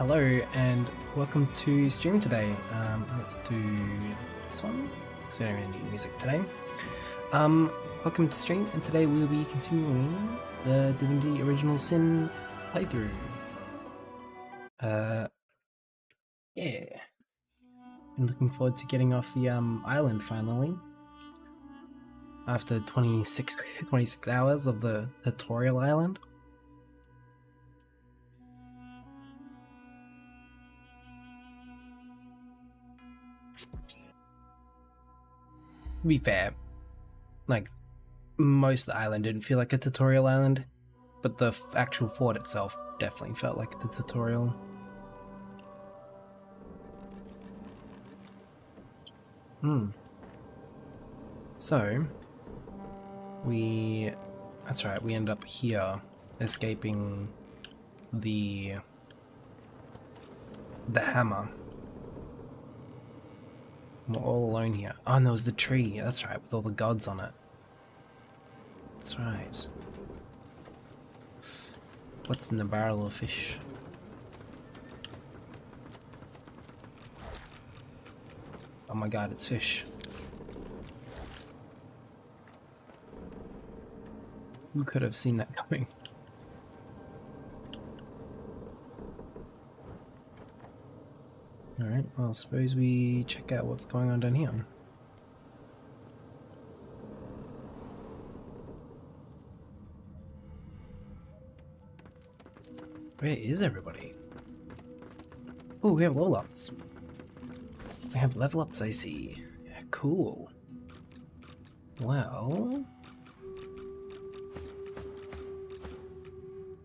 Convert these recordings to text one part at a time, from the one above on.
hello and welcome to stream today. Let's do this one, so I don't really need music today. Welcome to stream, and today we'll be continuing the Divinity Original Sin playthrough. Yeah. Been looking forward to getting off the island finally. After 26 hours of the tutorial island. To be fair, like, most of the island didn't feel like a tutorial island, but the actual fort itself definitely felt like the tutorial. So, that's right, we end up here, escaping the hammer. We're all alone here. Oh, and there was the tree, that's right, with all the gods on it. That's right. What's in the barrel of fish? Oh my god, it's fish. Who could have seen that coming? Alright, well, suppose we check out what's going on down here. Where is everybody? Oh, we have level ups. We have level ups, I see. Yeah, cool. Well...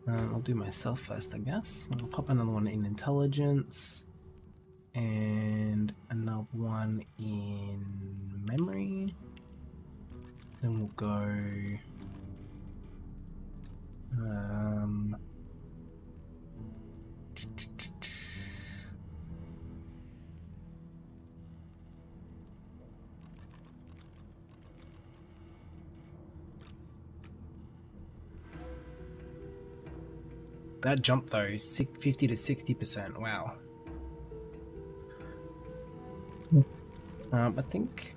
I'll do myself first, I guess. I'll pop another one in intelligence. And another one in memory. Then we'll go... That jump though, 50 to 60%, wow. I think...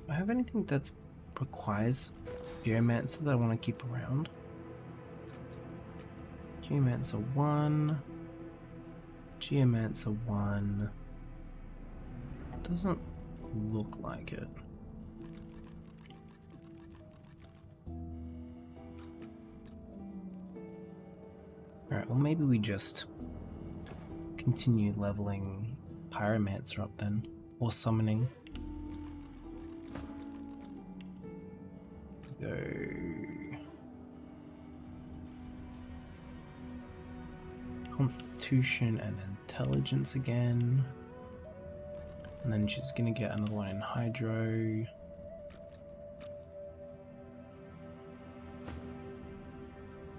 Do I have anything that requires Geomancer that I want to keep around? Geomancer 1... Geomancer 1... Doesn't look like it. Alright, well maybe we just continue leveling Pyromancer up then, or summoning. Go... Constitution and Intelligence again. And then she's gonna get another one in Hydro.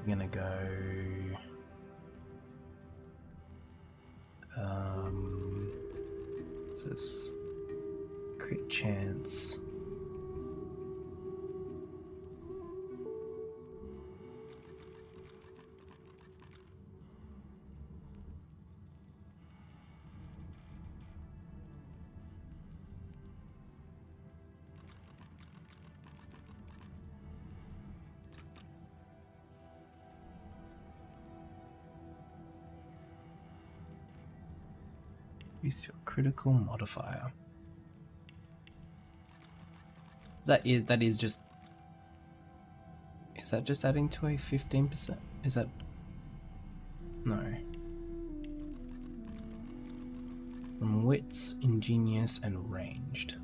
I'm gonna go... what's this? Crit chance. Use your critical modifier. That is just... Is that just adding to a 15%? Is that... No. From wits, ingenious, and ranged.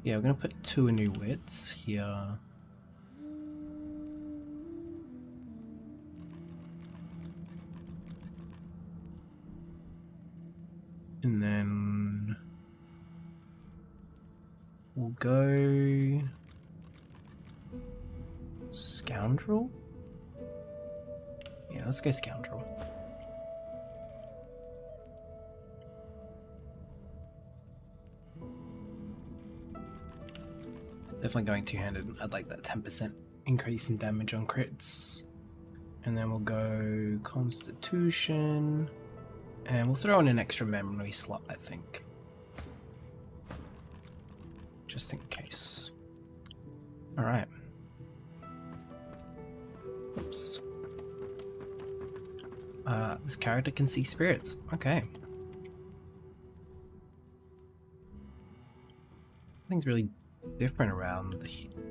Yeah, we're gonna put 2 new wits here. And then we'll go Scoundrel? Yeah, let's go Scoundrel. Definitely going two-handed. I'd like that 10% increase in damage on crits. And then we'll go Constitution. And we'll throw in an extra memory slot, I think. Just in case. Alright. Oops. This character can see spirits. Okay. Nothing's really different around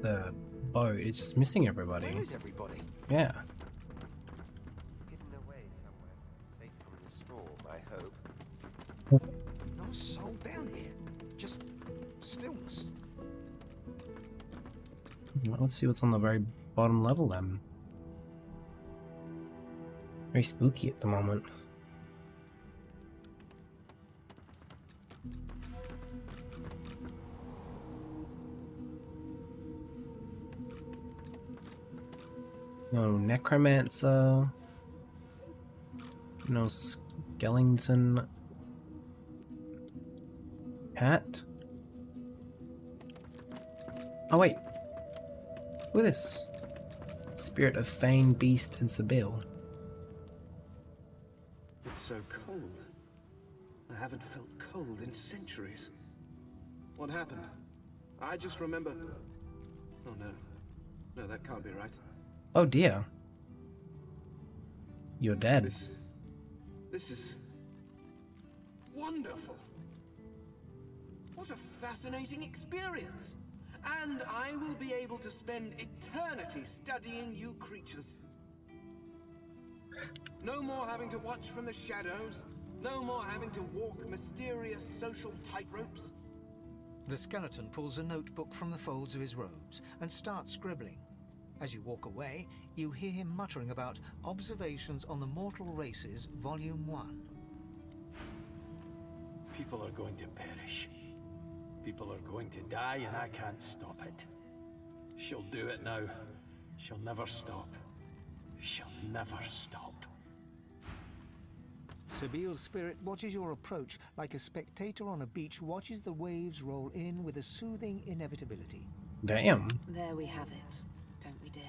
the boat. It's just missing everybody. Where is everybody? Yeah. Hidden away somewhere, safe from the storm, I hope. Not a soul down here. Just stillness. Well, let's see what's on the very bottom level then. Very spooky at the moment. No necromancer. No skeleton hat. Oh wait. Who is this? Spirit of Fane, Beast, and Sibyl. It's so cold. I haven't felt cold in centuries. What happened? I just remember... Oh no. No, that can't be right. Oh dear. You're dead. This is... wonderful. What a fascinating experience. And I will be able to spend eternity studying you creatures. No more having to watch from the shadows. No more having to walk mysterious social tightropes. The skeleton pulls a notebook from the folds of his robes and starts scribbling. As you walk away, you hear him muttering about Observations on the Mortal Races, Volume 1. People are going to perish. People are going to die, and I can't stop it. She'll do it now. She'll never stop. She'll never stop. Sibyl's spirit watches your approach like a spectator on a beach watches the waves roll in with a soothing inevitability. Damn. There we have it, don't we, dear?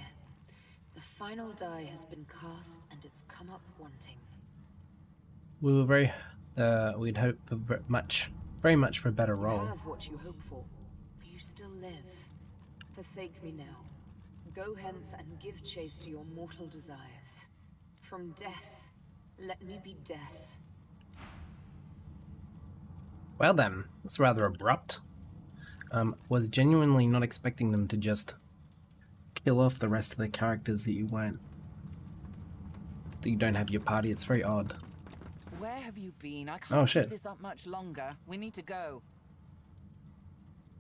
The final die has been cast, and it's come up wanting. We were very, we'd hope for very much for a better role. You have what you hope for you still live. Forsake me now. Go hence and give chase to your mortal desires. From death, let me be death. Well then, that's rather abrupt. Was genuinely not expecting them to just kill off the rest of the characters that you don't have your party. It's very odd. Where have you been? I can't keep this up much longer. We need to go.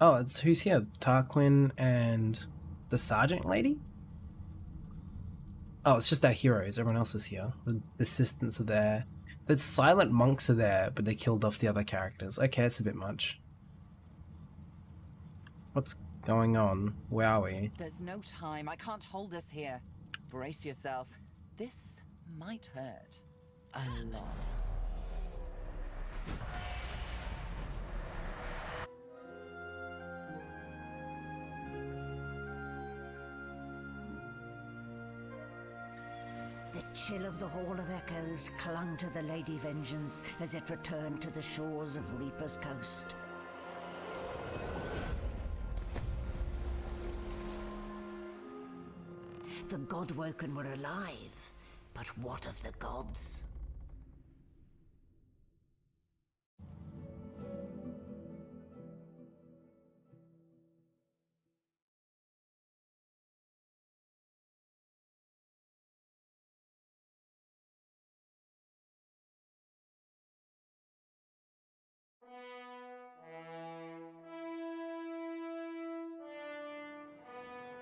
Oh, it's who's here? Tarquin and the sergeant lady? Oh, it's just our heroes. Everyone else is here. The assistants are there. The silent monks are there, but they killed off the other characters. Okay, it's a bit much. What's going on? Where are we? There's no time. I can't hold us here. Brace yourself. This might hurt. A lot. The chill of the Hall of Echoes clung to the Lady Vengeance as it returned to the shores of Reaper's Coast. The Godwoken were alive, but what of the gods?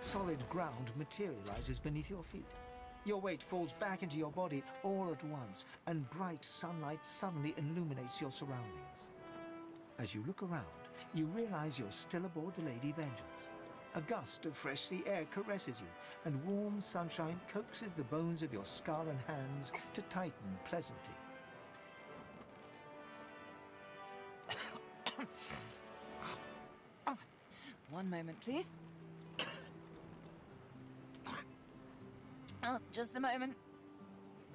Solid ground materializes beneath your feet. Your weight falls back into your body all at once, and bright sunlight suddenly illuminates your surroundings. As you look around, you realize you're still aboard the Lady Vengeance. A gust of fresh sea air caresses you, and warm sunshine coaxes the bones of your skull and hands to tighten pleasantly. One moment, please. Oh, just a moment.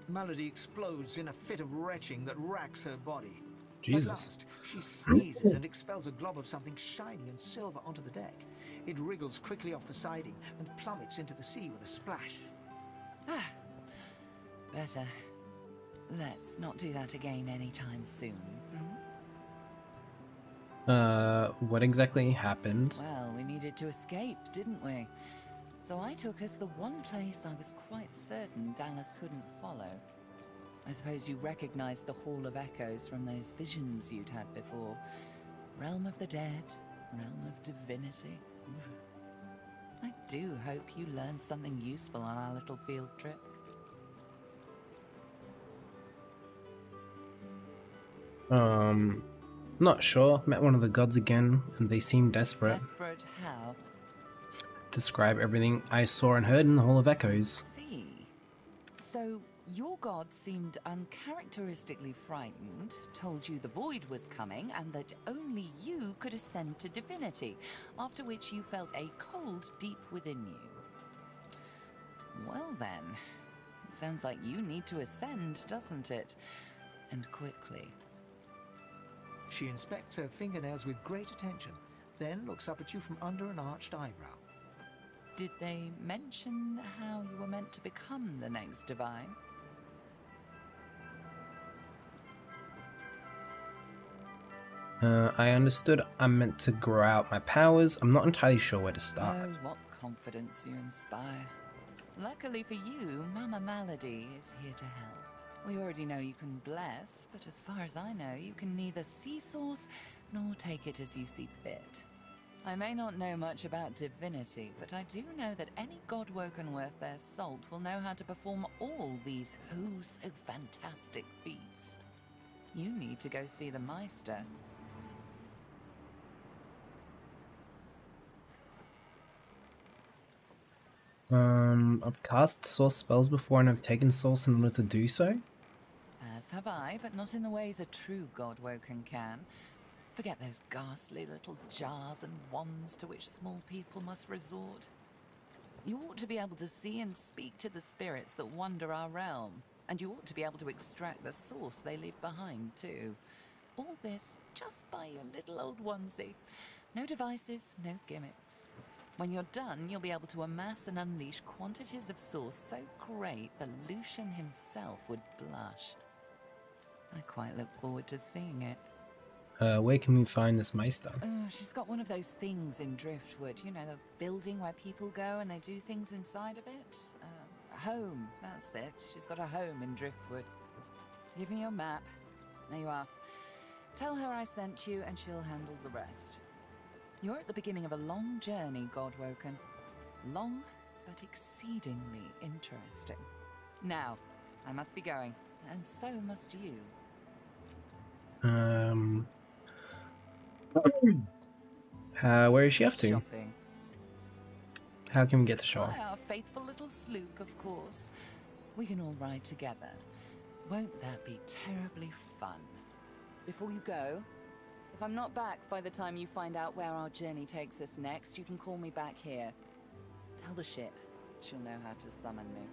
Malady explodes in a fit of retching that racks her body. Jesus. At last, she sneezes and expels a glob of something shiny and silver onto the deck. It wriggles quickly off the siding and plummets into the sea with a splash. Better. Let's not do that again anytime soon. What exactly happened? Well, we needed to escape, didn't we? So I took us the one place I was quite certain Dallas couldn't follow. I suppose you recognized the Hall of Echoes from those visions you'd had before. Realm of the dead, realm of divinity. I do hope you learned something useful on our little field trip. Not sure. Met one of the gods again, and they seemed desperate. Desperate how? Describe everything I saw and heard in the Hall of Echoes. See. So, your god seemed uncharacteristically frightened, told you the void was coming, and that only you could ascend to divinity, after which you felt a cold deep within you. Well then, it sounds like you need to ascend, doesn't it? And quickly. She inspects her fingernails with great attention, then looks up at you from under an arched eyebrow. Did they mention how you were meant to become the next divine? I understood I'm meant to grow out my powers. I'm not entirely sure where to start. Oh, what confidence you inspire. Luckily for you, Mama Malady is here to help. We already know you can bless, but as far as I know, you can neither see source nor take it as you see fit. I may not know much about divinity, but I do know that any godwoken worth their salt will know how to perform all these so fantastic feats. You need to go see the Meister. I've cast source spells before and I've taken source in order to do so. As have I, but not in the ways a true godwoken can. Forget those ghastly little jars and wands to which small people must resort. You ought to be able to see and speak to the spirits that wander our realm, and you ought to be able to extract the source they leave behind, too. All this just by your little old onesie. No devices, no gimmicks. When you're done, you'll be able to amass and unleash quantities of source so great that Lucian himself would blush. I quite look forward to seeing it. Where can we find this Meister? She's got one of those things in Driftwood, you know, the building where people go and they do things inside of it. Home, that's it. She's got a home in Driftwood. Give me your map. There you are. Tell her I sent you and she'll handle the rest. You're at the beginning of a long journey, Godwoken. Long, but exceedingly interesting. Now, I must be going, and so must you. Where is she off to? Shopping. How can we get to shore? By our faithful little sloop, of course. We can all ride together. Won't that be terribly fun? Before you go, if I'm not back by the time you find out where our journey takes us next, you can call me back here. Tell the ship. She'll know how to summon me.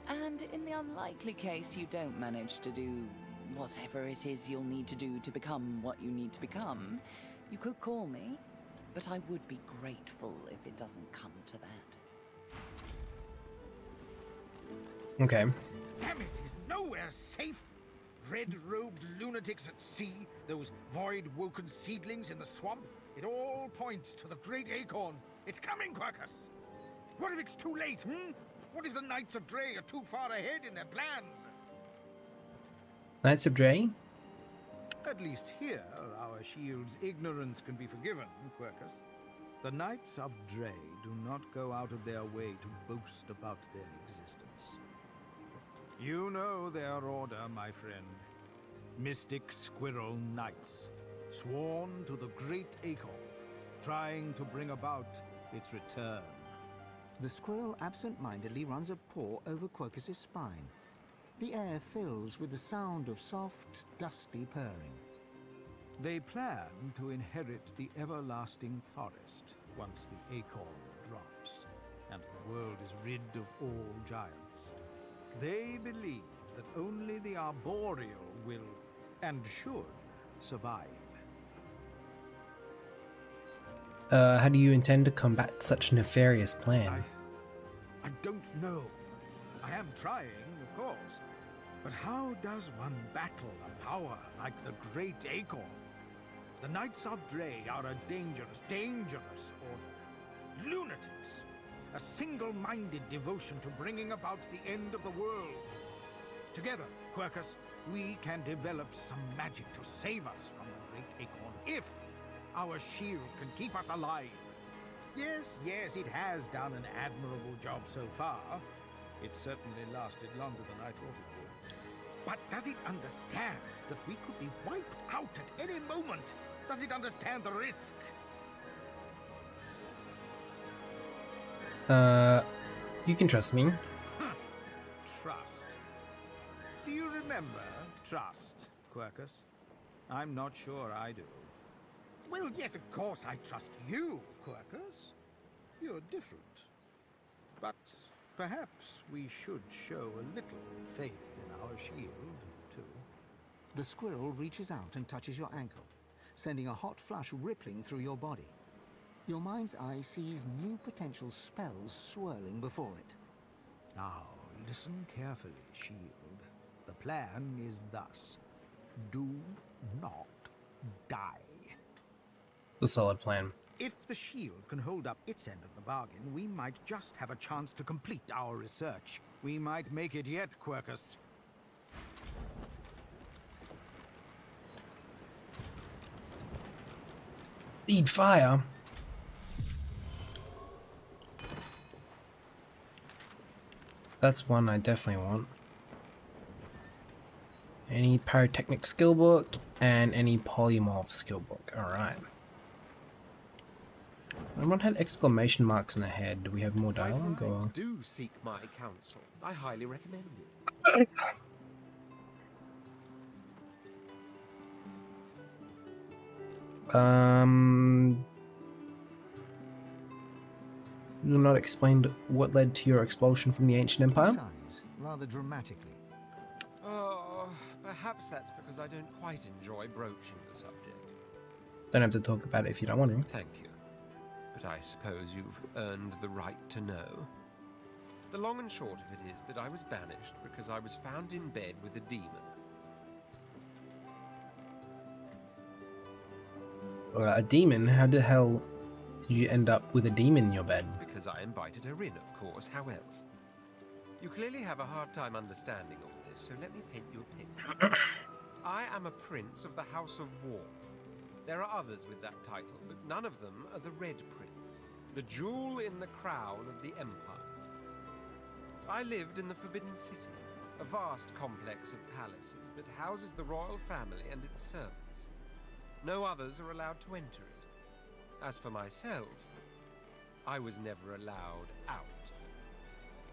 And in the unlikely case you don't manage to do whatever it is you'll need to do to become what you need to become, you could call me, but I would be grateful if it doesn't come to that. Okay. Damn it, is nowhere safe. Red-robed lunatics at sea, those void-woken seedlings in the swamp. It all points to the great acorn. It's coming, Quercus. What if it's too late, What if the Knights of Dre are too far ahead in their plans? Knights of Dre? At least here, our shield's ignorance can be forgiven, Quercus. The Knights of Dre do not go out of their way to boast about their existence. You know their order, my friend. Mystic Squirrel Knights, sworn to the great acorn, trying to bring about its return. The squirrel absent-mindedly runs a paw over Quercus's spine. The air fills with the sound of soft, dusty purring. They plan to inherit the everlasting forest once the acorn drops, and the world is rid of all giants. They believe that only the arboreal will and should survive. How do you intend to combat such a nefarious plan? I don't know. I am trying, of course. But how does one battle a power like the Great Acorn? The Knights of Dre are a dangerous order. Lunatics. A single-minded devotion to bringing about the end of the world. Together, Quercus, we can develop some magic to save us from the Great Acorn, if our shield can keep us alive. Yes, it has done an admirable job so far. It certainly lasted longer than I thought it would. But does it understand that we could be wiped out at any moment? Does it understand the risk? You can trust me. Trust. Do you remember trust, Quercus? I'm not sure I do. Well, yes, of course I trust you, Quercus. You're different. But perhaps we should show a little faith in our shield, too. The squirrel reaches out and touches your ankle, sending a hot flush rippling through your body. Your mind's eye sees new potential spells swirling before it. Now, listen carefully, shield. The plan is thus. Do not die. A solid plan. If the shield can hold up its end of the bargain, we might just have a chance to complete our research. We might make it yet, Quercus. Need fire. That's one I definitely want. Any pyrotechnic skill book and any polymorph skill book. Alright. Everyone had exclamation marks in the head. Do we have more dialogue or? Do seek my counsel. I highly recommend it. You're not explained what led to your expulsion from the ancient empire? Sighs, rather dramatically. Oh, perhaps that's because I don't quite enjoy broaching the subject. Don't have to talk about it if you don't want to. Thank you. But I suppose you've earned the right to know. The long and short of it is that I was banished because I was found in bed with a demon. A demon? How the hell did you end up with a demon in your bed? Because I invited her in, of course. How else? You clearly have a hard time understanding all this, so let me paint you a picture. I am a prince of the House of War. There are others with that title, but none of them are the Red Prince, the jewel in the crown of the Empire. I lived in the Forbidden City, a vast complex of palaces that houses the royal family and its servants. No others are allowed to enter it. As for myself, I was never allowed out.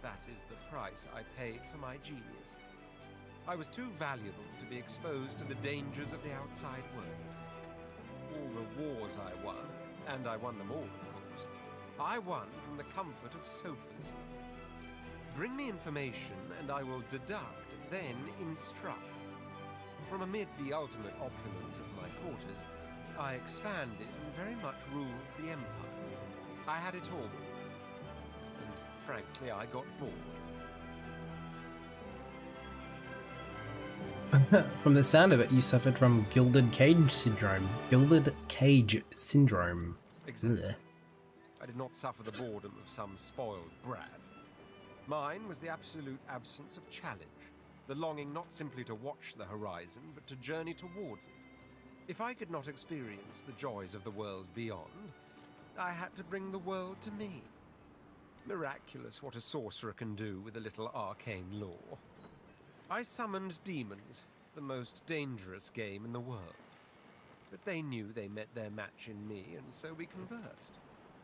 That is the price I paid for my genius. I was too valuable to be exposed to the dangers of the outside world. All the wars I won, and I won them all, of course, I won from the comfort of sofas. Bring me information and I will deduct, then instruct. From amid the ultimate opulence of my quarters, I expanded and very much ruled the empire. I had it all. And frankly, I got bored. From the sound of it, you suffered from gilded cage syndrome. Gilded cage syndrome. Exactly. Blech. I did not suffer the boredom of some spoiled brat. Mine was the absolute absence of challenge. The longing not simply to watch the horizon, but to journey towards it. If I could not experience the joys of the world beyond, I had to bring the world to me. Miraculous what a sorcerer can do with a little arcane lore. I summoned demons, the most dangerous game in the world. But they knew they met their match in me, and so we conversed.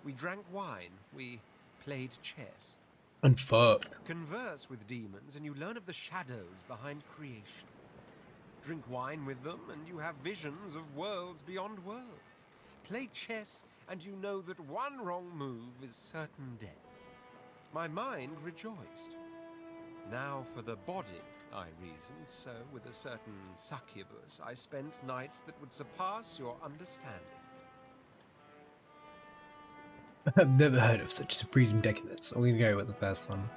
We drank wine, we played chess. And fuck. Converse with demons and you learn of the shadows behind creation. Drink wine with them and you have visions of worlds beyond worlds. Play chess and you know that one wrong move is certain death. My mind rejoiced. Now for the body, I reasoned, so with a certain succubus, I spent nights that would surpass your understanding. I've never heard of such supreme decadence. I'm gonna go with the first one.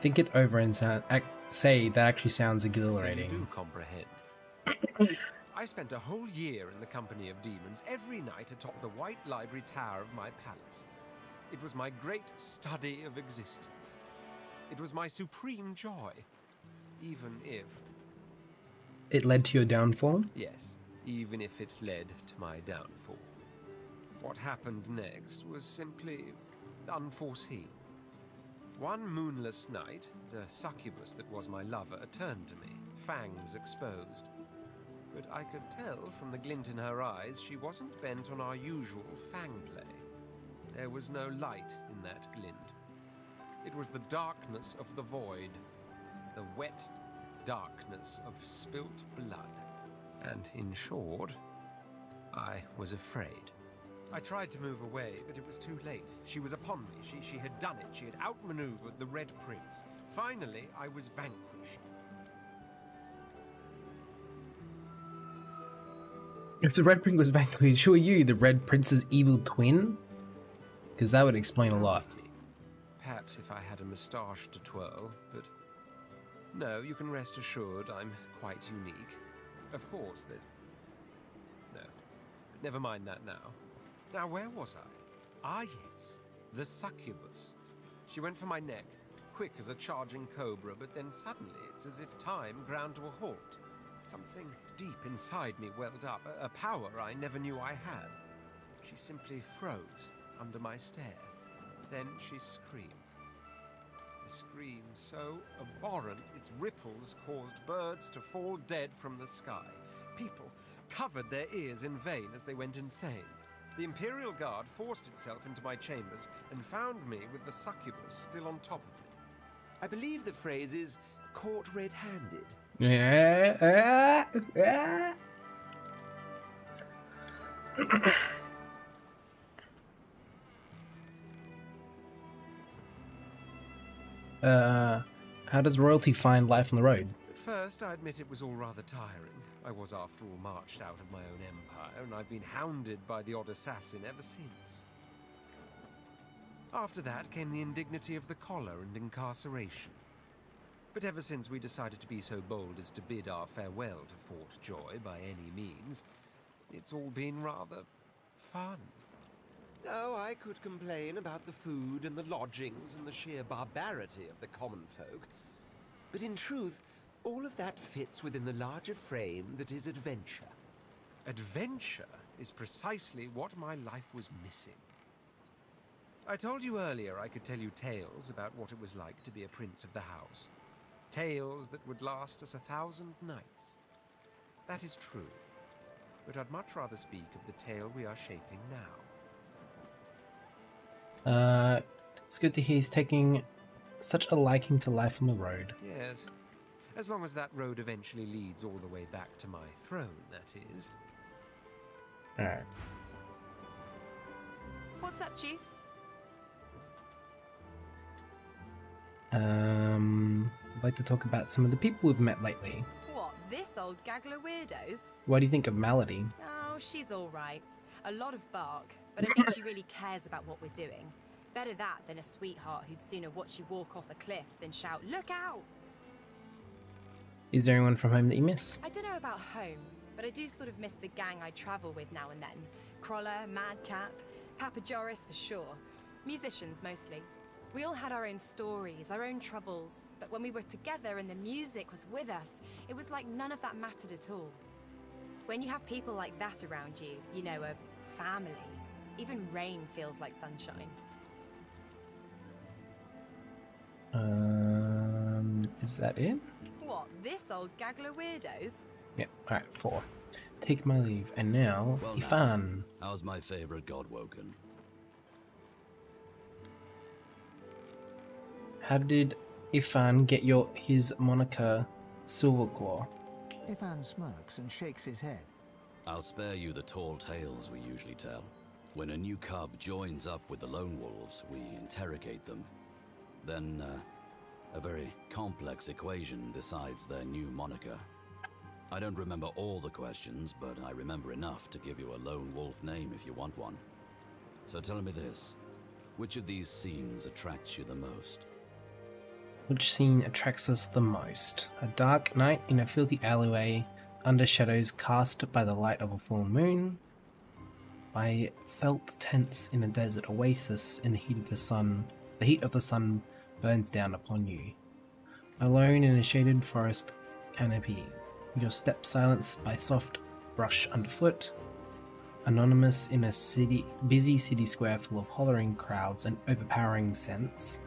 Think it over and say that actually sounds So you exhilarating. do comprehend. I spent a whole year in the company of demons, every night atop the white library tower of my palace. It was my great study of existence. It was my supreme joy, even if... It led to your downfall? Yes, even if it led to my downfall. What happened next was simply unforeseen. One moonless night, the succubus that was my lover turned to me, fangs exposed. But I could tell from the glint in her eyes she wasn't bent on our usual fang play. There was no light in that glint. It was the darkness of the void, the wet darkness of spilt blood. And in short, I was afraid. I tried to move away, but it was too late. She was upon me. She had done it. She had outmaneuvered the Red Prince. Finally, I was vanquished. If the Red Prince was vanquished, who are you, the Red Prince's evil twin? Because that would explain a lot. Perhaps if I had a moustache to twirl, but... No, you can rest assured I'm quite unique. Of course, there's... No, but never mind that now. Now, where was I? Ah, yes, the succubus. She went for my neck, quick as a charging cobra, but then suddenly it's as if time ground to a halt. Something deep inside me welled up, a power I never knew I had. She simply froze under my stare. Then she screamed. A scream so abhorrent its ripples caused birds to fall dead from the sky. People covered their ears in vain as they went insane. The Imperial Guard forced itself into my chambers and found me with the succubus still on top of me. I believe the phrase is caught red-handed. How does royalty find life on the road? At first, I admit it was all rather tiring. I was, after all, marched out of my own empire, and I've been hounded by the odd assassin ever since. After that came the indignity of the collar and incarceration. But ever since we decided to be so bold as to bid our farewell to Fort Joy by any means, it's all been rather fun. Oh, I could complain about the food and the lodgings and the sheer barbarity of the common folk. But in truth, all of that fits within the larger frame that is adventure. Adventure is precisely what my life was missing. I told you earlier I could tell you tales about what it was like to be a prince of the house. Tales that would last us 1,000 nights. That is true. But I'd much rather speak of the tale we are shaping now. It's good to hear he's taking such a liking to life on the road. Yes. As long as that road eventually leads all the way back to my throne, that is. Alright. What's up, Chief? I'd like to talk about some of the people we've met lately. What, this old gaggle of weirdos? What do you think of Malady? Oh, she's all right. A lot of bark, but I think she really cares about what we're doing. Better that than a sweetheart who'd sooner watch you walk off a cliff than shout, "Look out!" Is there anyone from home that you miss? I don't know about home, but I do sort of miss the gang I travel with now and then. Crawler, Madcap, Papa Joris for sure. Musicians mostly. We all had our own stories, our own troubles, but when we were together and the music was with us, it was like none of that mattered at all. When you have people like that around you, you know, a family, even rain feels like sunshine. Is that it? What, this old gaggle of weirdos? Yep, alright, 4. Take my leave, and now, Well, Ifan. How's my favorite god woken? How did Ifan get his moniker Silverclaw? Ifan smirks and shakes his head. I'll spare you the tall tales we usually tell. When a new cub joins up with the lone wolves, we interrogate them. Then, A very complex equation decides their new moniker. I don't remember all the questions, but I remember enough to give you a lone wolf name if you want one. So tell me this, which of these scenes attracts you the most? Which scene attracts us the most? A dark night in a filthy alleyway, under shadows cast by the light of a full moon, by felt tents in a desert oasis in the heat of the sun. The heat of the sun burns down upon you. Alone in a shaded forest canopy, your steps silenced by soft brush underfoot. Anonymous in a busy city square full of hollering crowds and overpowering scents.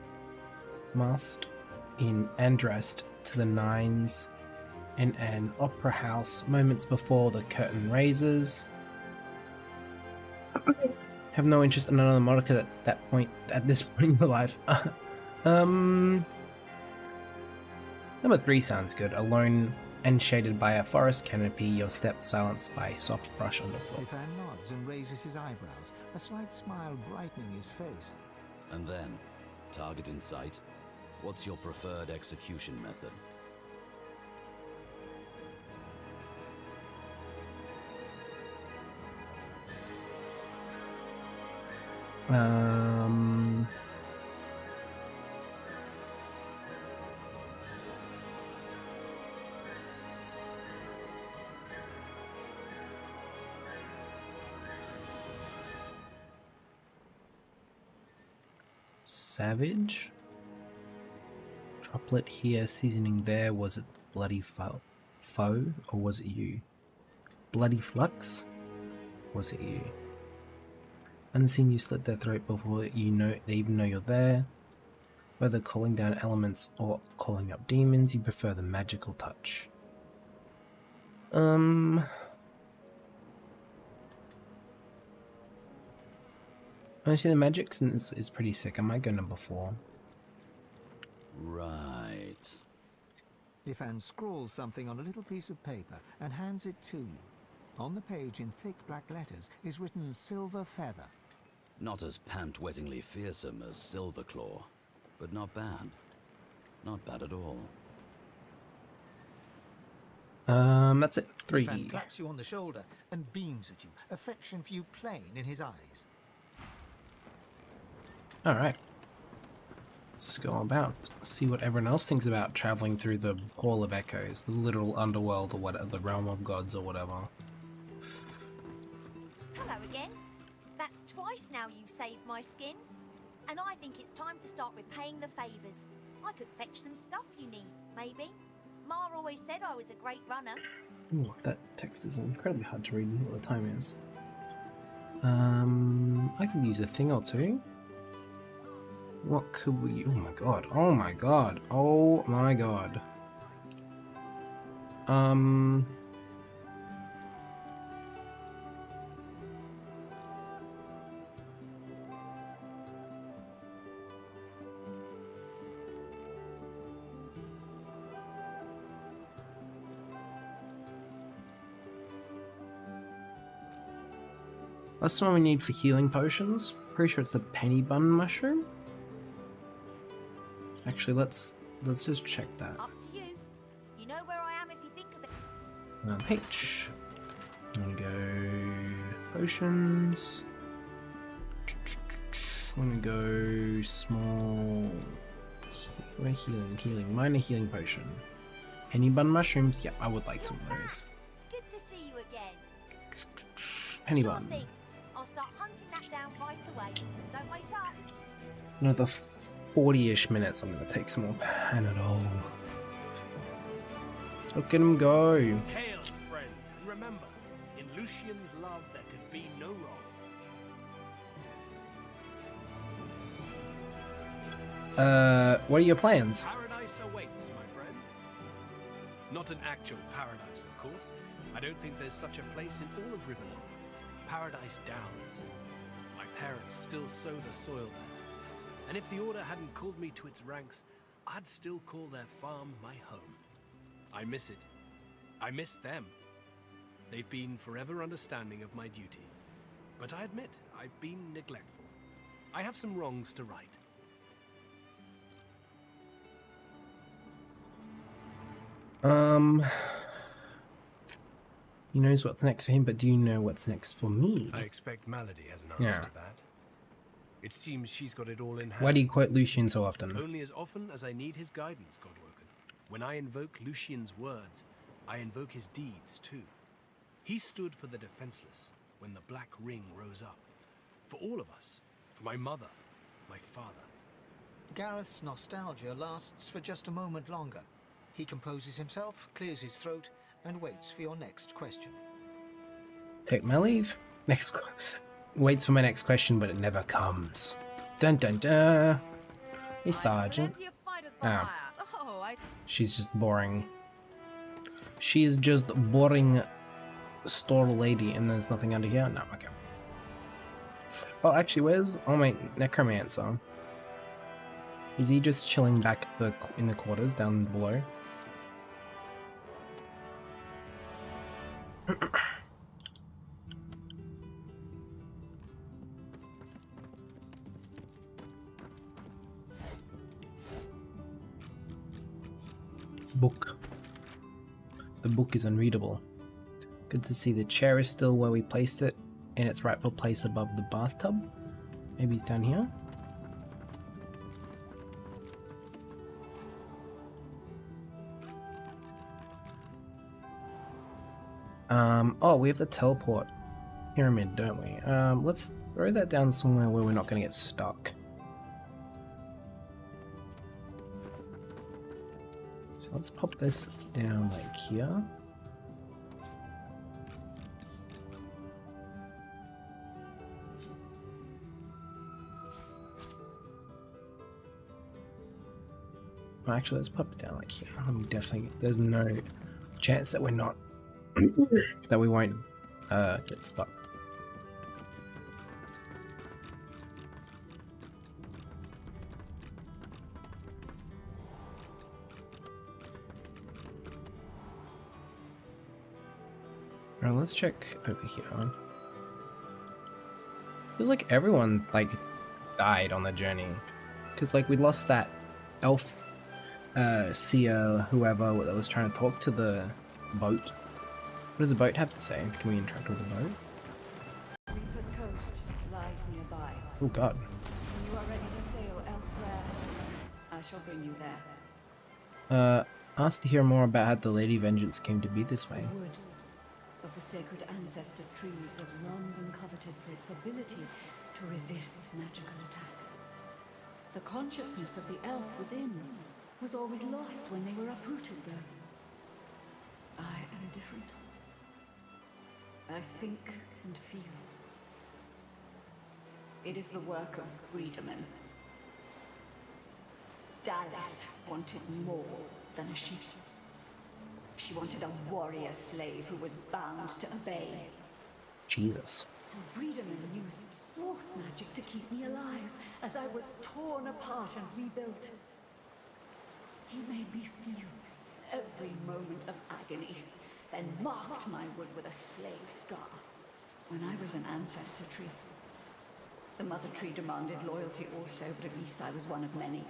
Masked in and dressed to the nines in an opera house moments before the curtain raises. Have no interest in another moniker at this point in your life. Number 3 sounds good. Alone and shaded by a forest canopy, your steps silenced by soft brush underfoot. Ifan nods and raises his eyebrows, a slight smile brightening his face. And then, target in sight? What's your preferred execution method? Savage? Droplet here, seasoning there. Was it bloody foe, or was it you? Bloody flux? Was it you? Unseen, you slit their throat before they even know you're there. Whether calling down elements or calling up demons, you prefer the magical touch. Honestly, the magic is pretty sick. I might go number 4. Right. Ifan scrawls something on a little piece of paper and hands it to you. On the page in thick black letters is written Silver Feather. Not as pant-wettingly fearsome as Silverclaw, but not bad. Not bad at all. That's it. 3. Ifan claps you on the shoulder and beams at you, affection for you plain in his eyes. Alright. Let's go about. See what everyone else thinks about traveling through the Hall of Echoes, the literal underworld or whatever, the realm of gods or whatever. Hello again. That's twice now you've saved my skin. And I think it's time to start repaying the favours. I could fetch some stuff you need, maybe. Ma always said I was a great runner. Ooh, that text is incredibly hard to read what the time is. I could use a thing or two. What could we... Oh my god. Oh my god. Oh my god. That's the one we need for healing potions. Pretty sure it's the penny bun mushroom. Actually, let's just check that. Up to you. You know where I am if you think of it. H. I'm gonna go potions. I'm gonna go small. Where healing, minor healing potion. Penny bun mushrooms. Yep, I would like some of those. Good to see you again. Penny Sure bun. thing. I'll start hunting that down right away. Don't wait up. Another 40-ish minutes. I'm gonna take some more Panadol. Look at him go. Hail, friend, and remember, in Lucian's love there could be no wrong. What are your plans? Paradise awaits, my friend. Not an actual paradise, of course. I don't think there's such a place in all of Riverlong. Paradise Downs. My parents still sow the soil there. And if the Order hadn't called me to its ranks, I'd still call their farm my home. I miss it. I miss them. They've been forever understanding of my duty. But I admit, I've been neglectful. I have some wrongs to right. He knows what's next for him, but do you know what's next for me? I expect Malady has an answer Yeah. to that. It seems she's got it all in hand. Why do you quote Lucian so often? Only as often as I need his guidance, Godwoken. When I invoke Lucian's words, I invoke his deeds too. He stood for the defenseless when the Black Ring rose up. For all of us. For my mother, my father. Gareth's nostalgia lasts for just a moment longer. He composes himself, clears his throat, and waits for your next question. Take my leave. Waits for my next question, but it never comes. Dun dun dun. Hey, Sergeant. Oh. She's just boring. She is just boring store lady, and there's nothing under here? No, okay. Oh, actually, where's... Oh, my necromancer. Is he just chilling back in the quarters down below? Book. The book is unreadable. Good to see the chair is still where we placed it, in its rightful place above the bathtub. Maybe it's down here? Oh, we have the teleport pyramid, don't we? Let's throw that down somewhere where we're not going to get stuck. So let's pop this down like here. Well, actually, let's pop it down like here. I'm definitely, there's no chance that we're not, that we won't get stuck. Alright, let's check over here. Feels like everyone, like, died on the journey. Because, like, we lost that elf, seer, whoever, that was trying to talk to the boat. What does the boat have to say? Can we interact with the boat? Reaper's Coast lies nearby. Oh god. When you are ready to sail elsewhere, I shall bring you there. Asked to hear more about how the Lady Vengeance came to be this way. The wood of the sacred ancestor trees has long been coveted for its ability to resist magical attacks. The consciousness of the elf within was always lost when they were uprooted, though. I am different. I think and feel. It is the work of freedmen. Dallas wanted more than a sheep. She wanted a warrior slave who was bound to obey. Jesus. So freedmen used source magic to keep me alive as I was torn apart and rebuilt. He made me feel every moment of agony, then marked my wood with a slave scar. When I was an ancestor tree, the mother tree demanded loyalty also, but at least I was one of many.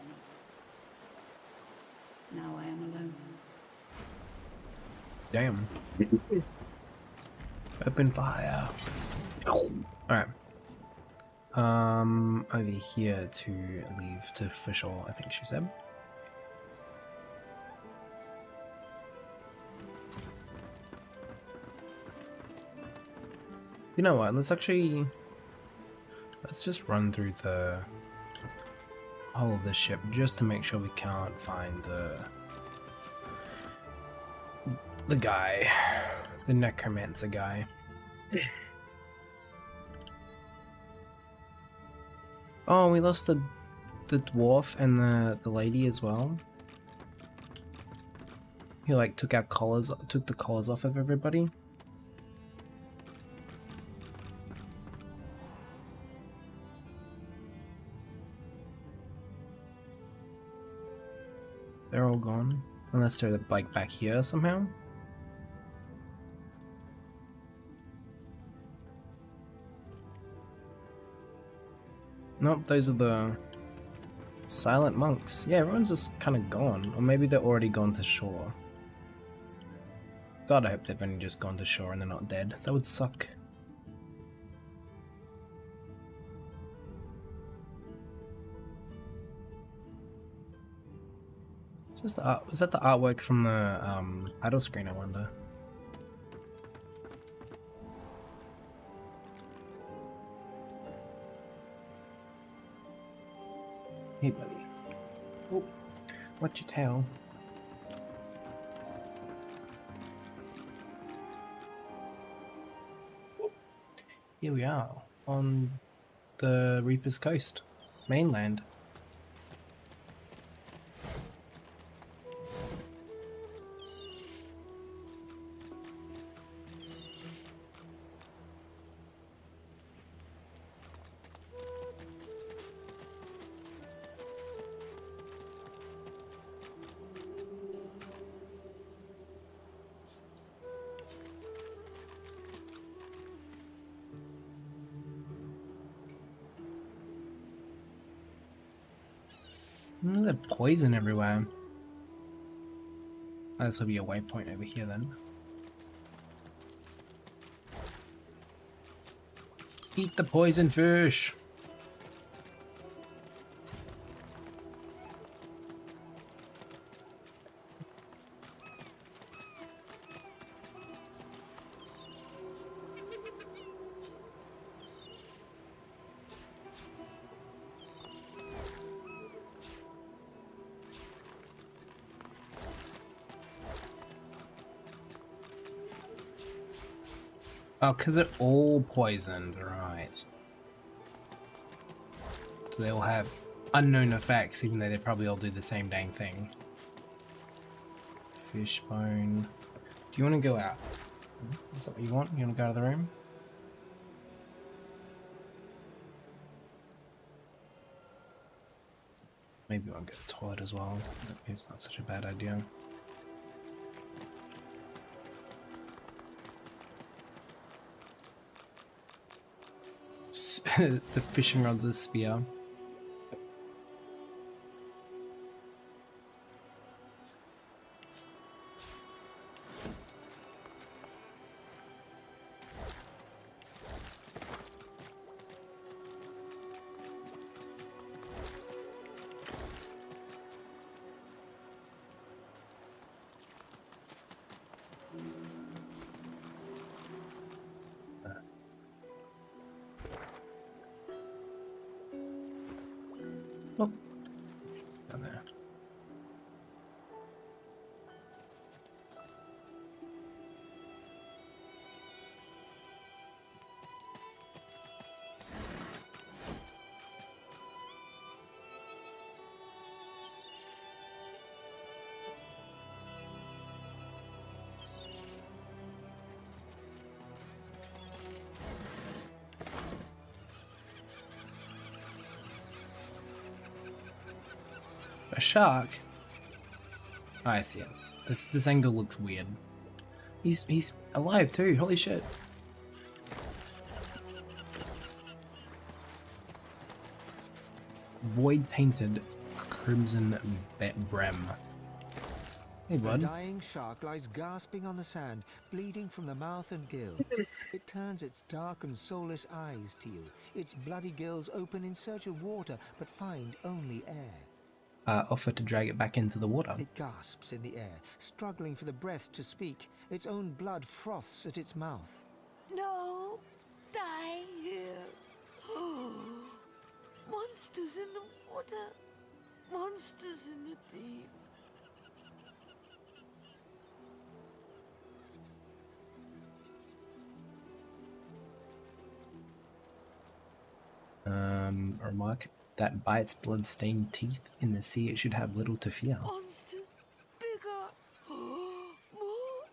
Now I am alone. Damn. Open fire. Alright. Over here to leave to official, I think she said. You know what, let's just run through the whole of the ship just to make sure we can't find the guy, the necromancer guy. Oh, we lost the dwarf and the lady as well. He like took the collars off of everybody. They're all gone, unless they're like back here somehow. Nope, those are the silent monks. Yeah, everyone's just kind of gone. Or maybe they're already gone to shore. God, I hope they've only just gone to shore and they're not dead. That would suck. Is this the art? Was that the artwork from the title screen? I wonder. Hey, buddy. Oh, watch your tail. Here we are on the Reaper's Coast, mainland. There's poison everywhere. Oh, this will be a waypoint over here then. Eat the poison fish! Oh, because they're all poisoned, right. So they all have unknown effects, even though they probably all do the same dang thing. Fishbone. Do you want to go out? Is that what you want? You want to go out of the room? Maybe you want to go to the toilet as well. Maybe it's not such a bad idea. The fishing rod's a spear. Oh, down there. A shark? Oh, I see it. This angle looks weird. He's alive too. Holy shit! Void painted crimson brem. Hey, bud. A dying shark lies gasping on the sand, bleeding from the mouth and gills. It turns its dark and soulless eyes to you. Its bloody gills open in search of water, but find only air. Offer to drag it back into the water. It gasps in the air, struggling for the breath to speak. Its own blood froths at its mouth. No, die here. Monsters in the water. Monsters in the deep. Remark that by its blood-stained teeth in the sea, it should have little to fear. Monsters bigger. More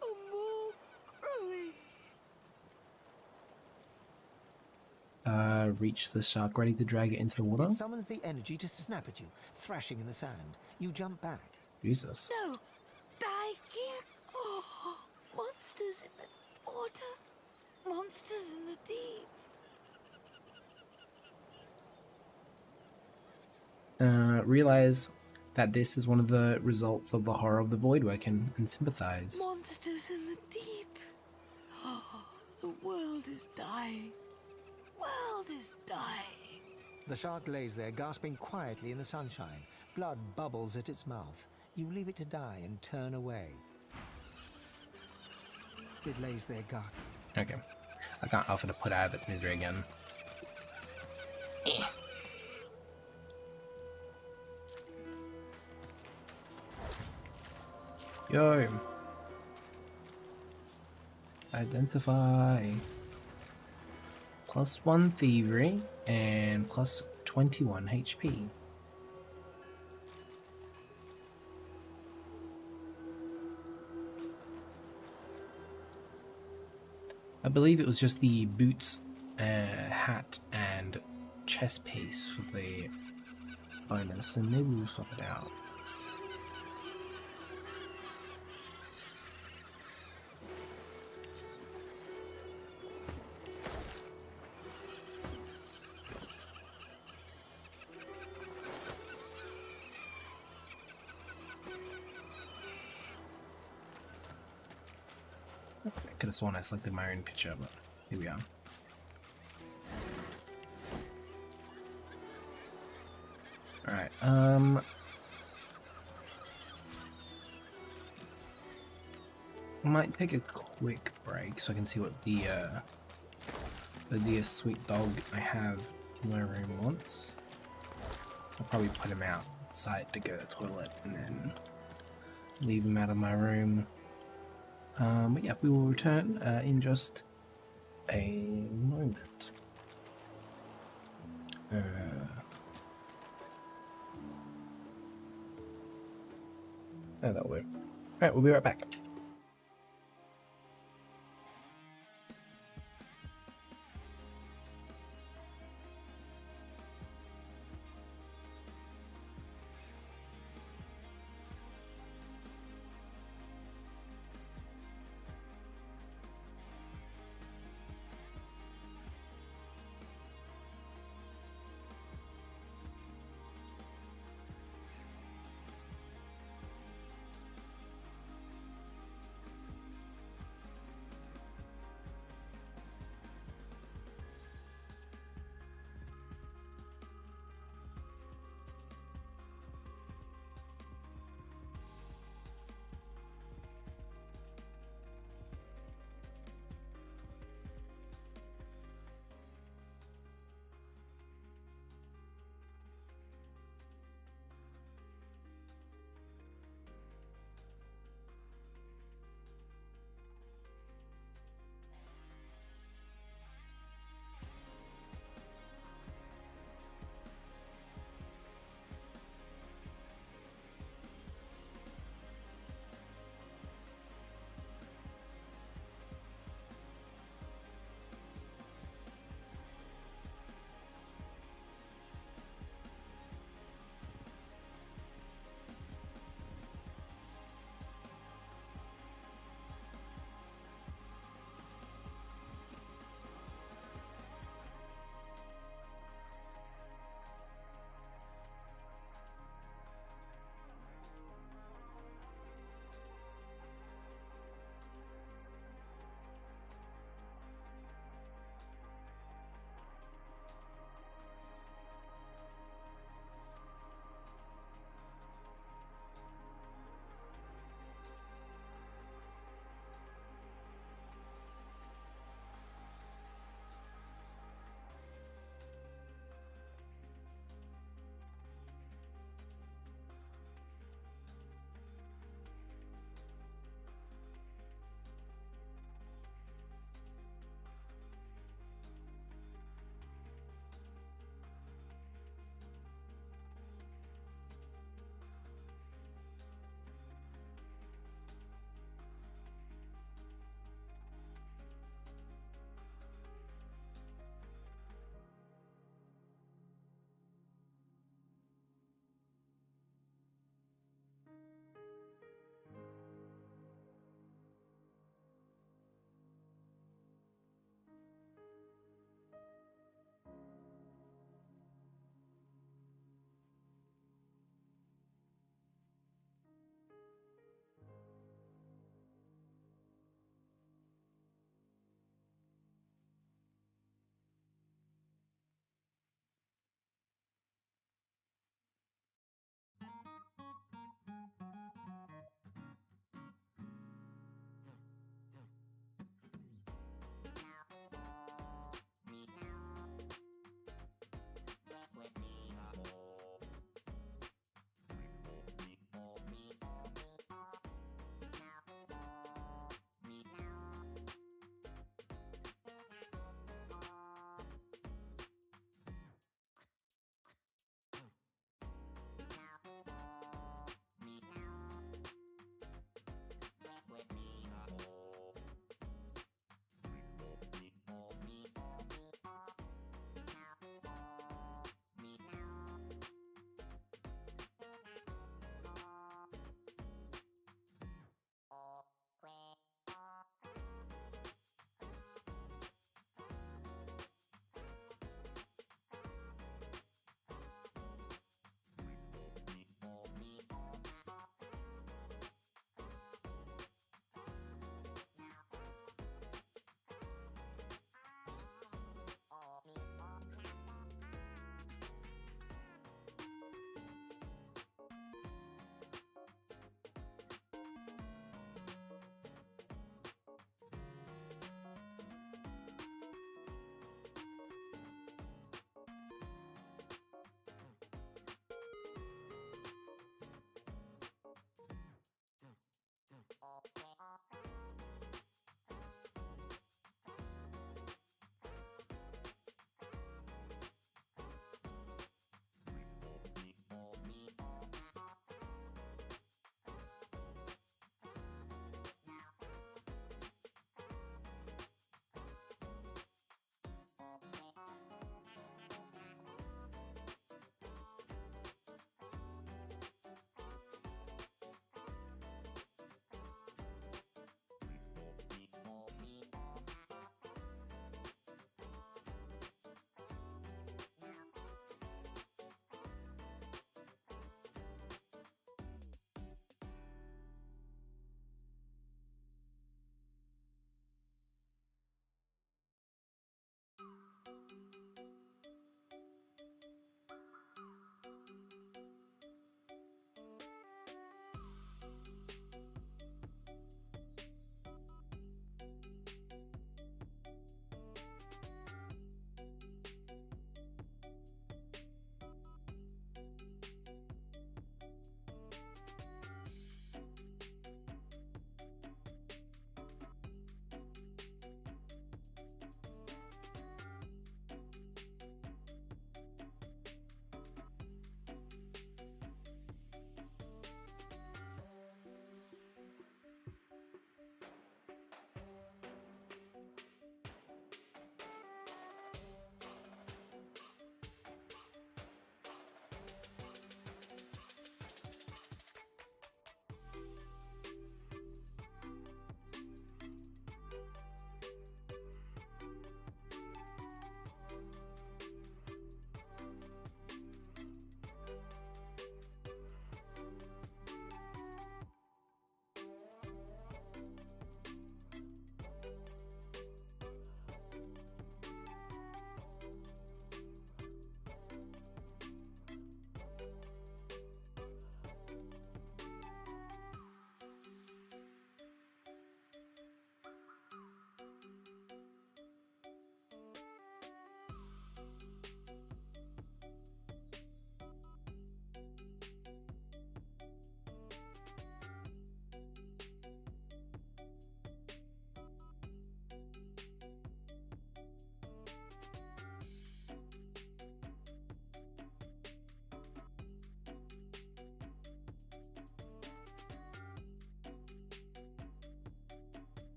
and more growing. Reach the shark, ready to drag it into the water. It summons the energy to snap at you, thrashing in the sand. You jump back. Jesus. No, die here. Monsters in the water. Monsters in the deep. Realize that this is one of the results of the horror of the void work and sympathize. Monsters in the deep. The world is dying. World is dying. The shark lays there, gasping quietly in the sunshine. Blood bubbles at its mouth. You leave it to die and turn away. It lays there, Okay. I can't offer to put out of its misery again. Yo! Identify. +1 thievery and +21 HP. I believe it was just the boots, hat, and chest piece for the bonus, and maybe we'll swap it out. I could have sworn I selected my own picture, but here we are. Alright, I might take a quick break so I can see what the sweet dog I have in my room wants. I'll probably put him outside to go to the toilet and then leave him out of my room. But yeah, we will return in just a moment. Oh, that'll work. Alright, we'll be right back.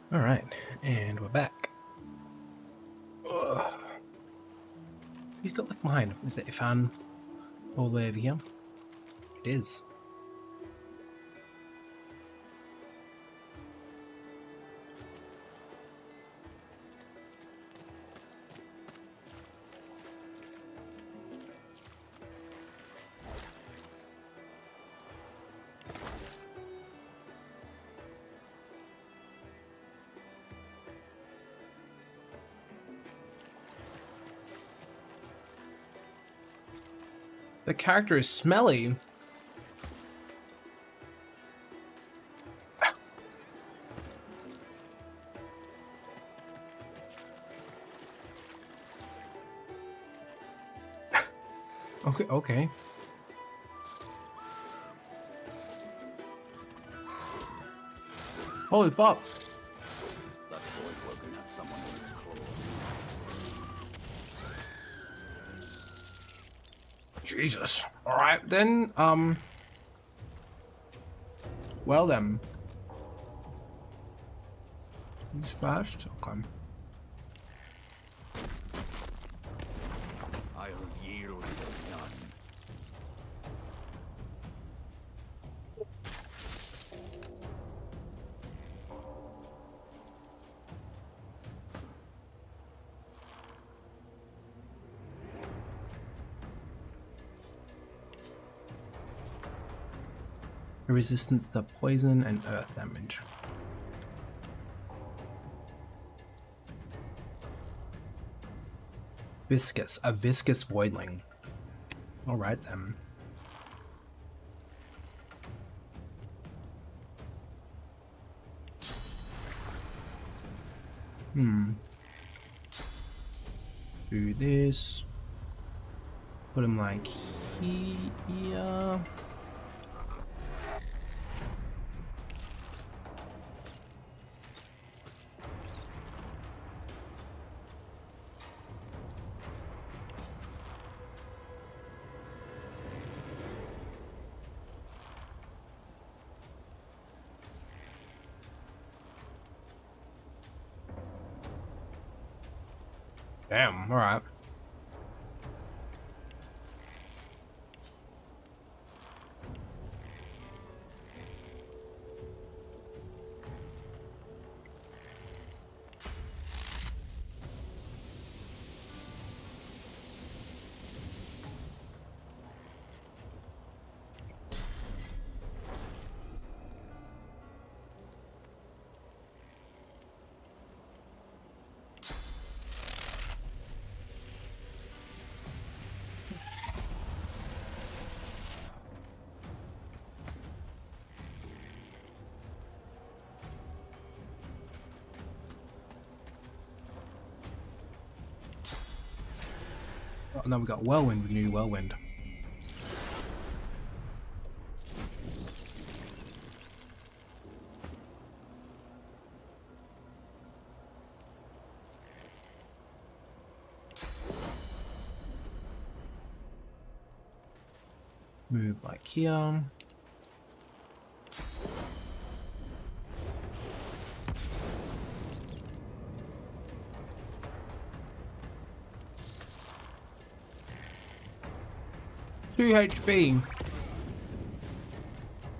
All right, and we're back. Ugh. Who's got left behind? Is it Ifan all the way over here? It is. The character is smelly. Okay. Holy fuck. That boy woken at someone with its claws. Jesus. Alright then, well then. He's fast? Okay. I'll yield to none. Resistance to poison and earth damage. Viscous, a viscous voidling. Alright then. Do this. Put him like here. Damn, alright. Oh, now we got whirlwind. We can do whirlwind. Move like here. Two HP.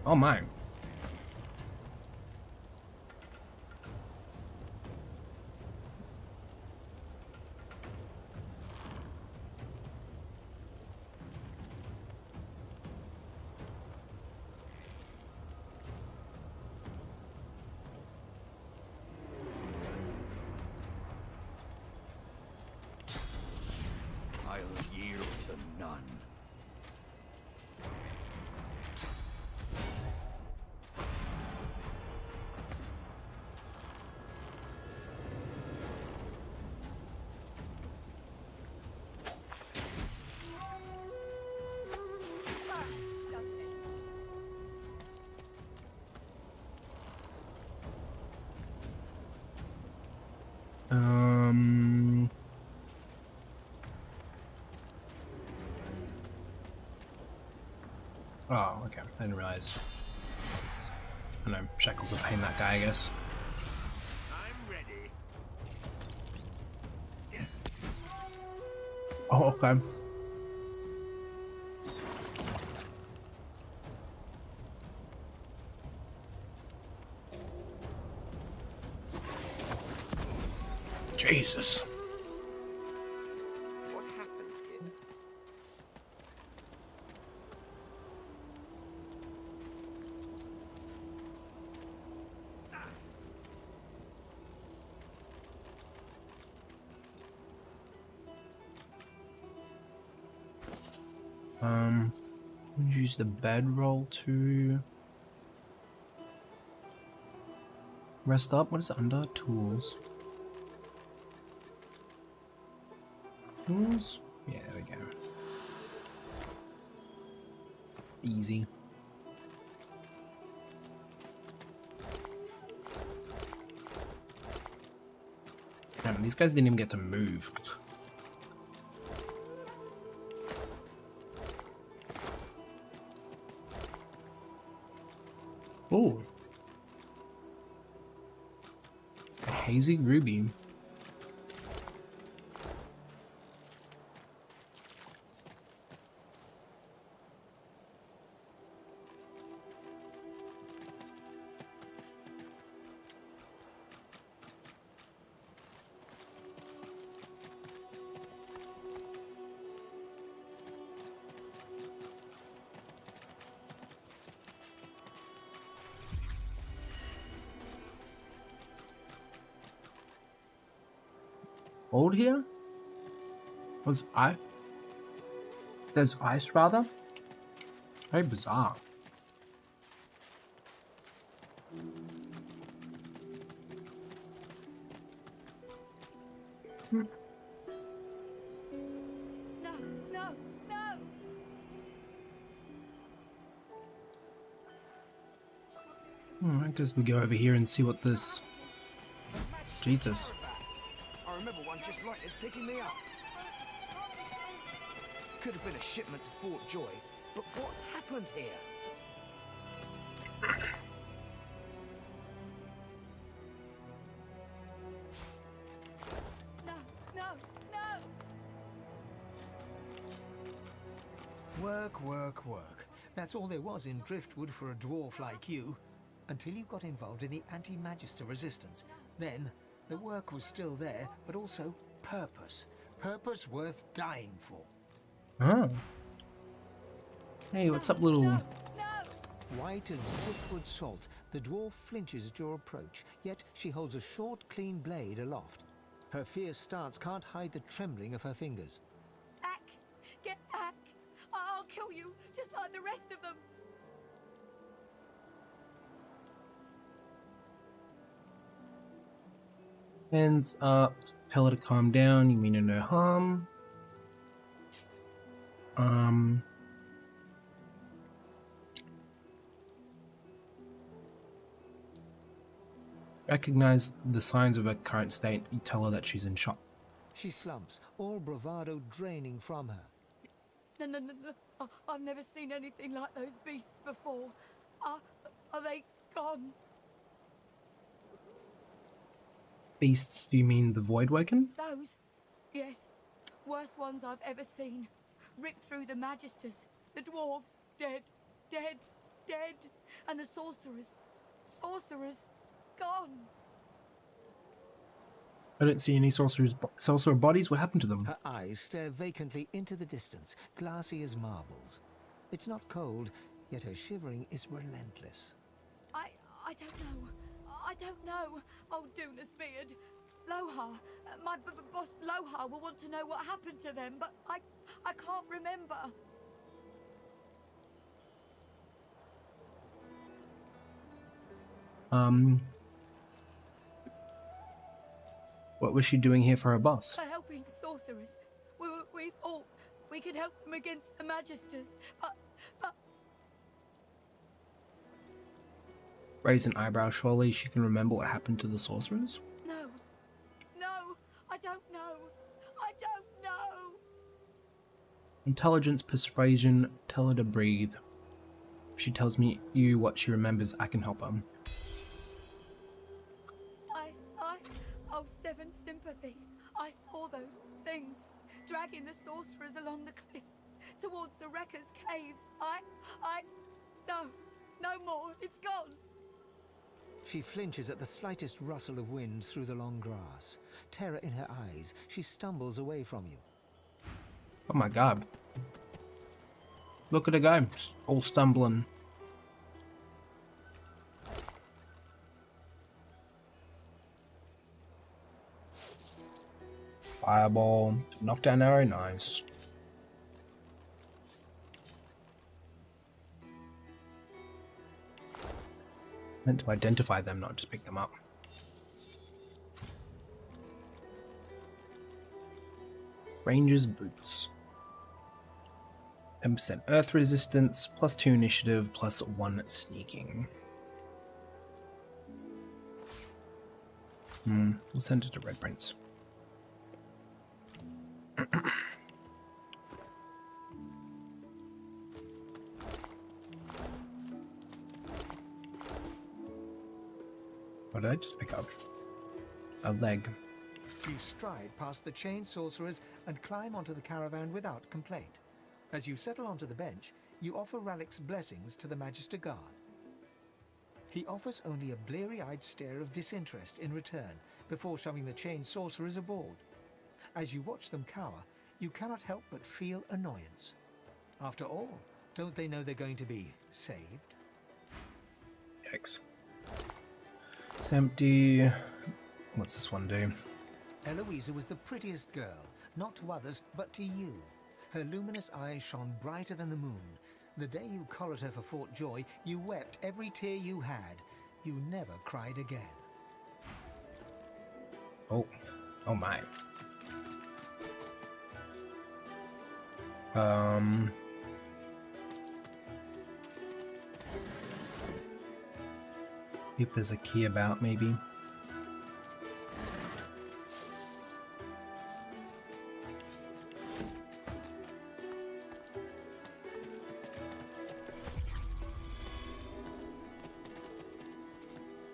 Oh my. I'll yield to none. Oh, okay. I didn't realize. I know, Shackles are paying that guy, I guess. I Oh, okay. Jesus. What happened here? Use the bedroll to rest up. What is it under? Tools. Tools? Yeah, there we go. Easy. Damn, these guys didn't even get to move. Oh. A hazy ruby. Old here? Was there's ice rather? Very bizarre. No, no, no! I guess we go over here and see what this... Jesus. I remember one just like this picking me up. Could have been a shipment to Fort Joy, but what happened here? No, no, no! Work, work, work. That's all there was in Driftwood for a dwarf like you. Until you got involved in the anti-magister resistance. Then, the work was still there, but also purpose. Purpose worth dying for. Oh. Hey, what's up, little... White as driftwood salt, the dwarf flinches at your approach, yet she holds a short, clean blade aloft. Her fierce stance can't hide the trembling of her fingers. Back! Get back! I'll kill you, just like the rest of them! Hands up. Tell her to calm down. You mean her no harm. Recognize the signs of her current state. You tell her that she's in shock. She slumps, all bravado draining from her. No, no, no, no. I've never seen anything like those beasts before. Are they gone? Beasts, do you mean the Voidwoken? Those? Yes. Worst ones I've ever seen. Ripped through the Magisters. The dwarves. Dead. Dead. Dead. And the sorcerers. Sorcerers. Gone. I don't see any sorcerer bodies. What happened to them? Her eyes stare vacantly into the distance, glassy as marbles. It's not cold, yet her shivering is relentless. I don't know. I don't know. Old Duna's beard. Lohar. My boss Lohar will want to know what happened to them, but I can't remember. What was she doing here for her boss? For helping sorcerers. We thought we could help them against the Magisters, but... Raise an eyebrow. Surely she can remember what happened to the sorcerers? No. No. I don't know. I don't know. Intelligence, persuasion, tell her to breathe. If she tells me what she remembers, I can help her. Oh, 7 sympathy. I saw those things. dragging the sorcerers along the cliffs towards the Wreckers' caves. No more. It's gone. She flinches at the slightest rustle of wind through the long grass. Terror in her eyes, she stumbles away from you. Oh my god. Look at her go, all stumbling. Fireball, knockdown arrow, nice. Meant to identify them, not just pick them up. Ranger's boots. 10% earth resistance, +2 initiative, +1 sneaking. We'll send it to Red Prince. What did I just pick up? A leg. You stride past the chained sorcerers and climb onto the caravan without complaint. As you settle onto the bench, you offer Ralik's blessings to the Magister Guard. He offers only a bleary-eyed stare of disinterest in return before shoving the chained sorcerers aboard. As you watch them cower, you cannot help but feel annoyance. After all, don't they know they're going to be saved? Yikes. It's empty. What's this one do? Eloisa was the prettiest girl, not to others, but to you. Her luminous eyes shone brighter than the moon. The day you collared her for Fort Joy, you wept every tear you had. You never cried again. Oh my. If there's a key about, maybe.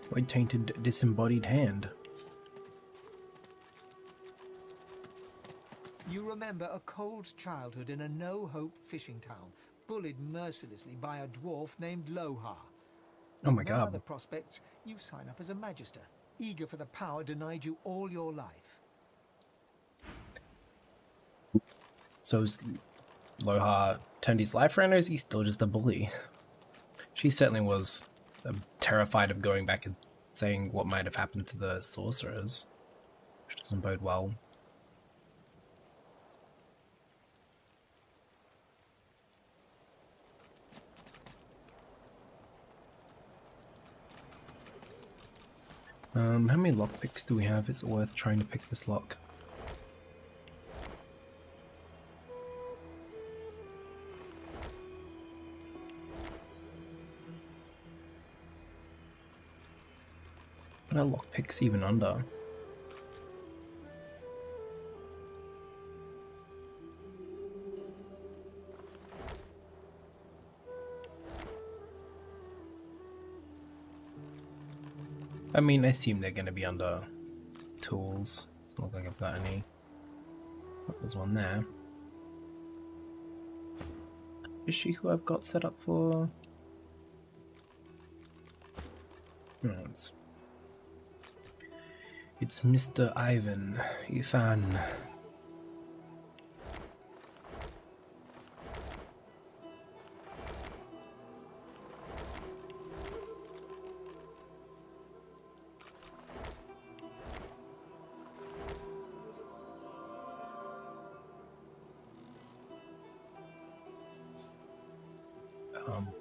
Void tainted disembodied hand. You remember a cold childhood in a no-hope fishing town, bullied mercilessly by a dwarf named Lohar. Oh my No god. other prospects, you sign up as a magister, eager for the power denied you all your life. So is Lohar turned his life around, or is he still just a bully? She certainly was terrified of going back and saying what might have happened to the sorcerers, which doesn't bode well. How many lockpicks do we have? Is it worth trying to pick this lock? What are lockpicks even under? I mean, I assume they're going to be under tools. It's not like I've got any. Oh, there's one there. Is she who I've got set up for? No, it's Mr. Ivan.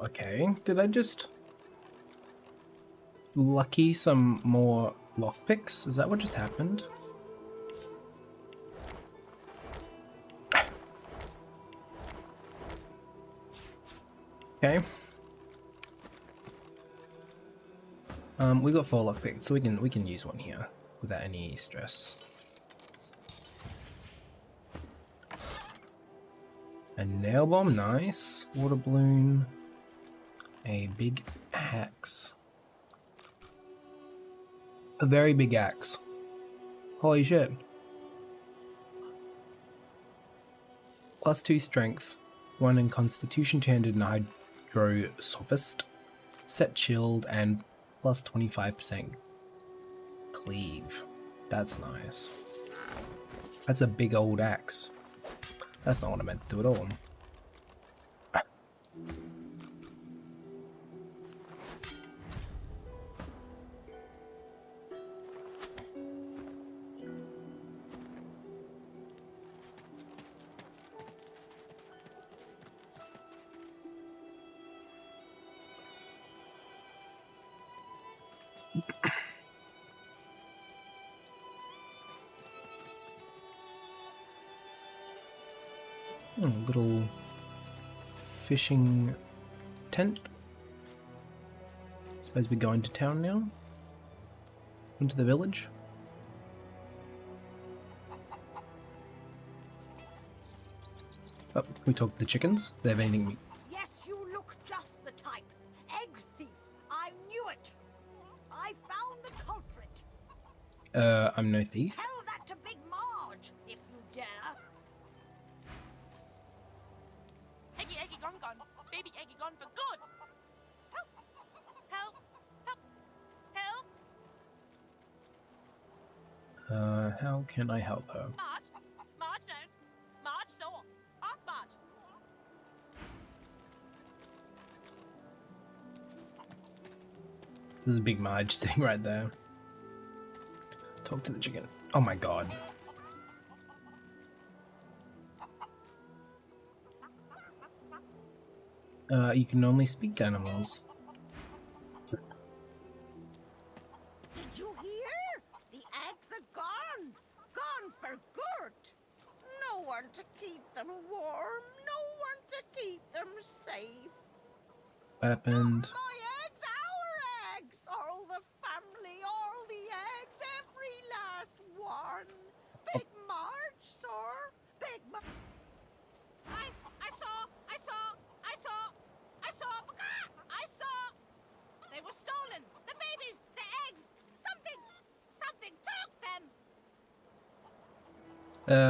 Okay. Did I just lucky some more lockpicks? Is that what just happened? Okay. We got 4 lockpicks, so we can use one here without any stress. A nail bomb, nice. Water balloon. A big axe. A very big axe. Holy shit. +2 strength, 1 in constitution turned into hydro sophist, set chilled, and plus 25% cleave. That's nice. That's a big old axe. That's not what I meant to do at all. Little fishing tent. Suppose we're going to town now? Into the village? Oh, we talked to the chickens. Do they have anything? Yes, you look just the type. Egg thief. I knew it. I found the culprit. I'm no thief. Tell that to Big Marge, if you dare. Eggy, Eggy, gone, gone. Baby Eggy gone for good. Help! Help! Help! Help! How can I help her? Marge? Marge knows. Marge saw. Ask Marge. There's a big Marge thing right there. Talk to the chicken. Oh my god. You can only speak to animals. Did you hear? The eggs are gone. Gone for good. No one to keep them warm. No one to keep them safe. What happened? My eggs, our eggs. All the family, all the eggs, every last one. Big Marge, sir. Big Marge. I saw. They were stolen. The babies, the eggs. Something took them.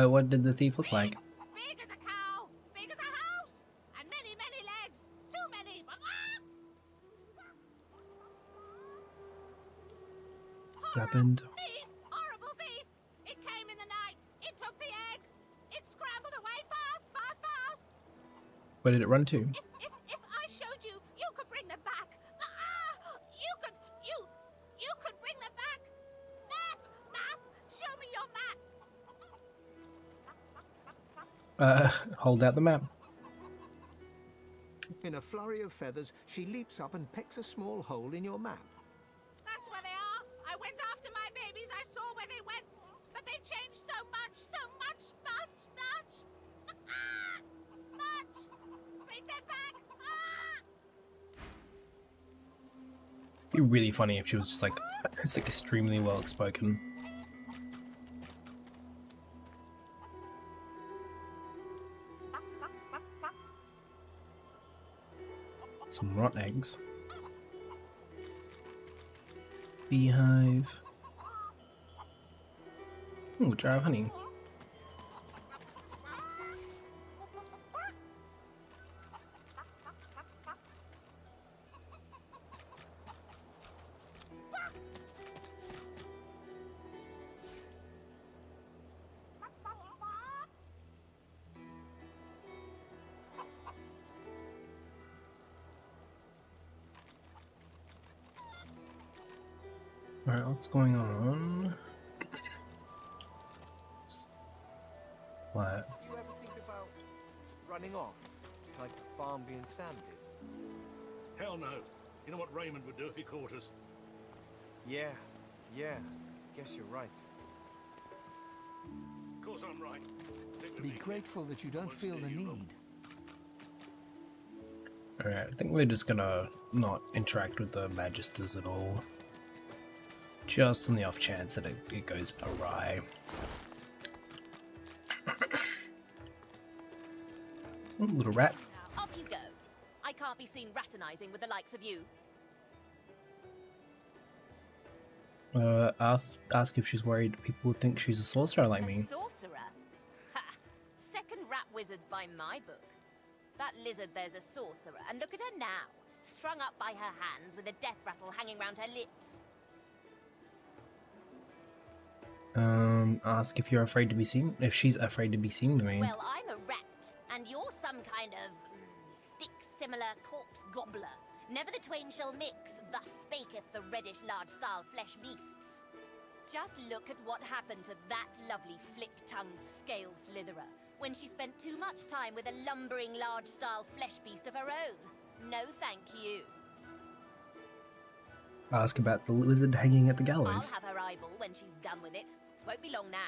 What did the thief look like? Big as a cow, big as a house, and many, many legs. Too many. What happened? Thief! Horrible thief! It came in the night. It took the eggs. It scrambled away fast, fast, fast. Where did it run to? If I showed you, you could bring them back. You could bring them back. Map, show me your map. Hold out the map. In a flurry of feathers, she leaps up and pecks a small hole in your map. That's where they are. I went after my babies. I saw where they went. But they've changed so much, much. Bring them back. It'd be really funny if she was just like, it's like extremely well spoken. Some rotten eggs. Beehive. Ooh, jar of honey. Alright, what's going on? What? You ever think about running off, like Barnby and Sam did? Hell no. You know what Raymond would do if he caught us? Yeah. Guess you're right. Of course I'm right. Be grateful that you don't feel the need. Alright, I think we're just gonna not interact with the Magisters at all. Just on the off chance that it goes awry. Oh, little rat. Off you go. I can't be seen raternizing with the likes of you. Ask if she's worried people will think she's a sorcerer like me. Sorcerer? Ha! Second rat wizard wizards by my book. That lizard there's a sorcerer, and look at her now, strung up by her hands with a death rattle hanging round her lips. Ask if you're afraid to be seen. If she's afraid to be seen, I mean. Well, I'm a rat, and you're some kind of stick-similar corpse gobbler. Never the twain shall mix, thus spaketh the reddish large-style flesh beasts. Just look at what happened to that lovely flick-tongued scale slitherer when she spent too much time with a lumbering large-style flesh beast of her own. No thank you. Ask about the lizard hanging at the gallows. I'll have her eyeball when she's done with it. Won't be long now.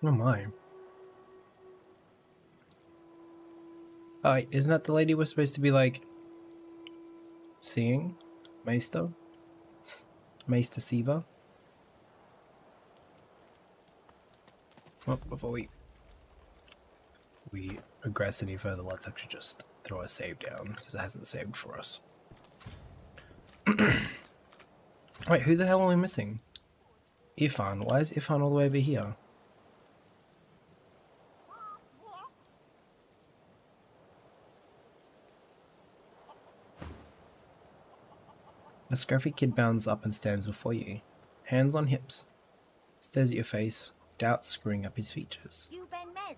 Oh my. Oh, wait, isn't that the lady we're supposed to be, like, seeing? Maester? Maester Siva? Well, before we progress any further, let's actually just throw a save down, because it hasn't saved for us. Wait, who the hell are we missing? Irfan. Why is Irfan all the way over here? A scruffy kid bounds up and stands before you, hands on hips, stares at your face, doubt screwing up his features. You Ben Mez?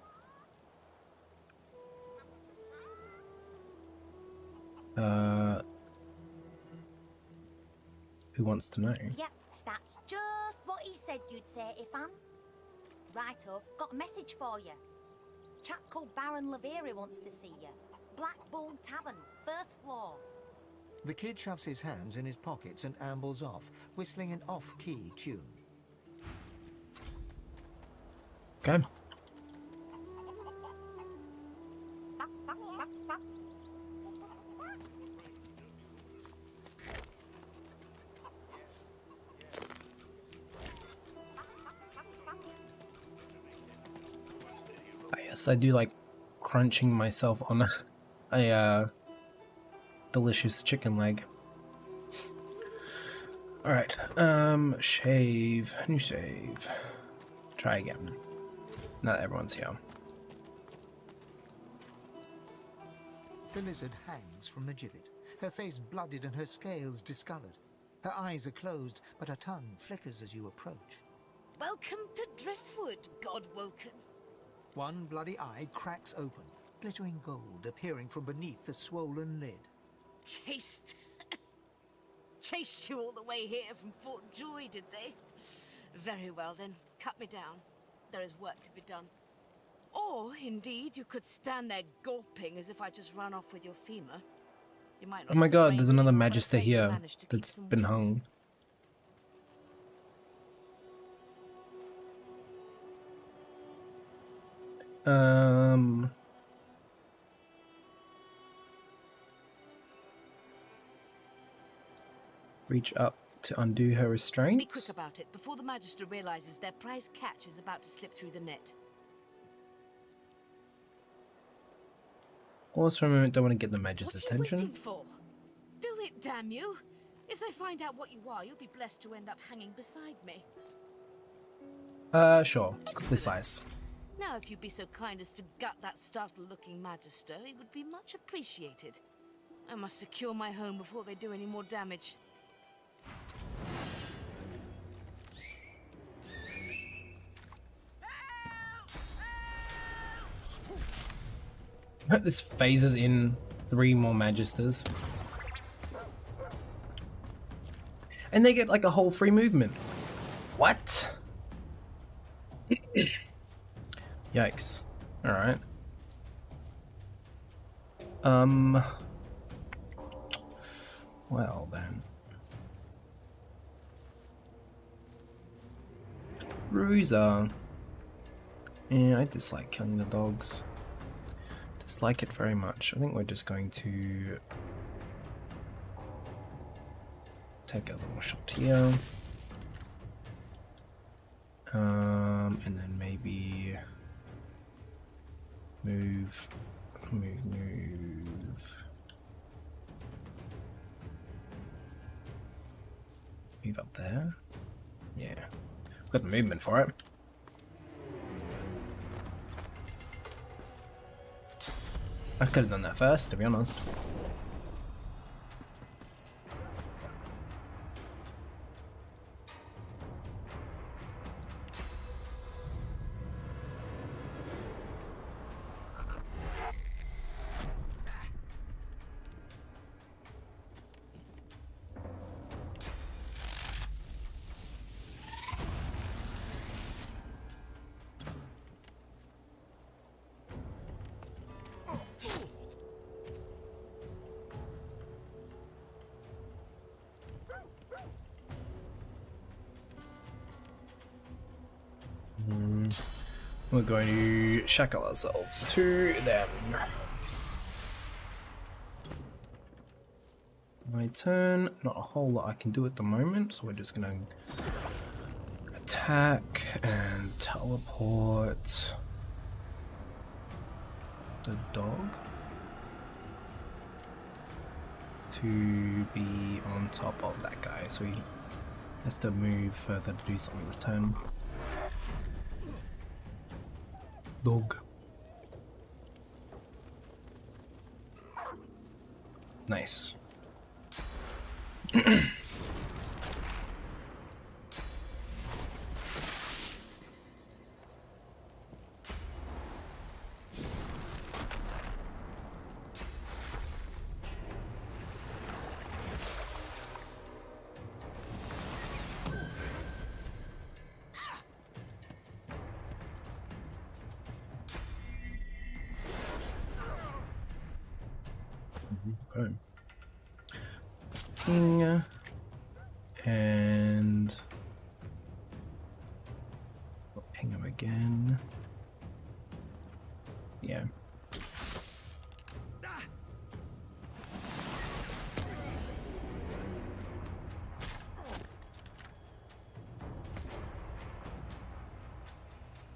Who wants to know? Yep, that's just what he said you'd say, Ifan. Righto, got a message for you. Chap called Baron Laveri wants to see you. Black Bull Tavern, first floor. The kid shoves his hands in his pockets and ambles off, whistling an off-key tune. Okay. Yes, I do like crunching myself on a delicious chicken leg. Alright, shave, new save. Try again. Not everyone's here. The lizard hangs from the gibbet, her face blooded and her scales discoloured. Her eyes are closed, but her tongue flickers as you approach. Welcome to Driftwood, God-woken. One bloody eye cracks open, glittering gold appearing from beneath the swollen lid. Chased you all the way here from Fort Joy, did they? Very well then, cut me down. There is work to be done. Or, indeed, you could stand there gawping as if I just ran off with your femur. You might not Oh my god, there's another anymore, but I Magister bet you here managed to keep that's some been wits. hung. Reach up to undo her Be restraints. quick about it, before the Magister realizes their prize catch is about to slip through the net. Pause for a moment, don't want to get the Magister's What are you attention. waiting for? Do it, damn you! If they find out what you are, you'll be blessed to end up hanging beside me. Sure. Quickly slice. Now, if you'd be so kind as to gut that startled-looking Magister, it would be much appreciated. I must secure my home before they do any more damage. This phases in 3 more Magisters. And they get like a whole free movement. What? Yikes. Alright. Well then. Ruza. Yeah, I dislike killing the dogs. Dislike it very much. I think we're just going to take a little shot here. And then maybe move. move up there. Yeah. Got the movement for it. I could have done that first, to be honest. We're going to shackle ourselves to them. My turn. Not a whole lot I can do at the moment, so we're just going to attack and teleport the dog to be on top of that guy, so he has to move further to do something this turn. Dog. Nice. Okay. And we'll ping him again. Yeah.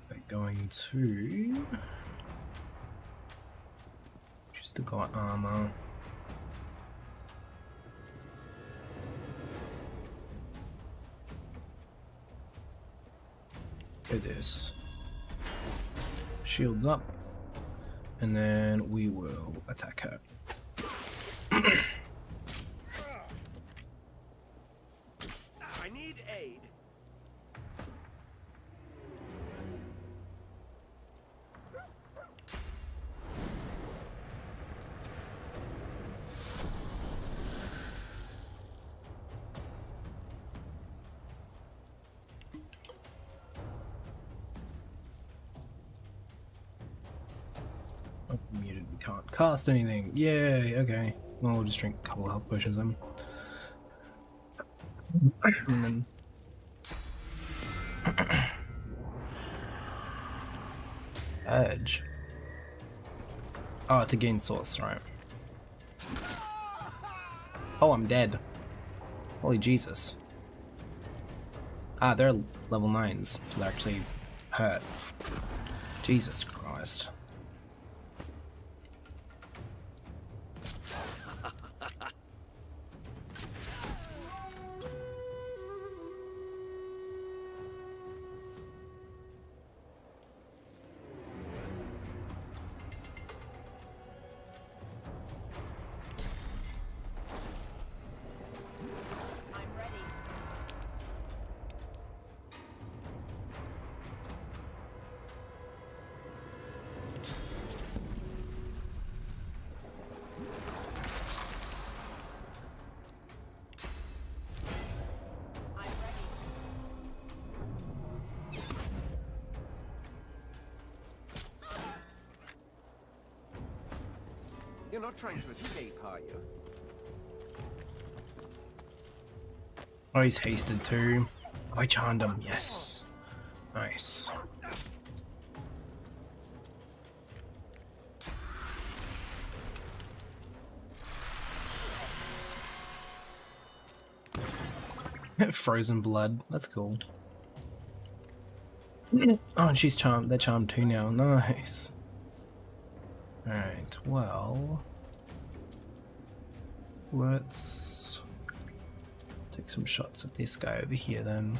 We're going to just to got armor. It is. Shields up, and then we will attack her. I need aid. Oh, muted. We can't cast anything. Yay. Okay. Well, we'll just drink a couple of health potions then. And then Edge. Oh, to gain source, right. Oh, I'm dead. Holy Jesus. Ah, they're level 9s, so they're actually hurt. Jesus Christ. You're not trying to escape, are you? Oh, he's hasted too. Oh, I charmed him. Yes. Nice. Frozen blood. That's cool. Oh, and she's charmed. They're charmed too now. Nice. Alright, well, let's Take some shots at this guy over here then.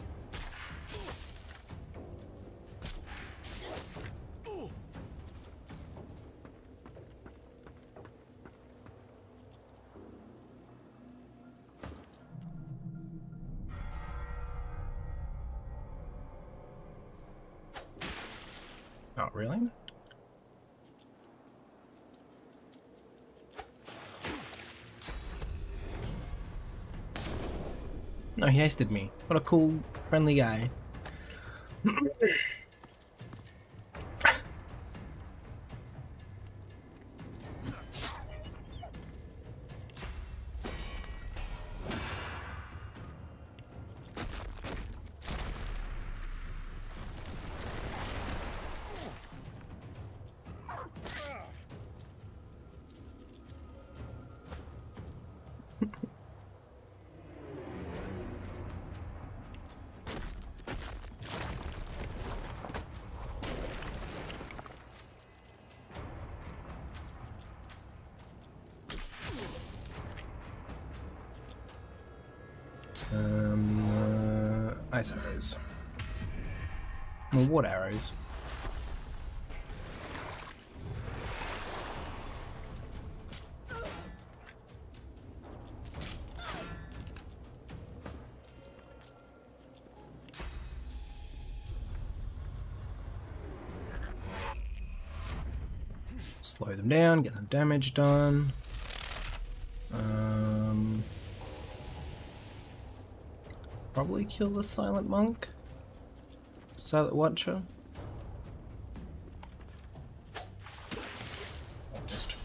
Not really. No, he hasted me. What a cool, friendly guy. Ice arrows. Well, water arrows. Slow them down, get some damage done. Probably kill the silent monk. Silent watcher. Missed.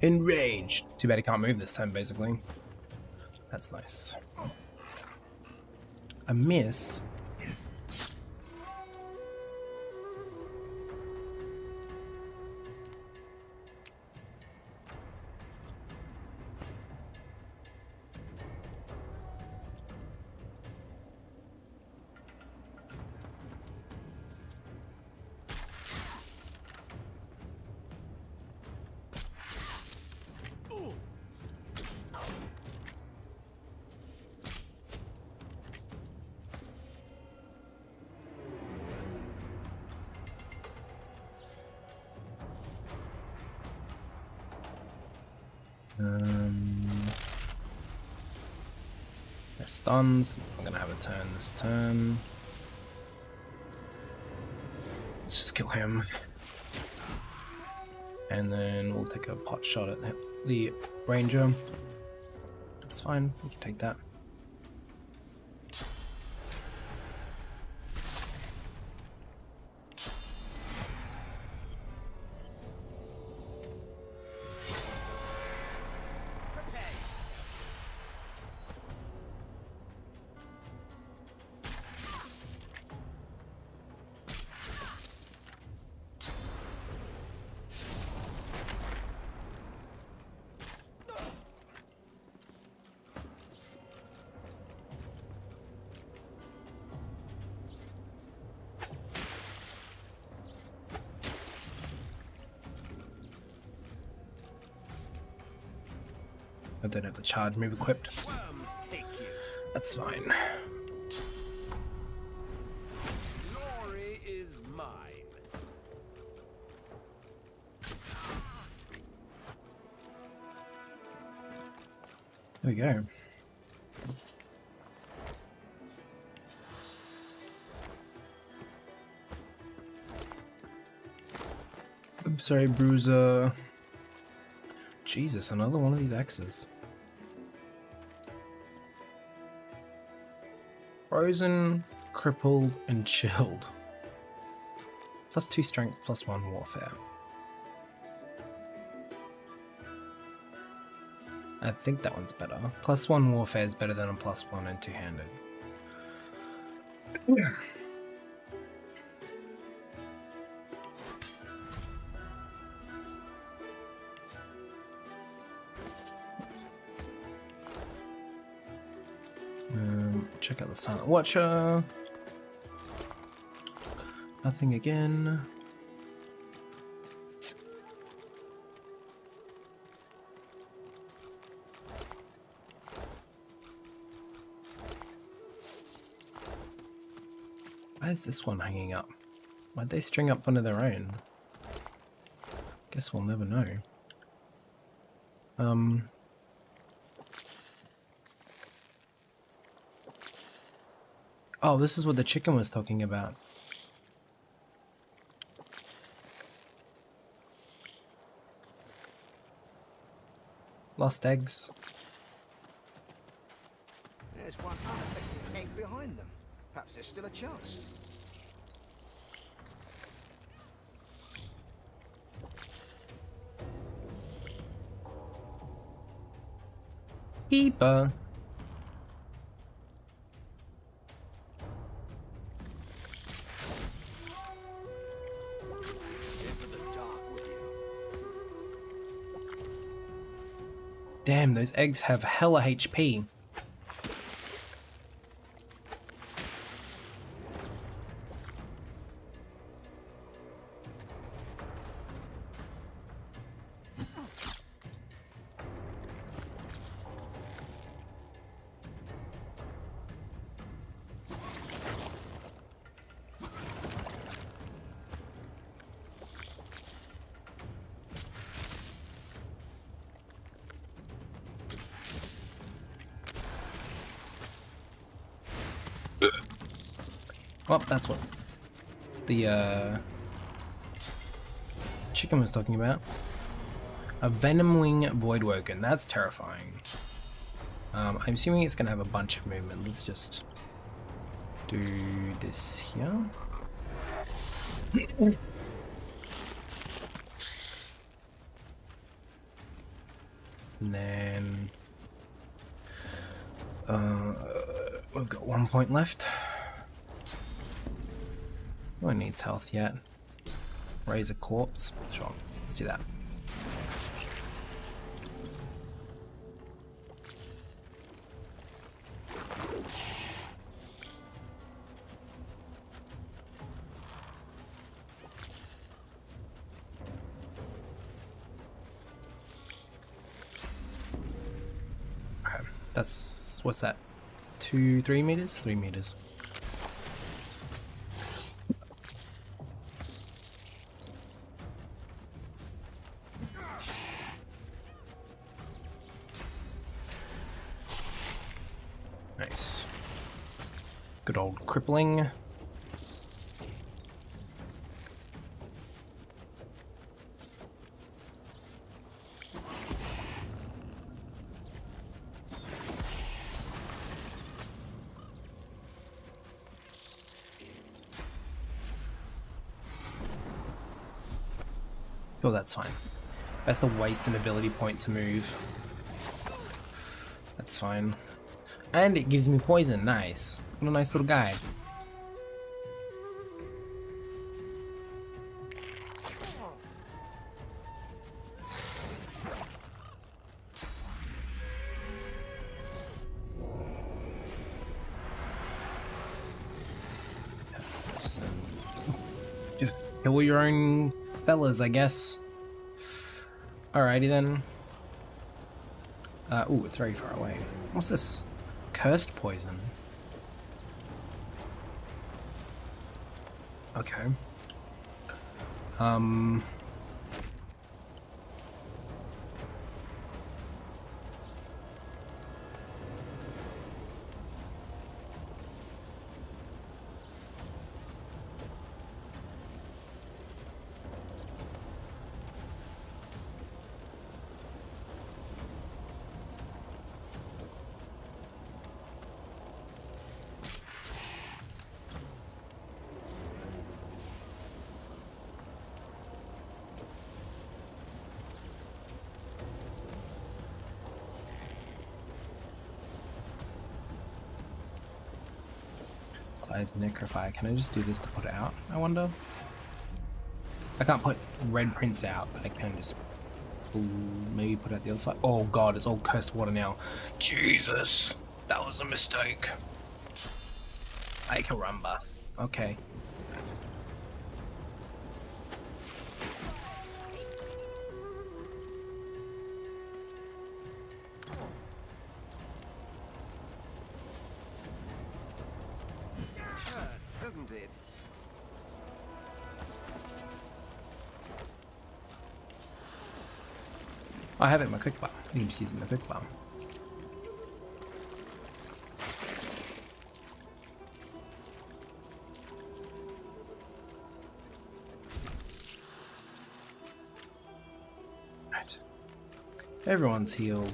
Enraged. Too bad he can't move this time, basically. That's nice. A miss. They're stuns. I'm gonna have a turn this turn. Let's just kill him. And then we'll take a pot shot at the ranger. That's fine, we can take that. I don't have the charge move equipped. That's fine. Glory is mine. There we go. I'm sorry, Bruiser. Jesus, another one of these X's. Frozen, crippled, and chilled. +2 strength, +1 warfare. I think that one's better. +1 warfare is better than a +1 and two-handed. Yeah. Check out the Silent Watcher. Nothing again. Why is this one hanging up? Why'd they string up one of their own? Guess we'll never know. Oh, this is what the chicken was talking about. Lost eggs. There's one unaffected egg behind them. Perhaps there's still a chance. Keeper. Damn, those eggs have hella HP. Well, that's what the chicken was talking about. A venom wing voidwoken. That's terrifying. I'm assuming it's gonna have a bunch of movement. Let's just do this here. And then we've got 1 point left. No one needs health yet. Raise a corpse. Sure, let's do that. Okay, that's, what's that? 3 meters? 3 meters. Nice. Good old crippling. Oh, that's fine. That's to waste an ability point to move. That's fine. And it gives me poison. Nice. What a nice little guy. Just kill your own fellas, I guess. Alrighty then. Ooh, it's very far away. What's this? Cursed poison. Okay. Applies necrophy. Can I just do this to put it out, I wonder? I can't put red prints out, but I can just maybe put out the other side. Oh god, it's all cursed water now. Jesus! That was a mistake. Ay caramba. Okay. Hurts, doesn't it? it. I have it in my quick bar. You can just use it in the quick bar. Right. Everyone's healed.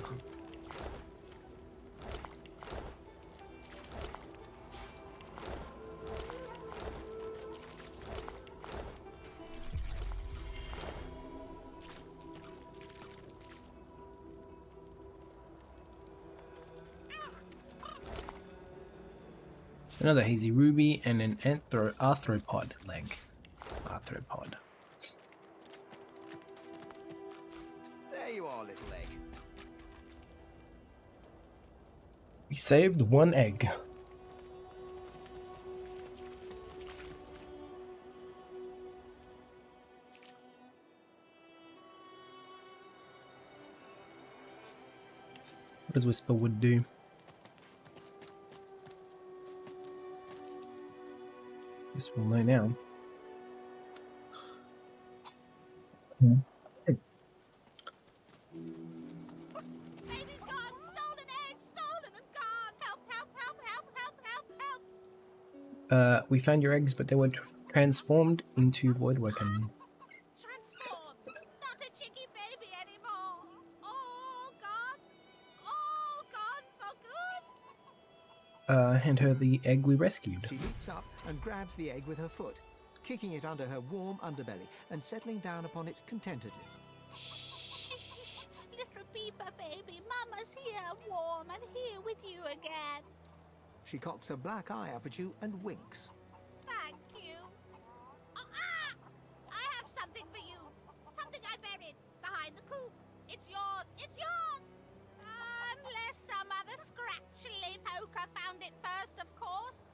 Another hazy ruby and an arthropod leg. Arthropod. There you are, little egg. We saved one egg. What does Whisperwood do? Guess we'll know now. Baby's gone! Stolen egg! Stolen and gone! Help, help, help, help, help, help, help! We found your eggs, but they were transformed into Voidwoken. Transformed! Not a chicky baby anymore! All gone! All gone for good! Hand her the egg we rescued. She leaps up and grabs the egg with her foot, kicking it under her warm underbelly and settling down upon it contentedly. Shh! Little Beeper baby, Mama's here, warm and here with you again. She cocks a black eye up at you and winks. Thank you. I have something for you. Something I buried behind the coop. It's yours. It's yours. Unless some other scratchly poker found it first, of course.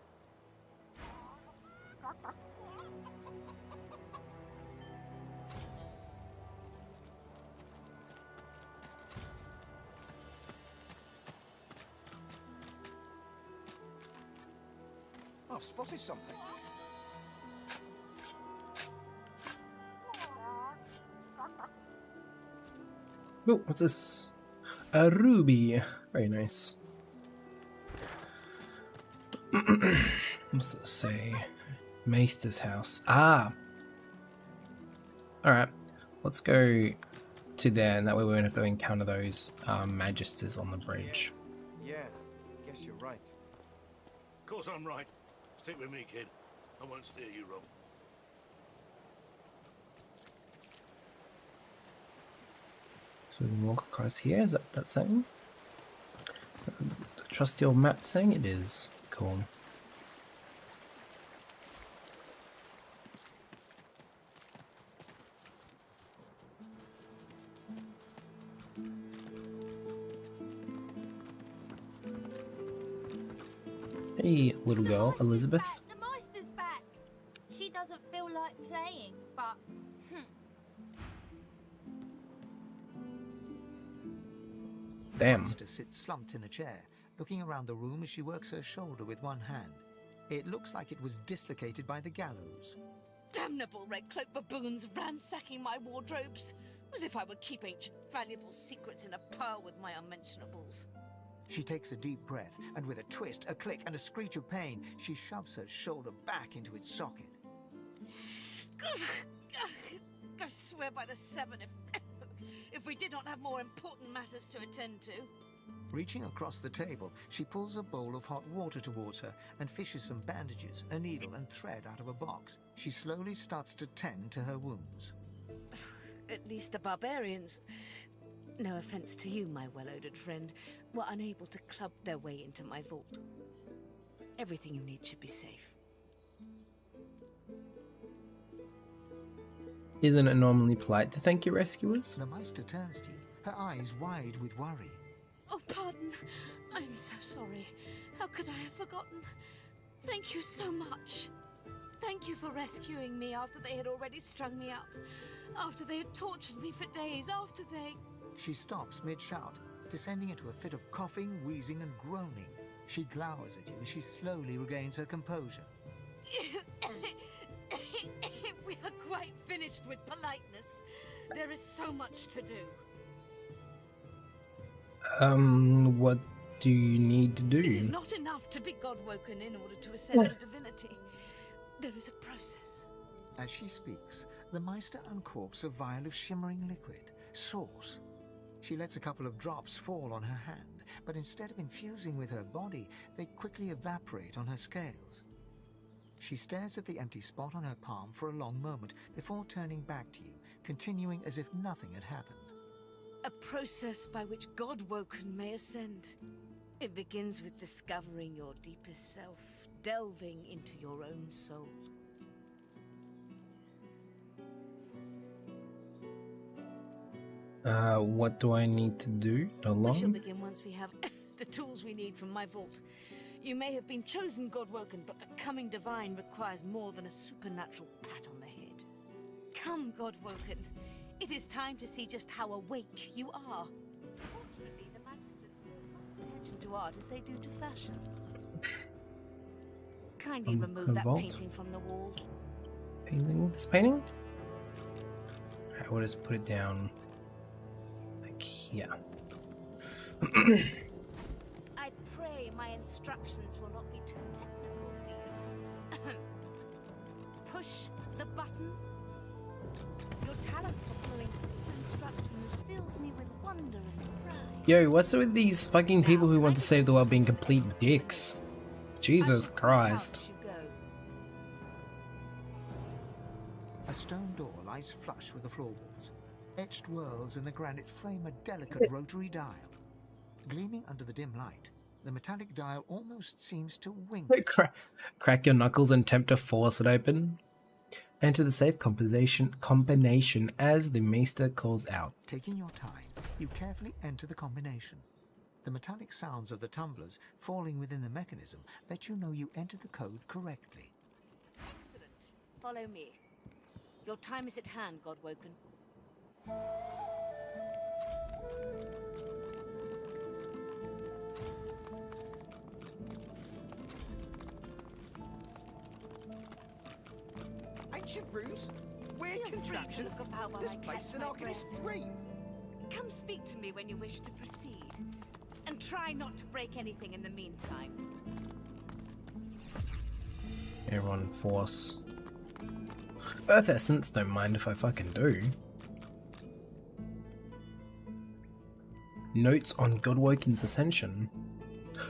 I've spotted something. Oh, what's this? A ruby. Very nice. What's it say? Maester's house. Ah! Alright. Let's go to there, and that way we won't have to encounter those magisters on the bridge. Yeah, guess you're right. Of course I'm right. Stick with me, kid. I won't steer you wrong. So we can walk across here. Is that saying? The trusty old map saying it is. Cool. Hey, little girl, Elizabeth. The Meister's back. She doesn't feel like playing, but Damn. Meister sits slumped in a chair, looking around the room as she works her shoulder with one hand. It looks like it was dislocated by the gallows. Damnable red cloak baboons ransacking my wardrobes, as if I would keep ancient valuable secrets in a pile with my unmentionables. She takes a deep breath, and with a twist, a click, and a screech of pain, she shoves her shoulder back into its socket. I swear by the seven, if we did not have more important matters to attend to. Reaching across the table, she pulls a bowl of hot water towards her and fishes some bandages, a needle, and thread out of a box. She slowly starts to tend to her wounds. At least the barbarians, no offense to you, my well-odoured friend, were unable to club their way into my vault. Everything you need should be safe. Isn't it normally polite to thank your rescuers? The Meister turns to you, her eyes wide with worry. Oh, pardon. I'm so sorry. How could I have forgotten? Thank you so much. Thank you for rescuing me after they had already strung me up. After they had tortured me for days. After they... She stops mid-shout, descending into a fit of coughing, wheezing, and groaning. She glowers at you as she slowly regains her composure. quite finished with politeness. There is so much to do. What do you need to do? It is not enough to be God-woken in order to ascend to divinity. There is a process. As she speaks, the Meister uncorks a vial of shimmering liquid, sauce. She lets a couple of drops fall on her hand, but instead of infusing with her body, they quickly evaporate on her scales. She stares at the empty spot on her palm for a long moment before turning back to you, continuing as if nothing had happened. A process by which God-woken may ascend. It begins with discovering your deepest self, delving into your own soul. What do I need to do? We shall begin once we have the tools we need from my vault. You may have been chosen God-woken, but becoming divine requires more than a supernatural pat on the head. Come, God-woken. It is time to see just how awake you are. Fortunately, the Magistrate pay attention to art as they do to fashion. Kindly remove that vault. painting from the wall. Painting? This painting? Alright, we'll just put it down like here. I pray my instructions will not be too technical for you. Push the button. Your talent for following simple instructions fills me with wonder and pride. Yo, what's with these fucking people who want to save the world being complete dicks? Jesus Christ. A stone door lies flush with the floorboards. Etched whorls in the granite frame a delicate rotary dial. Gleaming under the dim light, the metallic dial almost seems to wink. Crack your knuckles and attempt to force it open. Enter the safe combination as the Maester calls out. Taking your time, you carefully enter the combination. The metallic sounds of the tumblers falling within the mechanism let you know you entered the code correctly. Excellent. Follow me. Your time is at hand, God-woken. Ancient rooms? Weird contraptions? This place is an archivist's dream. Come speak to me when you wish to proceed. And try not to break anything in the meantime. Everyone force. Earth Essence, don't mind if I fucking do. Notes on God-woken's ascension.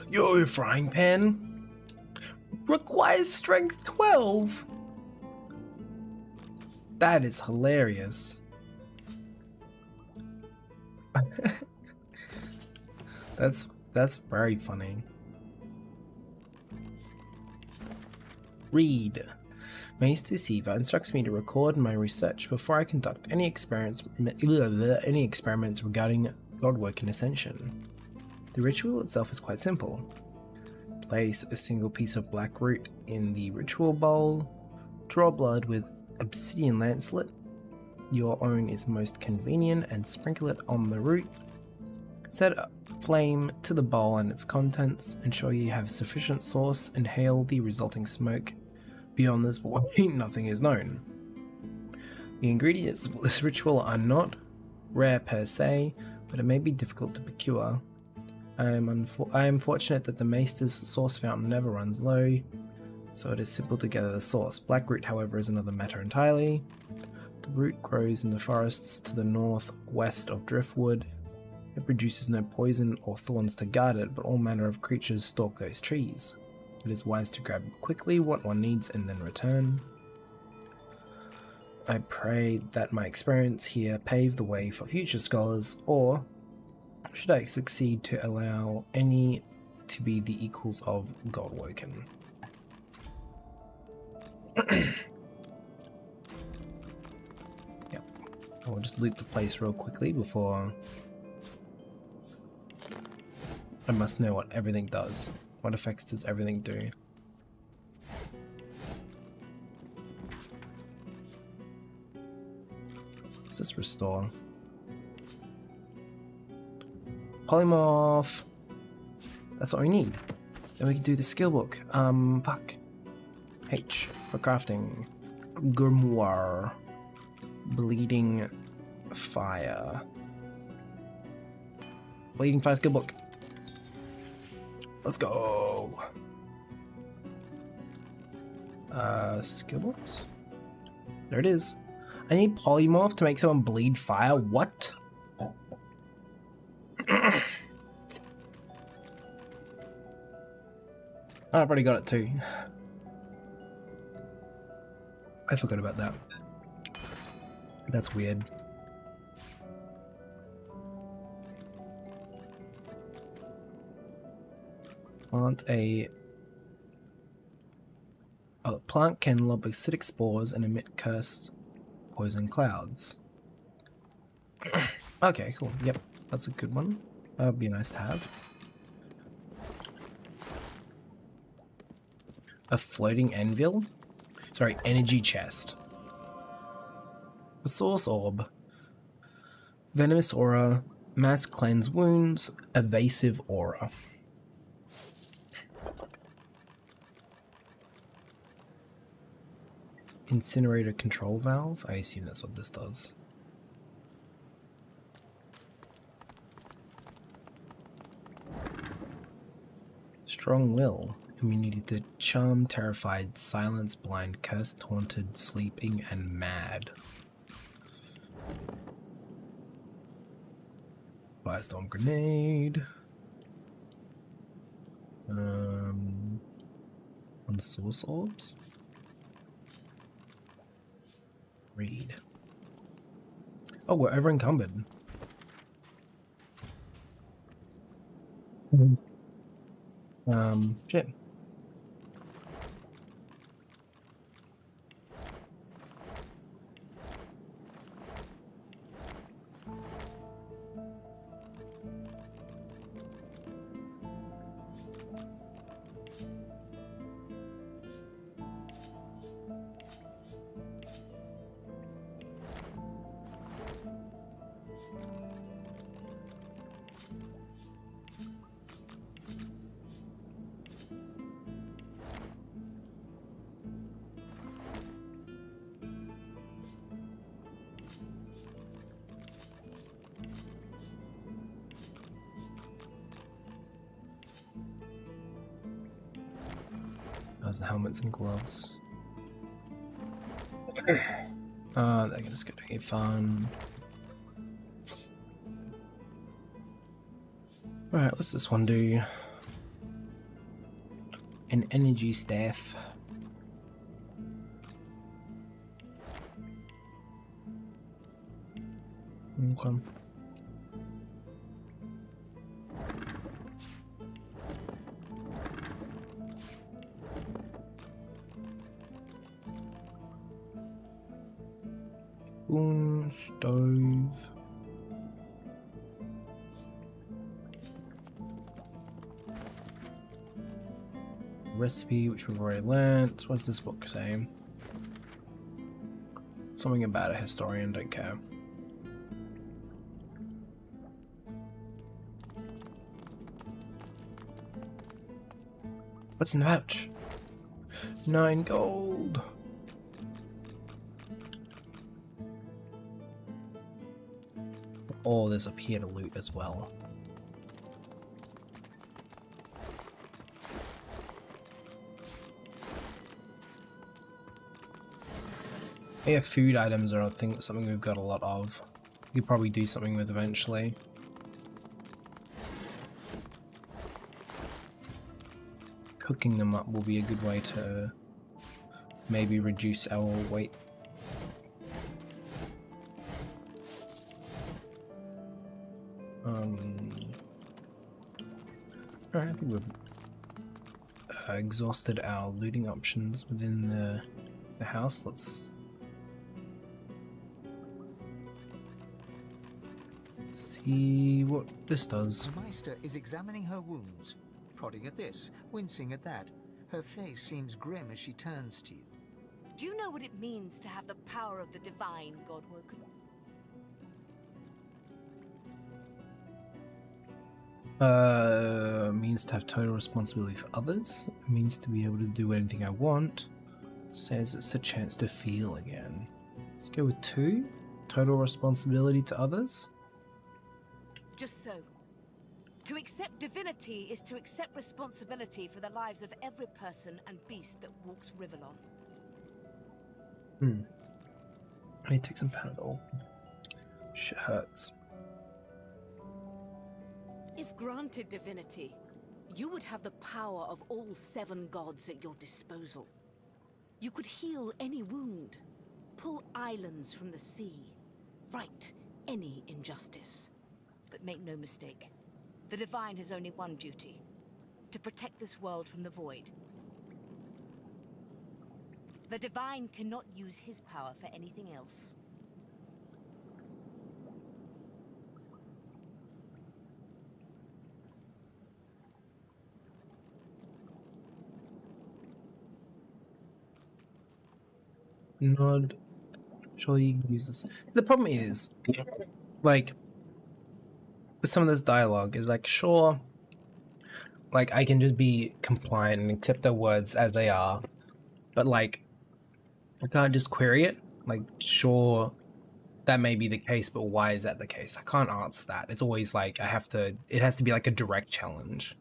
Yo, frying pan! Requires strength 12! That is hilarious. That's very funny. Read. Maester Siva instructs me to record my research before I conduct any experiments regarding God-woken ascension. The ritual itself is quite simple. Place a single piece of black root in the ritual bowl, draw blood with obsidian lancelet, your own is most convenient, and sprinkle it on the root. Set a flame to the bowl and its contents, ensure you have sufficient sauce, inhale the resulting smoke. Beyond this point, nothing is known. The ingredients of this ritual are not rare per se, but it may be difficult to procure. I am fortunate that the Maester's sauce fountain never runs low, so it is simple to gather the sauce. Black root, however, is another matter entirely. The root grows in the forests to the northwest of Driftwood. It produces no poison or thorns to guard it, but all manner of creatures stalk those trees. It is wise to grab quickly what one needs and then return. I pray that my experience here pave the way for future scholars, or should I succeed to allow any to be the equals of God-woken. Yep. I'll just loot the place real quickly before... I must know what everything does. What effects does everything do? What's this restore? Polymorph! That's what we need. Then we can do the skill book. Fuck. H for crafting. Grimoire. Bleeding Fire. Bleeding Fire skill book. Let's go. Skill books? There it is. I need polymorph to make someone bleed fire. What? I've already got it too. I forgot about that. That's weird. Plant can lob acidic spores and emit cursed poison clouds. Okay, cool. Yep, that's a good one. That would be nice to have. A floating anvil? Sorry, energy chest. A source orb. Venomous aura. Mass cleanse wounds. Evasive aura. Incinerator control valve. I assume that's what this does. Strong will. Immunity to charm, terrified, silence, blind, cursed, taunted, sleeping, and mad. Firestorm grenade. On source orbs. Read. Oh, we're over encumbered. Shit. Those the helmets and gloves. They're just gonna be fun. Alright, what's this one do? An energy staff. Okay. Stove. Recipe, which we've already learnt. What's this book saying? Something about a historian, don't care. What's in the pouch? 9 gold. Oh, there's up here to loot as well. Yeah, food items are, I think, something we've got a lot of. We could probably do something with eventually. Cooking them up will be a good way to maybe reduce our weight. Alright, I think we've exhausted our looting options within the house. Let's see what this does. The Meister is examining her wounds, prodding at this, wincing at that. Her face seems grim as she turns to you. Do you know what it means to have the power of the divine, Godwoken? Means to have total responsibility for others. Means to be able to do anything I want. Says it's a chance to feel again. Let's go with 2. Total responsibility to others. Just so. To accept divinity is to accept responsibility for the lives of every person and beast that walks Rivellon. I need to take some Panadol. Shit hurts. If granted divinity, you would have the power of all 7 gods at your disposal. You could heal any wound, pull islands from the sea, right any injustice. But make no mistake, the Divine has only one duty: to protect this world from the Void. The Divine cannot use his power for anything else. Nod. Surely you can use this. The problem is, like, with some of this dialogue, is like, sure, like, I can just be compliant and accept their words as they are, but, like, I can't just query it. Like, sure, that may be the case, but why is that the case? I can't answer that. It's always like, it has to be like a direct challenge.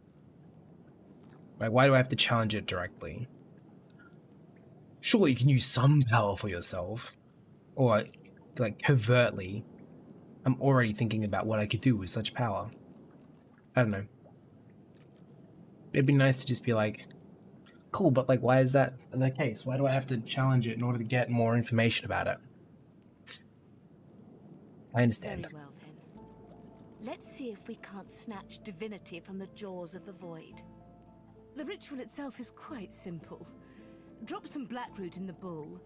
Like, why do I have to challenge it directly? Surely you can use some power for yourself. Or, like, covertly. I'm already thinking about what I could do with such power. I don't know. It'd be nice to just be like, cool, but, like, why is that the case? Why do I have to challenge it in order to get more information about it? I understand. Very well, then. Let's see if we can't snatch divinity from the jaws of the Void. The ritual itself is quite simple. Drop some blackroot in the bowl,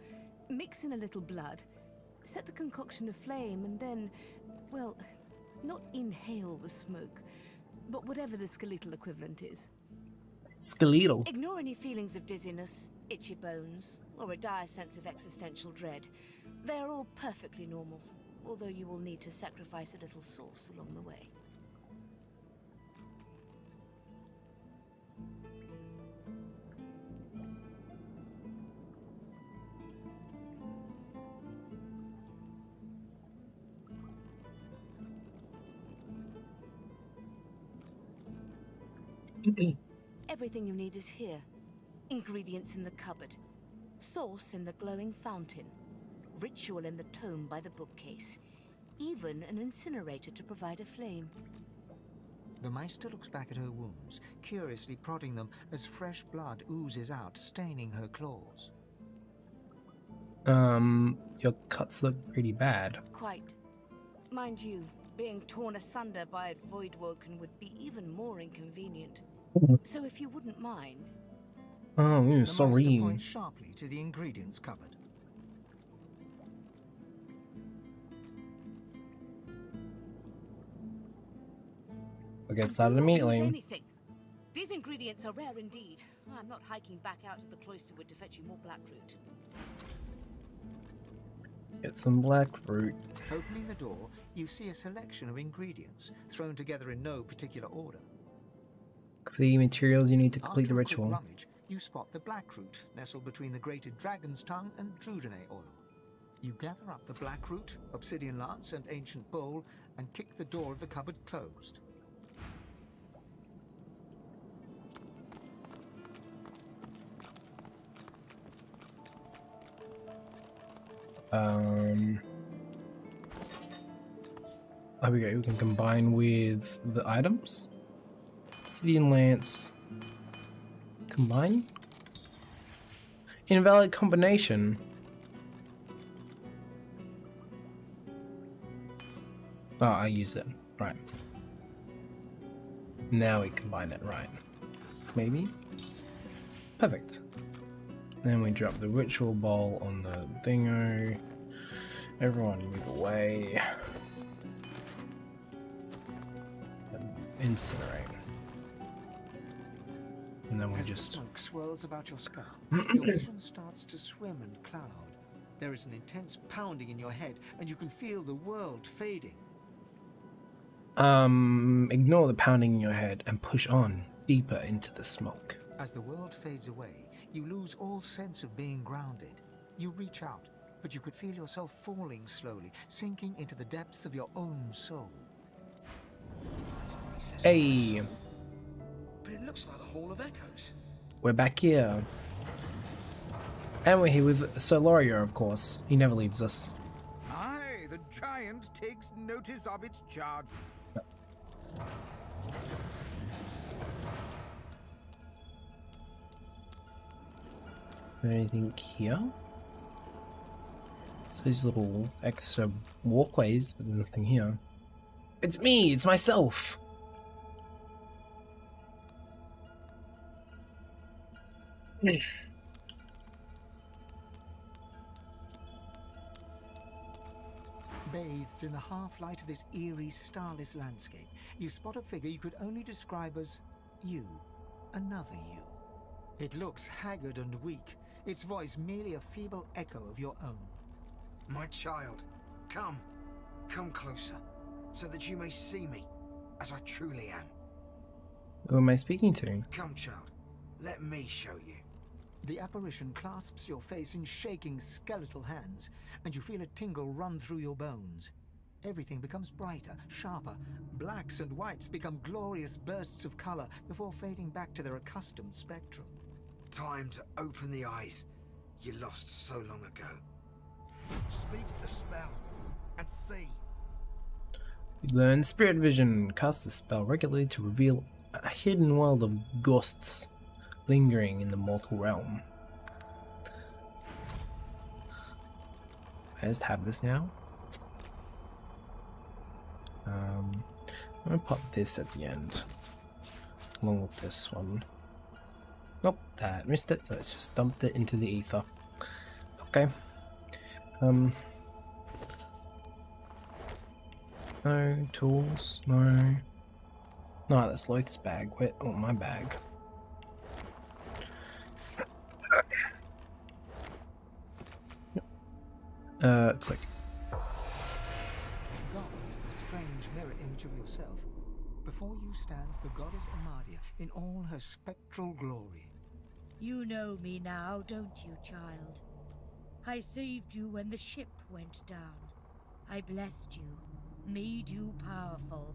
mix in a little blood, set the concoction aflame, and then, well, not inhale the smoke, but whatever the skeletal equivalent is. Skeletal? Ignore any feelings of dizziness, itchy bones, or a dire sense of existential dread. They are all perfectly normal, although you will need to sacrifice a little sauce along the way. Everything you need is here. Ingredients in the cupboard. Sauce in the glowing fountain. Ritual in the tome by the bookcase. Even an incinerator to provide a flame. The Meister looks back at her wounds, curiously prodding them as fresh blood oozes out, staining her claws. Your cuts look pretty bad. Quite. Mind you, being torn asunder by a Voidwoken would be even more inconvenient. So if you wouldn't mind... Oh, The sorry. Meister points sharply to the ingredients cupboard. Okay, started immediately. Use anything. These ingredients are rare indeed. I'm not hiking back out to the Cloisterwood to fetch you more blackroot. Get some blackroot. Opening the door, you see a selection of ingredients, thrown together in no particular order. The materials you need to complete the After a quick ritual. rummage, you spot the blackroot nestled between the grated dragon's tongue and Drudene oil. You gather up the blackroot, obsidian lance, and ancient bowl, and kick the door of the cupboard closed. There we go. We can combine with the items. Obsidian lance. Combine. Invalid combination. Oh, I use it. Right. Now we combine it. Right. Maybe. Perfect. Then we drop the ritual bowl on the dingo. Everyone move away. And incinerate. And then we As just... the smoke swirls about your skull, your vision starts to swim and cloud. There is an intense pounding in your head, and you can feel the world fading. Ignore the pounding in your head and push on deeper into the smoke. As the world fades away, you lose all sense of being grounded. You reach out, but you could feel yourself falling slowly, sinking into the depths of your own soul. Hey, But it looks like the Hall of Echoes. we're back here. And we're here with Sir Loria, of course. He never leaves us. Aye, the giant takes notice of its charge. Anything here? So these little extra walkways, but there's nothing here. It's me! It's myself! Bathed in the half-light of this eerie, starless landscape, you spot a figure you could only describe as you. Another you. It looks haggard and weak, its voice merely a feeble echo of your own. My child, come. Come closer, so that you may see me, as I truly am. Who am I speaking to? Come, child. Let me show you. The apparition clasps your face in shaking skeletal hands, and you feel a tingle run through your bones. Everything becomes brighter, sharper. Blacks and whites become glorious bursts of color before fading back to their accustomed spectrum. Time to open the eyes you lost so long ago. Speak the spell and see. You learn Spirit Vision. Cast a spell regularly to reveal a hidden world of ghosts lingering in the mortal realm. I just have this now. I'm gonna pop this at the end, along with this one. Nope, that missed it, so it's just dumped it into the ether. Okay. No tools, no. No, that's Loth's bag. Wait, oh, my bag. Click. God is the strange mirror image of yourself. Before you stands the goddess Amadia in all her spectral glory. You know me now, don't you, child? I saved you when the ship went down. I blessed you, made you powerful,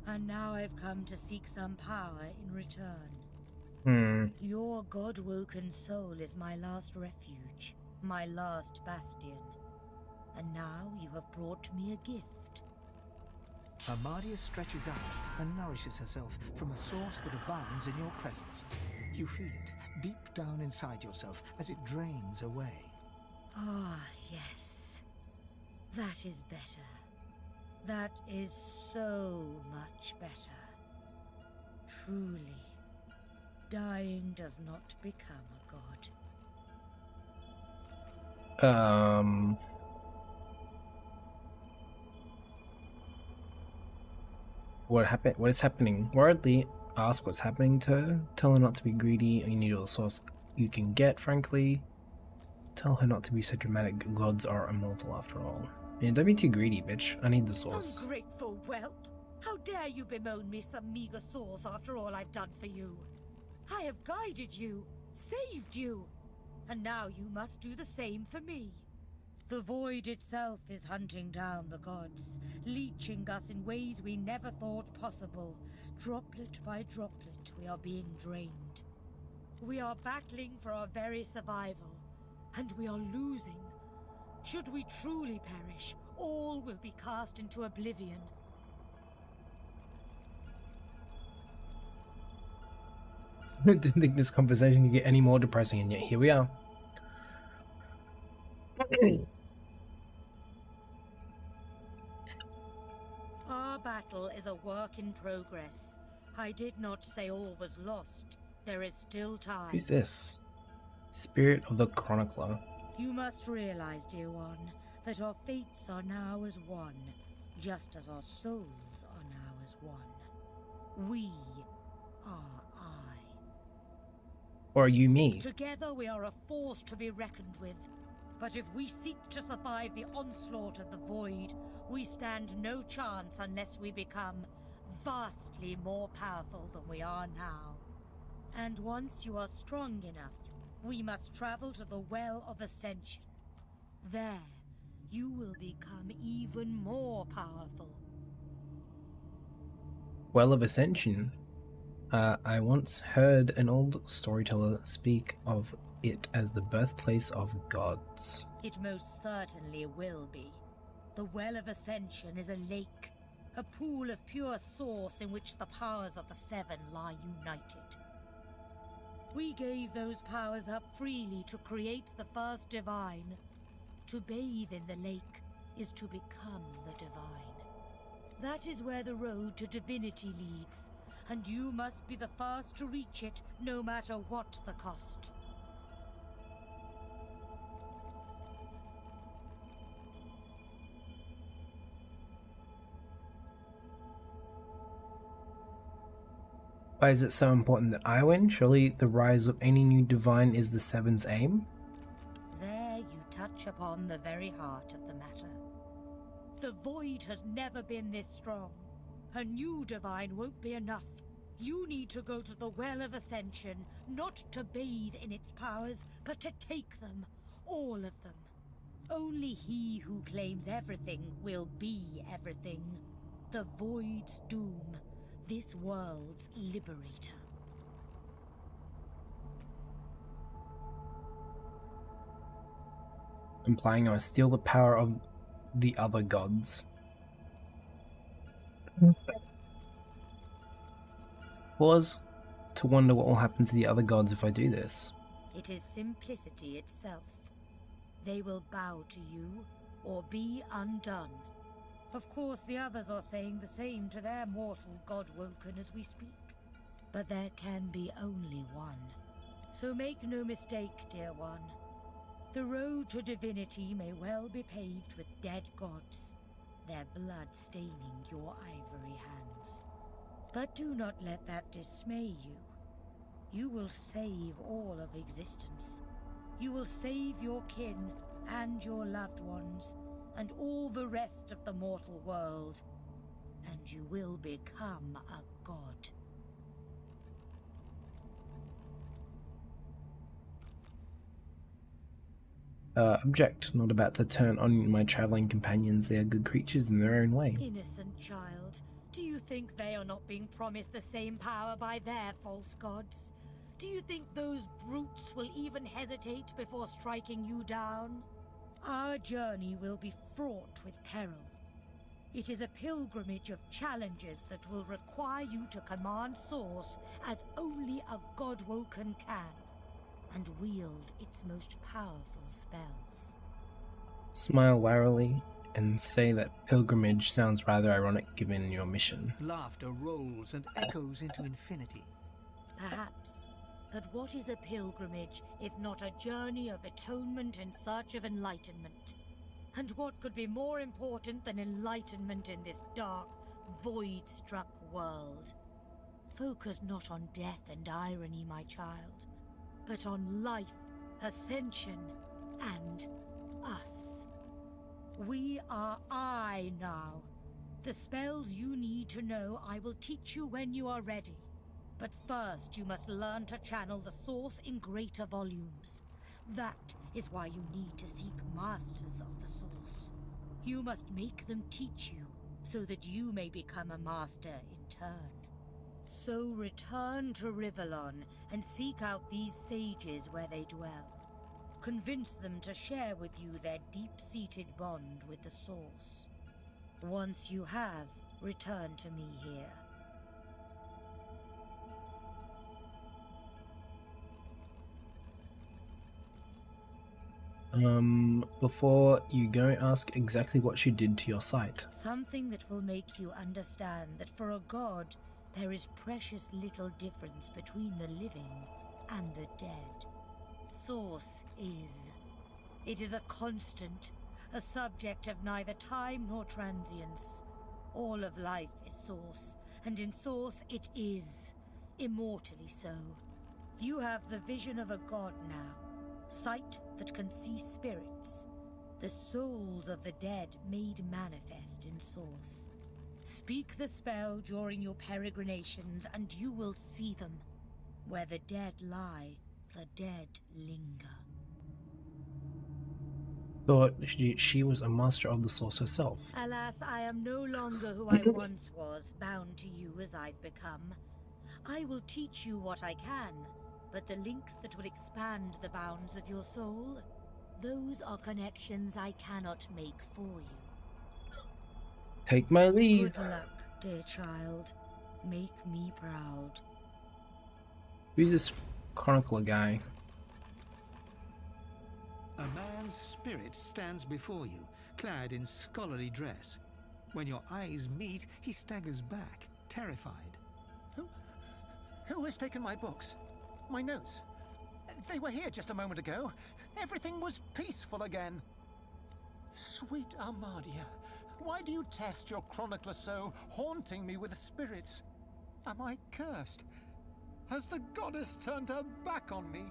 and now I've come to seek some power in return. Your God-woken soul is my last refuge, my last bastion. And now you have brought me a gift. Amadia stretches out and nourishes herself from a source that abounds in your presence. You feel it deep down inside yourself as it drains away. Ah, yes. That is better. That is so much better. Truly, dying does not become a god. What happened? What is happening? Worriedly ask what's happening to her. Tell her not to be greedy. You need all the source you can get, frankly. Tell her not to be so dramatic. Gods are immortal after all. Yeah, don't be too greedy, bitch. I need the source. Ungrateful whelp! How dare you bemoan me some meager source after all I've done for you? I have guided you, saved you, and now you must do the same for me. The void itself is hunting down the gods, leeching us in ways we never thought possible. Droplet by droplet, we are being drained. We are battling for our very survival, and we are losing. Should we truly perish, all will be cast into oblivion. I didn't think this conversation could get any more depressing, and yet here we are. Our battle is a work in progress. I did not say all was lost. There is still time. Who's this? Spirit of the Chronicler. You must realize, dear one, that our fates are now as one, just as our souls are now as one. We are I. Or are you me? Together we are a force to be reckoned with. But if we seek to survive the onslaught of the void, we stand no chance unless we become vastly more powerful than we are now. And once you are strong enough, we must travel to the Well of Ascension. There, you will become even more powerful. Well of Ascension. I once heard an old storyteller speak of it as the birthplace of gods. It most certainly will be. The Well of Ascension is a lake, a pool of pure source in which the powers of the Seven lie united. We gave those powers up freely to create the first divine. To bathe in the lake is to become the divine. That is where the road to divinity leads, and you must be the first to reach it, no matter what the cost. Why is it so important that I win? Surely the rise of any new divine is the Seven's aim? There you touch upon the very heart of the matter. The Void has never been this strong. A new divine won't be enough. You need to go to the Well of Ascension, not to bathe in its powers, but to take them. All of them. Only he who claims everything will be everything. The Void's doom. This world's liberator. Implying I must steal the power of the other gods. Pause to wonder what will happen to the other gods if I do this. It is simplicity itself. They will bow to you, or be undone. Of course, the others are saying the same to their mortal God-woken as we speak. But there can be only one. So make no mistake, dear one. The road to divinity may well be paved with dead gods, their blood staining your ivory hands. But do not let that dismay you. You will save all of existence. You will save your kin and your loved ones, and all the rest of the mortal world, and you will become a god. Object, not about to turn on my traveling companions. They are good creatures in their own way. Innocent child, do you think they are not being promised the same power by their false gods? Do you think those brutes will even hesitate before striking you down? Our journey will be fraught with peril. It is a pilgrimage of challenges that will require you to command Source as only a God-woken can, and wield its most powerful spells. Smile warily and say that pilgrimage sounds rather ironic given your mission. Laughter rolls and echoes into infinity. Perhaps. But what is a pilgrimage if not a journey of atonement in search of enlightenment? And what could be more important than enlightenment in this dark, void-struck world? Focus not on death and irony, my child, but on life, ascension, and us. We are I now. The spells you need to know I will teach you when you are ready. But first you must learn to channel the Source in greater volumes. That is why you need to seek masters of the Source. You must make them teach you, so that you may become a master in turn. So return to Rivellon and seek out these sages where they dwell. Convince them to share with you their deep-seated bond with the Source. Once you have, return to me here. Before you go, ask exactly what she did to your sight. Something that will make you understand that for a god, there is precious little difference between the living and the dead. Source is. It is a constant, a subject of neither time nor transience. All of life is Source, and in Source it is, immortally so. You have the vision of a god now. Sight that can see spirits, the souls of the dead made manifest in Source. Speak the spell during your peregrinations and you will see them. Where the dead lie, the dead linger. Thought she was a master of the source herself. Alas, I am no longer who I once was, bound to you as I've become. I will teach you what I can, but the links that will expand the bounds of your soul, those are connections I cannot make for you. Take my leave. Good luck, dear child. Make me proud. Who's this chronicler guy? A man's spirit stands before you, clad in scholarly dress. When your eyes meet, he staggers back, terrified. Who has taken my books? My notes? They were here just a moment ago. Everything was peaceful again. Sweet Armadia, why do you test your chronicler so, haunting me with spirits? Am I cursed? Has the goddess turned her back on me?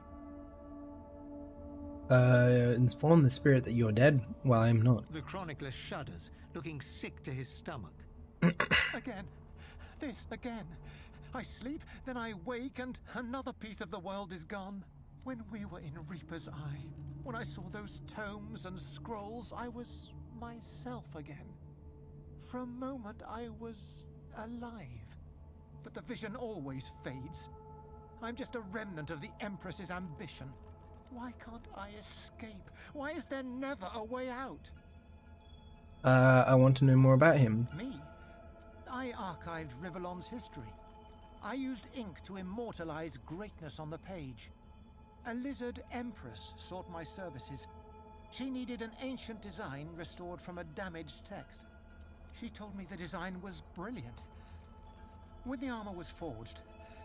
Inform the spirit that you're dead, while I am not. The chronicler shudders, looking sick to his stomach. Again. This again. I sleep, then I wake, and another piece of the world is gone. When we were in Reaper's Eye, when I saw those tomes and scrolls, I was myself again. For a moment, I was alive. But the vision always fades. I'm just a remnant of the Empress's ambition. Why can't I escape? Why is there never a way out? I want to know more about him. Me? I archived Rivellon's history. I used ink to immortalize greatness on the page. A lizard empress sought my services. She needed an ancient design restored from a damaged text. She told me the design was brilliant. When the armor was forged,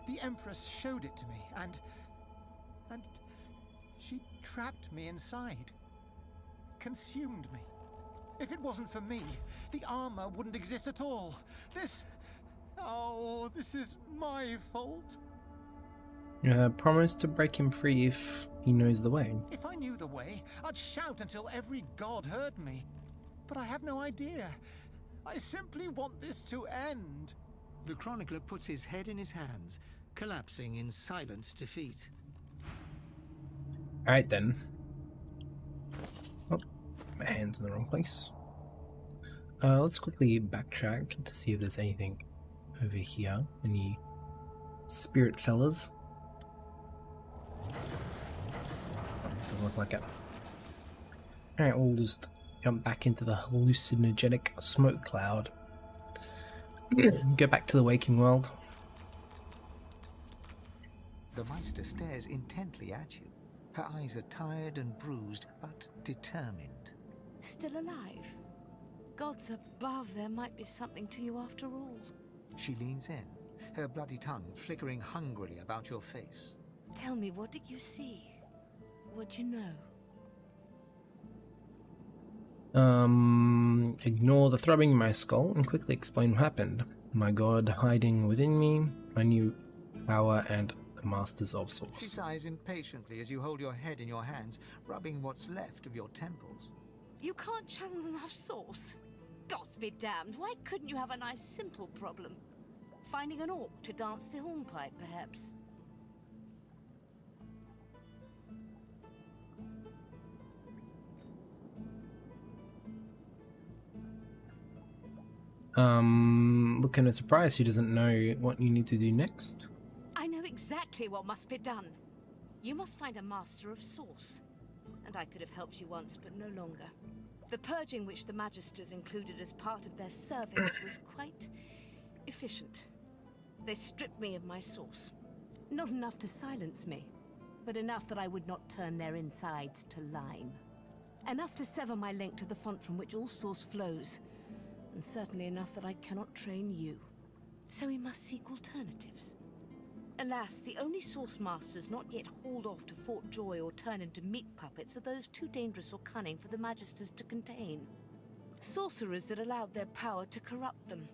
the empress showed it to me, and she trapped me inside. Consumed me. If it wasn't for me, the armor wouldn't exist at all. This is my fault. Promise to break him free if he knows the way. If I knew the way, I'd shout until every god heard me. But I have no idea. I simply want this to end. The chronicler puts his head in his hands, collapsing in silent defeat. Alright then. Oh, my hand's in the wrong place. Let's quickly backtrack to see if there's anything over here. Any spirit fellas? Doesn't look like it. Alright, we'll just jump back into the hallucinogenic smoke cloud. Go back to the waking world. The Meister stares intently at you. Her eyes are tired and bruised, but determined. Still alive? Gods above, there might be something to you after all. She leans in, her bloody tongue flickering hungrily about your face. Tell me, what did you see? What'd you know? Ignore the throbbing in my skull and quickly explain what happened. My god hiding within me, my new power, and the masters of source. She sighs impatiently as you hold your head in your hands, rubbing what's left of your temples. You can't channel enough source? Gods be damned, why couldn't you have a nice simple problem? Finding an orc to dance the hornpipe, perhaps? Look kind of surprised she doesn't know what you need to do next. I know exactly what must be done. You must find a master of source. And I could have helped you once, but no longer. The purging which the Magisters included as part of their service was quite efficient. They stripped me of my source. Not enough to silence me, but enough that I would not turn their insides to lime. Enough to sever my link to the font from which all source flows, and certainly enough that I cannot train you. So we must seek alternatives. Alas, the only source masters not yet hauled off to Fort Joy or turned into meat puppets are those too dangerous or cunning for the Magisters to contain. Sorcerers that allowed their power to corrupt them.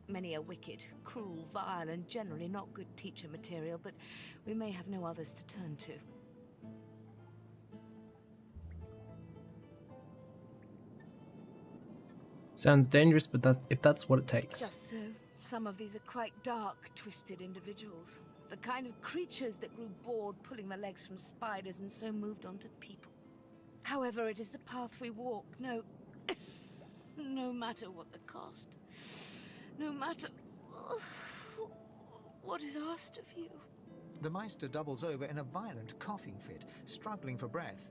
Many are wicked, cruel, vile, and generally not good teacher material, but we may have no others to turn to. Sounds dangerous, but if that's what it takes. Just so. Some of these are quite dark, twisted individuals. The kind of creatures that grew bored pulling their legs from spiders and so moved on to people. However, it is the path we walk, no matter what the cost. No matter what is asked of you. The Meister doubles over in a violent coughing fit, struggling for breath.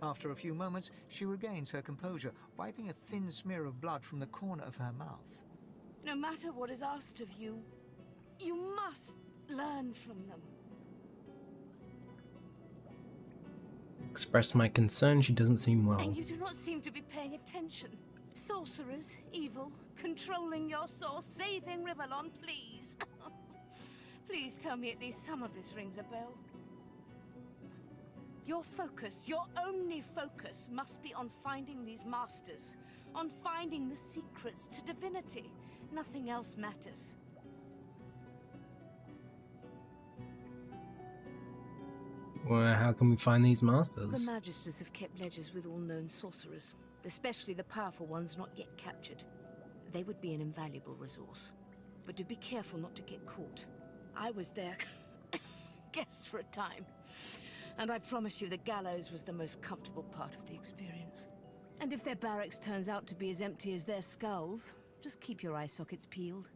After a few moments, she regains her composure, wiping a thin smear of blood from the corner of her mouth. No matter what is asked of you, you must learn from them. Express my concern, she doesn't seem well. And you do not seem to be paying attention. Sorcerers, evil, controlling your source, saving Rivellon, please. Please tell me at least some of this rings a bell. Your focus, your only focus, must be on finding these masters, on finding the secrets to divinity. Nothing else matters. Well, how can we find these masters? The Magisters have kept ledgers with all known sorcerers, especially the powerful ones not yet captured. They would be an invaluable resource. But do be careful not to get caught. I was their guest for a time, and I promise you the gallows was the most comfortable part of the experience. And if their barracks turns out to be as empty as their skulls, just keep your eye sockets peeled.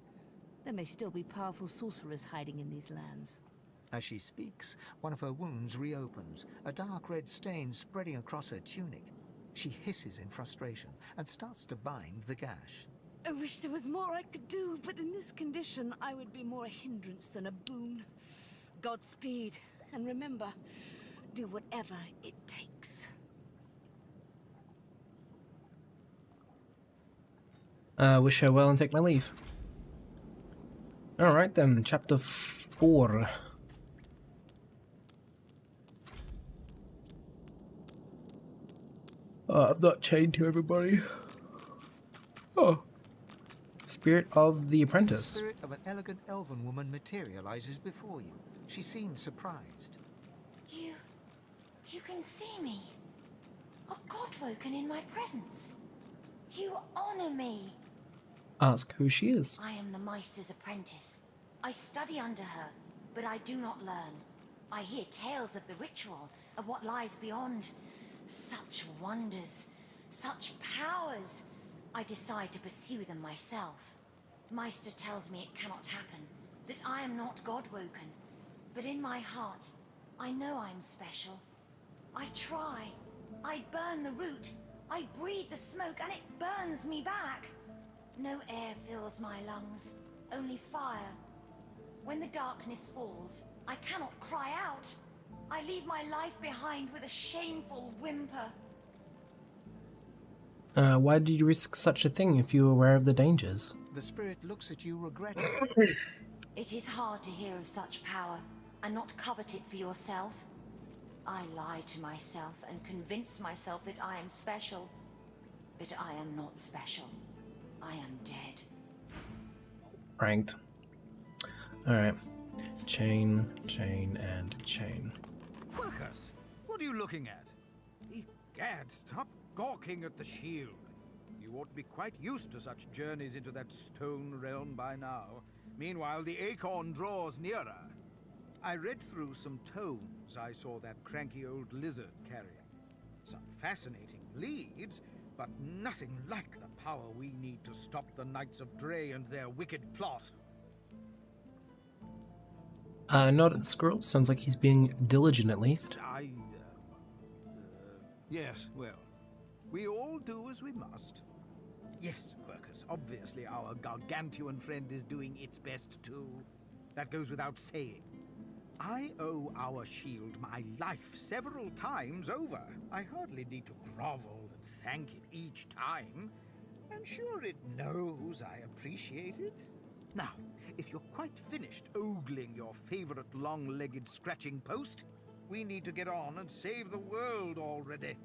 There may still be powerful sorcerers hiding in these lands. As she speaks, one of her wounds reopens, a dark red stain spreading across her tunic. She hisses in frustration and starts to bind the gash. I wish there was more I could do, but in this condition, I would be more a hindrance than a boon. Godspeed, and remember, do whatever it takes. Wish her well and take my leave. Alright then, chapter 4. I'm not chained to everybody. Oh. Spirit of the Apprentice. The spirit of an elegant elven woman materializes before you. She seems surprised. You can see me. A godwoken in my presence. You honor me. Ask who she is. I am the Meister's apprentice. I study under her, but I do not learn. I hear tales of the ritual, of what lies beyond. Such wonders, such powers. I decide to pursue them myself. Meister tells me it cannot happen, that I am not godwoken. But in my heart, I know I'm special. I try. I burn the root. I breathe the smoke and it burns me back. No air fills my lungs, only fire. When the darkness falls, I cannot cry out. I leave my life behind with a shameful whimper. Why did you risk such a thing if you were aware of the dangers? The spirit looks at you regretfully. It is hard to hear of such power and not covet it for yourself. I lie to myself and convince myself that I am special. But I am not special. I am dead. Pranked. Alright. Chain, chain, and chain. Quercus, what are you looking at? Egad, stop gawking at the shield. You ought to be quite used to such journeys into that stone realm by now. Meanwhile, the acorn draws nearer. I read through some tomes I saw that cranky old lizard carrying. Some fascinating leads, but nothing like the power we need to stop the Knights of Dre and their wicked plot. Not at the squirrel. Sounds like he's being diligent at least. Yes, well, we all do as we must. Yes, Quercus, obviously our gargantuan friend is doing its best too. That goes without saying. I owe our shield my life several times over. I hardly need to grovel and thank it each time. I'm sure it knows I appreciate it. Now, if you're quite finished ogling your favorite long-legged scratching post, we need to get on and save the world already.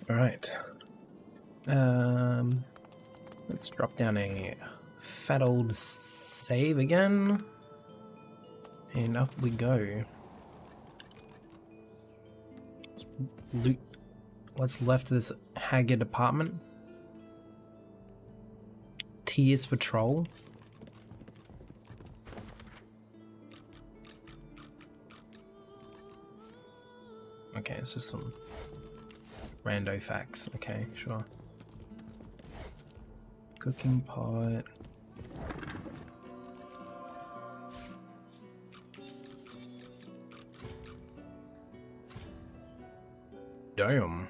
Alright. Let's drop down a fat old save again. And up we go. Let's loot what's left of this haggard apartment. Tears for Troll. Okay. Okay, it's just some rando facts. Okay, sure. Cooking pot. Damn.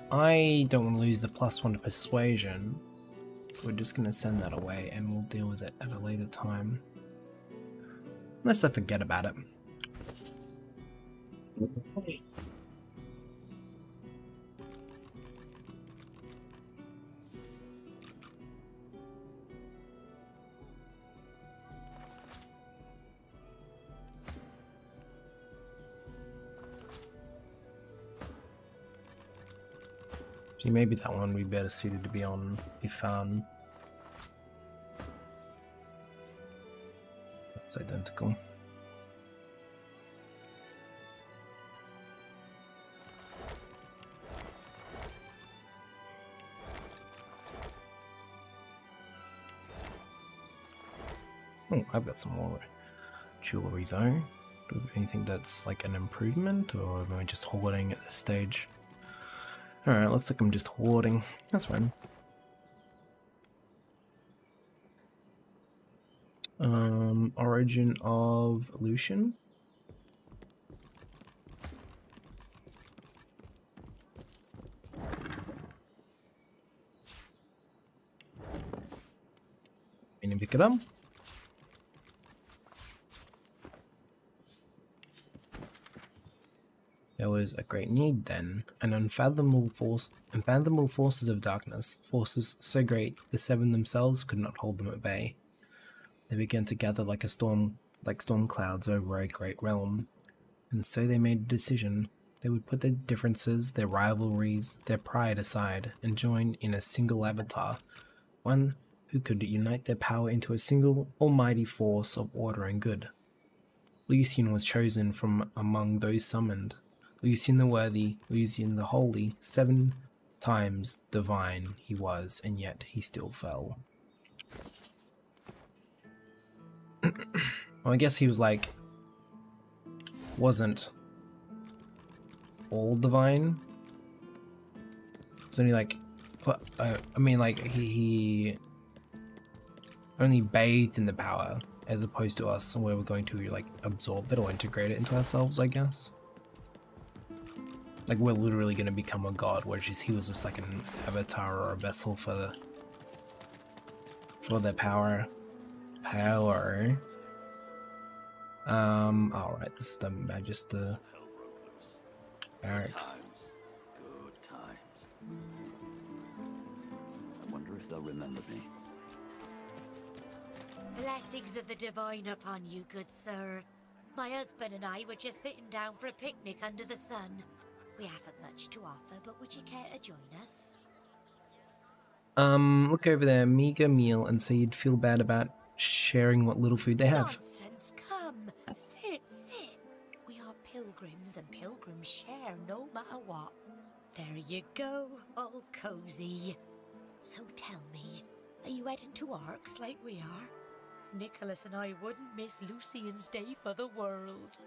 I don't want to lose the +1 to persuasion, so we're just gonna send that away and we'll deal with it at a later time. Unless I forget about it. See, maybe that one would be better suited to be on Ifan. It's identical. Oh, I've got some more jewelry though. Do we have anything that's like an improvement, or am I just hoarding at this stage? Alright, looks like I'm just hoarding. That's fine. Origin of Lucian. Any pick it up? There was a great need then, an unfathomable forces of darkness, forces so great the seven themselves could not hold them at bay. They began to gather like storm clouds over a great realm, and so they made a decision. They would put their differences, their rivalries, their pride aside, and join in a single avatar, one who could unite their power into a single almighty force of order and good. Lucian was chosen from among those summoned. Lucian the worthy, Lucian the holy, 7 times divine he was, and yet he still fell. Well, I guess he was like, wasn't all divine. It's only like, I mean, like he only bathed in the power, as opposed to us, where we're going to like absorb it or integrate it into ourselves, I guess. Like we're literally going to become a god, whereas he was just like an avatar or a vessel for their power. Alright, this is the Magister barracks. Good times. I wonder if they'll remember me. Blessings of the divine upon you, good sir. My husband and I were just sitting down for a picnic under the sun. We haven't much to offer, but would you care to join us? Look over their meager meal and say you'd feel bad about sharing what little food they have. Nonsense, come. Sit. We are pilgrims, and pilgrims share no matter what. There you go, all cozy. So tell me, are you heading to Arx like we are? Nicholas and I wouldn't miss Lucian's day for the world.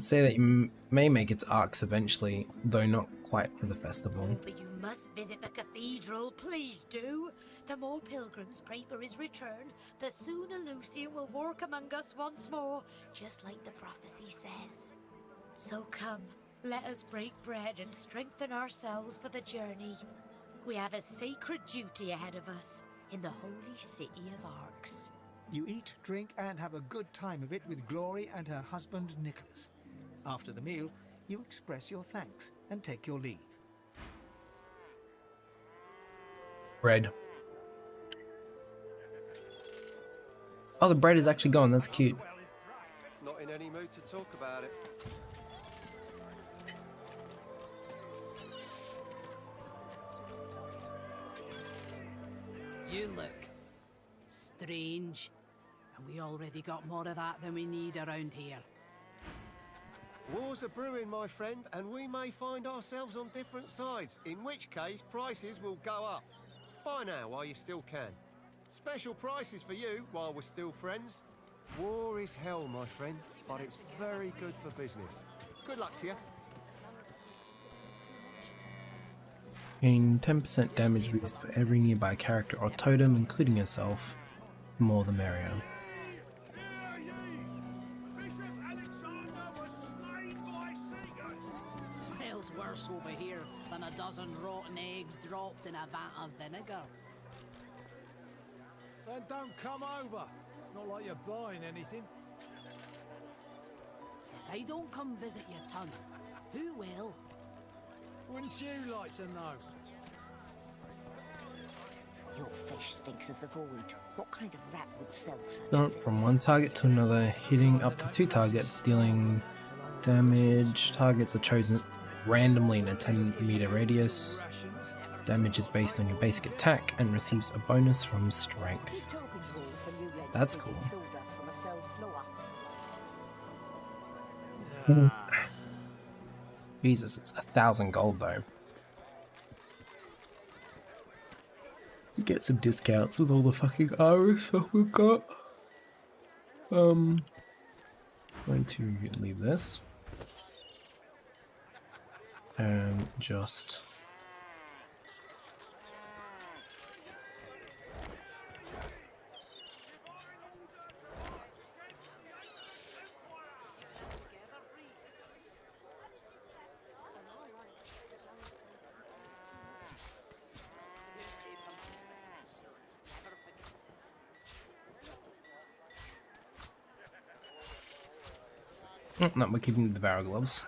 Say that you may make it to Arx eventually, though not quite for the festival. But you must visit the cathedral, please do. The more pilgrims pray for his return, the sooner Lucian will walk among us once more, just like the prophecy says. So come, let us break bread and strengthen ourselves for the journey. We have a sacred duty ahead of us in the holy city of Arx. You eat, drink, and have a good time of it with Glory and her husband Nicholas. After the meal, you express your thanks and take your leave. Bread. Oh, the bread is actually gone. That's cute. Not in any mood to talk about it. You look strange. And we already got more of that than we need around here. Wars are brewing, my friend, and we may find ourselves on different sides, in which case prices will go up. Buy now while you still can. Special prices for you while we're still friends. War is hell, my friend, but it's very good for business. Good luck to you. Gain 10% damage boost for every nearby character or totem, including yourself. The more the merrier. Smells worse over here than a dozen rotten eggs dropped in a vat of vinegar. Then don't come over. Not like you're buying anything. If I don't come visit your ton, who will? Wouldn't you like to know? Your fish stinks of the void. What kind of rat would sell such Jump from one target to another, hitting up to 2 targets, dealing damage. Targets are chosen randomly in a 10-meter radius. Damage is based on your basic attack and receives a bonus from strength. That's cool. Jesus, it's 1,000 gold though. Get some discounts with all the fucking arrow stuff we've got. Going to leave this and just no, we're keeping the Devour gloves.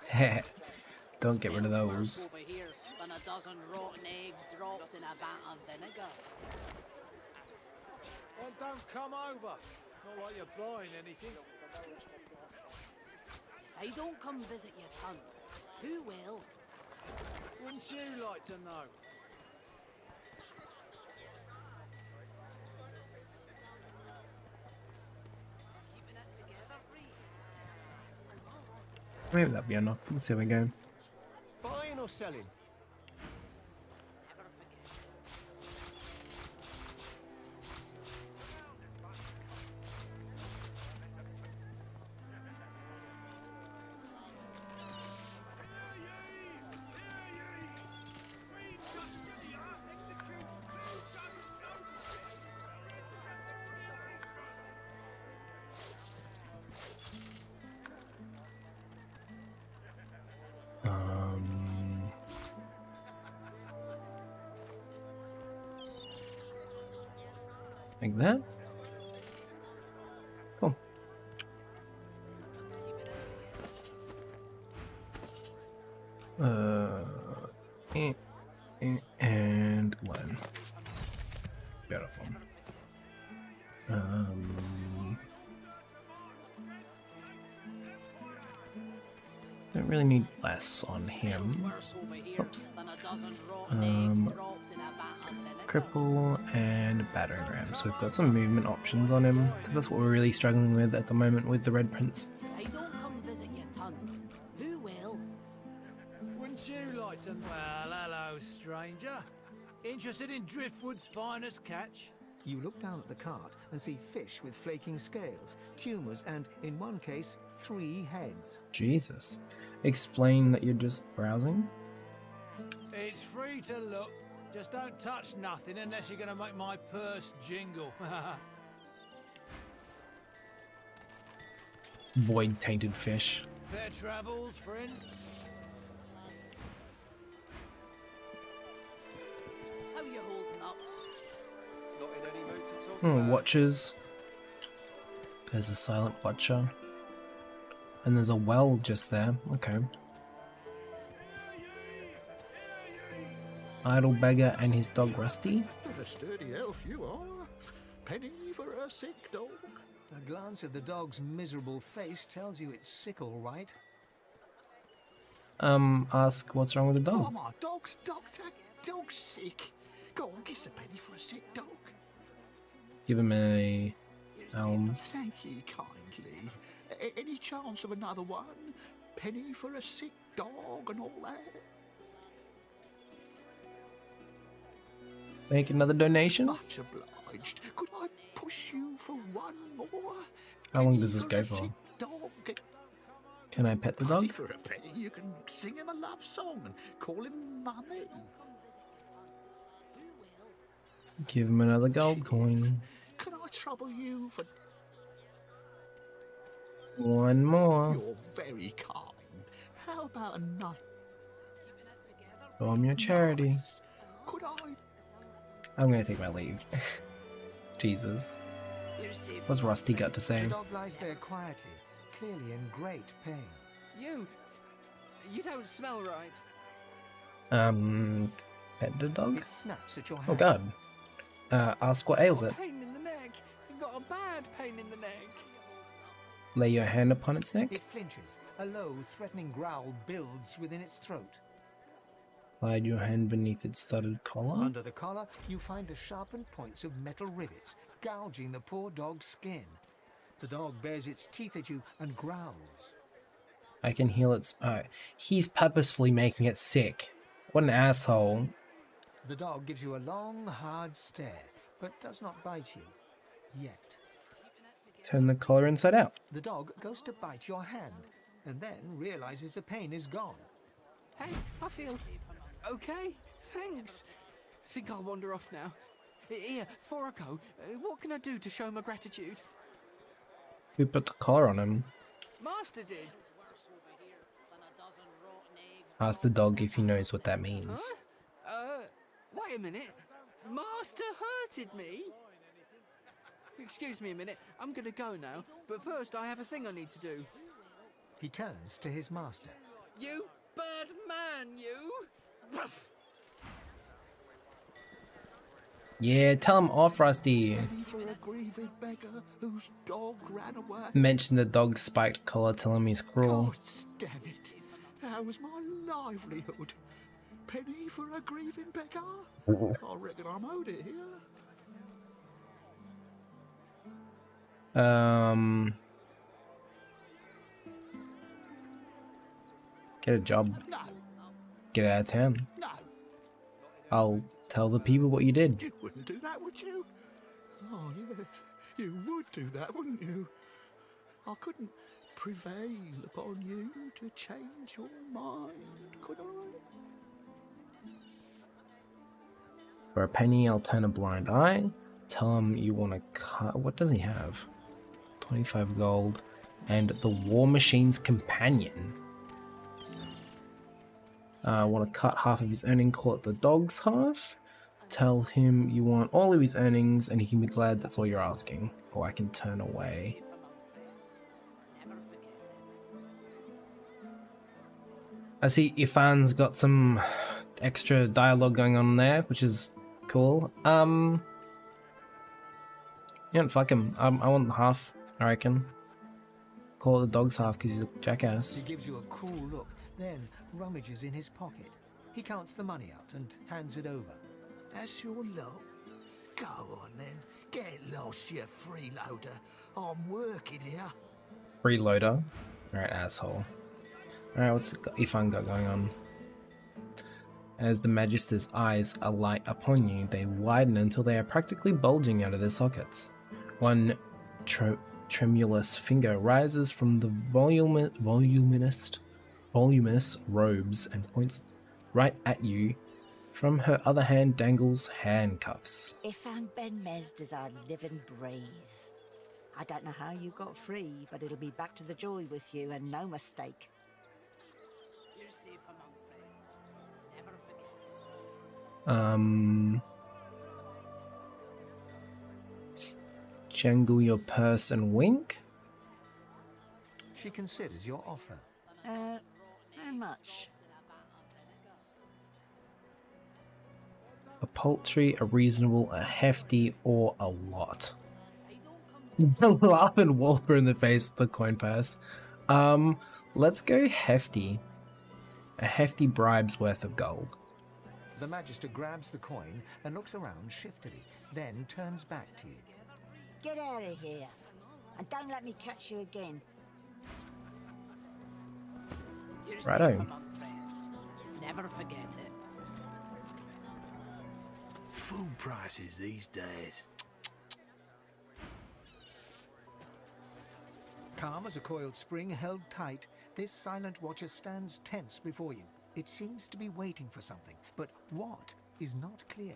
Don't get rid of those. Over here than a dozen rotten eggs dropped in a vat of vinegar. Then don't come over. Not like you're buying anything. If I don't come visit your ton, who will? Wouldn't you like to know? Maybe that'll be enough. Let's see how we go. Buying or selling? Like that. Cool. And 1. Beautiful. Don't really need less on him. Oops. Cripple and battering ram. So we've got some movement options on him. So that's what we're really struggling with at the moment with the Red Prince. If I don't come visit your ton, who will? Wouldn't you like to? Well, hello, stranger. Interested in Driftwood's finest catch? You look down at the cart and see fish with flaking scales, tumours, and, in one case, 3 heads. Jesus. Explain that you're just browsing? It's free to look. Just don't touch nothing unless you're going to make my purse jingle. Void-tainted fish. Fair travels, friend. How you holding up? Not in any mood to talk about. Watchers. There's a silent watcher. And there's a well just there. Okay. Idle beggar and his dog Rusty. What a sturdy elf you are. Penny for a sick dog. A glance at the dog's miserable face tells you it's sick, all right. Ask what's wrong with the Oh, dog. my dog's doctor. Dog's sick. Go on, kiss a penny for a sick dog. Give him a alms. Thank you kindly. Any chance of another one? Penny for a sick dog and all that? Make another donation. Much obliged. Could I push you for one more? How long does this go for? Dog. Can I pet the Putty dog? for a penny, you can sing him a love song and call him Mummy. Give him another gold coin. Can I trouble you for... One more. You're very kind. How about another? Show him your charity. Could I? I'm gonna take my leave. Jesus. What's Rusty got to say? The dog lies there quietly, clearly in great pain. You don't smell right. Pet the dog? It snaps at your hand. Oh god. Ask what ails it. Pain in the neck. You've got a bad pain in the neck. Lay your hand upon its neck. It flinches. A low, threatening growl builds within its throat. Slide your hand beneath its studded collar. Under the collar, you find the sharpened points of metal rivets, gouging the poor dog's skin. The dog bares its teeth at you and growls. I can heal its... he's purposefully making it sick. What an asshole. The dog gives you a long, hard stare, but does not bite you. Yet. Turn the collar inside out. The dog goes to bite your hand, and then realizes the pain is gone. Hey, I feel okay. Thanks. Think I'll wander off now. Here, before I go, what can I do to show my gratitude? Who put the collar on him? Master did. Ask the dog if he knows what that means. Huh? Wait a minute. Master hurted me? Excuse me a minute. I'm gonna go now, but first I have a thing I need to do. He turns to his master. You bad man, you! Yeah, tell him off, Rusty. For a grieving beggar whose dog ran away. Mention the dog's spiked collar, tell him he's cruel. Damn it. That was my livelihood. Penny for a grieving beggar? I reckon I'm owed it here. Get a job. No. Get out of town. No. I'll tell the people what you did. You wouldn't do that, would you? Oh, yes. You would do that, wouldn't you? I couldn't prevail upon you to change your mind, could I? For a penny, I'll turn a blind eye. Tell him you want to cut... What does he have? 25 gold. And the War Machine's Companion. Want to cut half of his earning, call it the dog's half. Tell him you want all of his earnings and he can be glad that's all you're asking. Or I can turn away. I see Ifan's got some extra dialogue going on there, which is cool. Yeah, fuck him. I want half, I reckon. Call it the dog's half because he's a jackass. He gives you a cool look, then rummages in his pocket. He counts the money out and hands it over. That's your luck. Go on then. Get lost, you freeloader. I'm working here. Freeloader? Alright, asshole. Alright, what's Ifan got going on? As the Magister's eyes alight upon you, they widen until they are practically bulging out of their sockets. One tremulous finger rises from the voluminous robes and points right at you. From her other hand dangles handcuffs. Ifan Ben Mezd is our living breeze. I don't know how you got free, but it'll be back to the joy with you and no mistake. You're safe among friends. Never forget it. Jangle your purse and wink? She considers your offer. How much? A paltry, a reasonable, a hefty, or a lot. Laughing Wolper in the face with the coin purse. Let's go hefty. A hefty bribe's worth of gold. The Magister grabs the coin and looks around shiftily, then turns back to you. Get out of here, and don't let me catch you again. You're Righto. safe among friends. Never forget it. food prices these days. Calm as a coiled spring held tight, this silent watcher stands tense before you. It seems to be waiting for something, but what is not clear.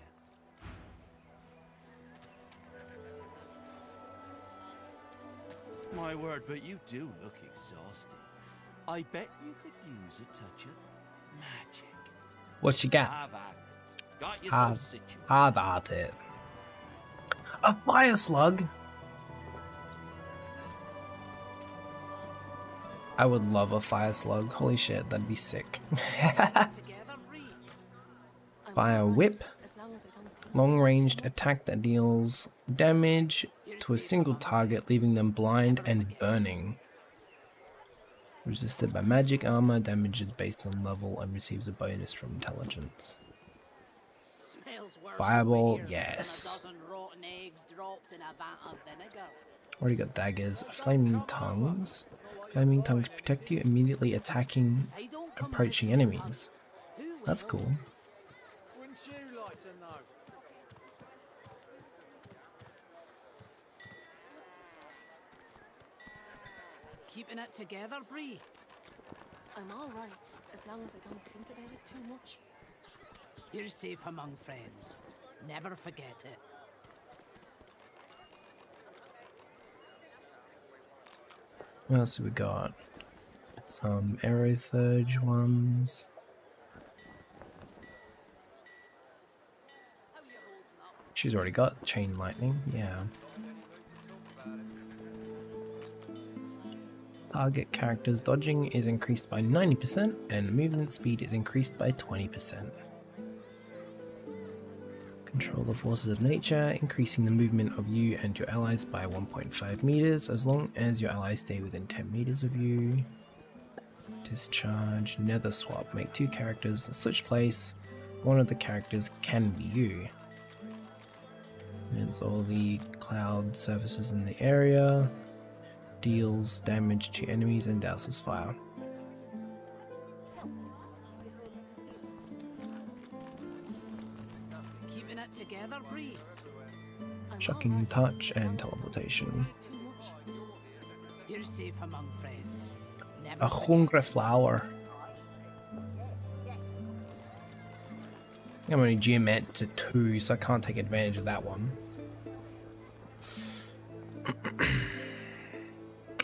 My word, but you do look exhausted. I bet you could use a touch of magic. What you got? Have at it. Got yourself situated. Have at it. A fire slug? I would love a fire slug. Holy shit, that'd be sick. Fire whip. Long-ranged attack that deals damage to a single target, leaving them blind and burning. Resisted by magic armor, damage is based on level and receives a bonus from intelligence. Fireball, yes. Already got daggers. Flaming tongues. Flaming tongues protect you, immediately attacking approaching enemies. That's cool. Wouldn't you like to know? Keeping it together, Bree? I'm all right, as long as I don't think about it too much. You're safe among friends. Never forget it. What else have we got? Some Aerothurge ones. She's already got Chain Lightning, yeah. Target characters' dodging is increased by 90% and movement speed is increased by 20%. Control the forces of nature, increasing the movement of you and your allies by 1.5 meters as long as your allies stay within 10 meters of you. Discharge, nether swap, make two characters switch place. One of the characters can be you. Ends all the cloud surfaces in the area. Deals damage to enemies and douses fire. Keeping it together, Bree? Shocking touch and teleportation. You're safe among friends. Never A hungry flower. I'm only geomet to 2, so I can't take advantage of that one.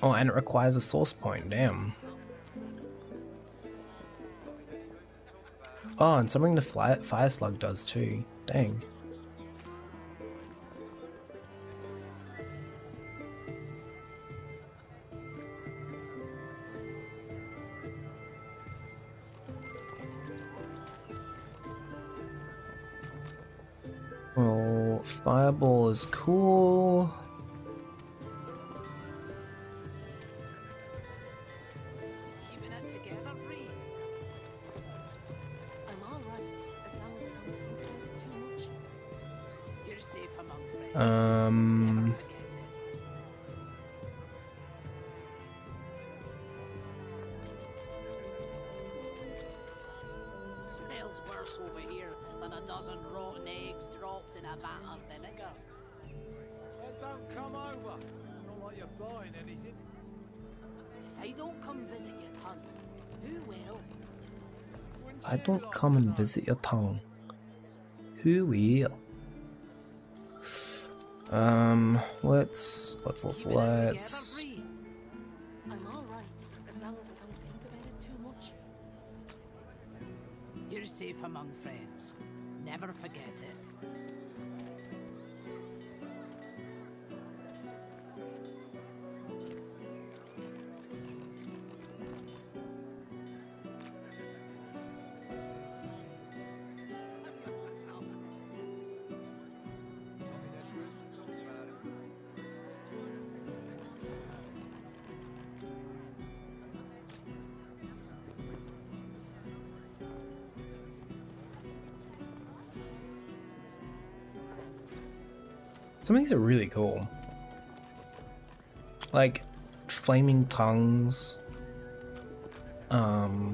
Oh, and it requires a source point, damn. Oh, and something the fire slug does too, dang. Well, fireball is cool. Keeping it together, Bree? I'm all right, as long as I don't think about it too much. You're safe among friends. Smells worse over here than a dozen rotten eggs dropped in a vat of vinegar. Well, don't come over. Not like you're buying anything. If I don't come visit your tongue, who will? I don't come and visit your tongue. Who will? Let's. I'm all right, as long as I don't think about it too much. You're safe among friends. Never forget it. Some of these are really cool. Like flaming tongues. Like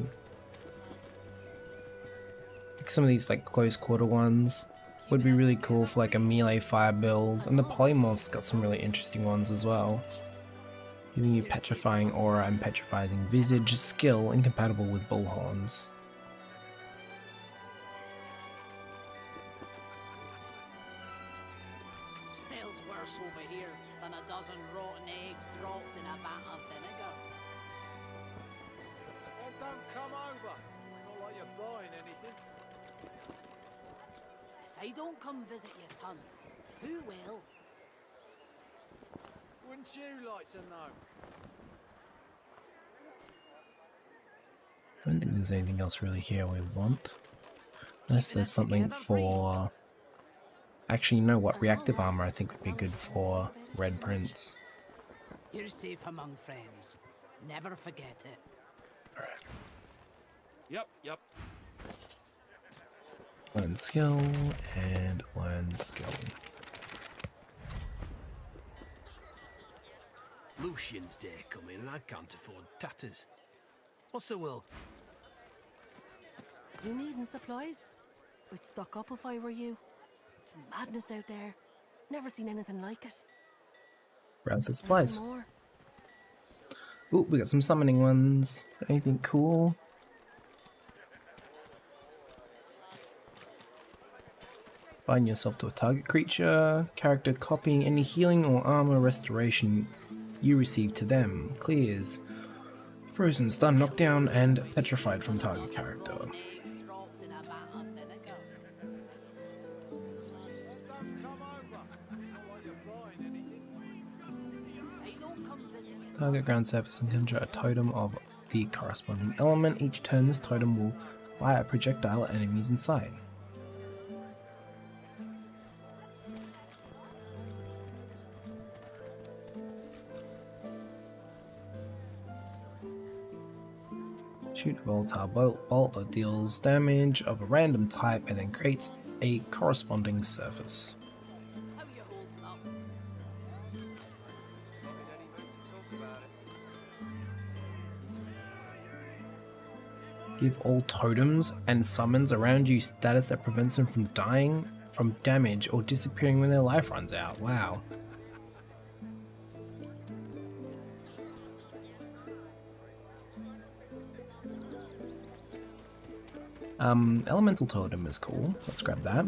some of these like close quarter ones. would be really cool for like a melee fire build, and the polymorph's got some really interesting ones as well. Giving you petrifying aura and petrifying visage, skill incompatible with bullhorns. Smells worse over here than a dozen rotten eggs dropped in a vat of vinegar. Well, don't come over. Not like you're buying anything. If I don't come visit your ton, who will? Wouldn't you like to know? I don't think there's anything else really here we want. Unless there's something for... Actually, you know what? Reactive armor I think would be good for Red Prince. You're safe among friends. Never forget it. Alright. Yep. Learn skill and learn skill. Lucian's day coming and I can't afford tatters. What's the will? You needing supplies? I'd stock up if I were you. It's madness out there. Never seen anything like it. Browse the supplies. More. Ooh, we got some summoning ones. Anything cool? Bind yourself to a target creature. Character copying any healing or armor restoration you receive to them. Clears. Frozen, stun, knockdown, and petrified from target character. Target ground surface and conjure a totem of the corresponding element. Each turn this totem will fire a projectile at enemies in sight. Shoot a volatile bolt that deals damage of a random type and then creates a corresponding surface. Give all totems and summons around you status that prevents them from dying from damage or disappearing when their life runs out. Wow. Elemental totem is cool. Let's grab that.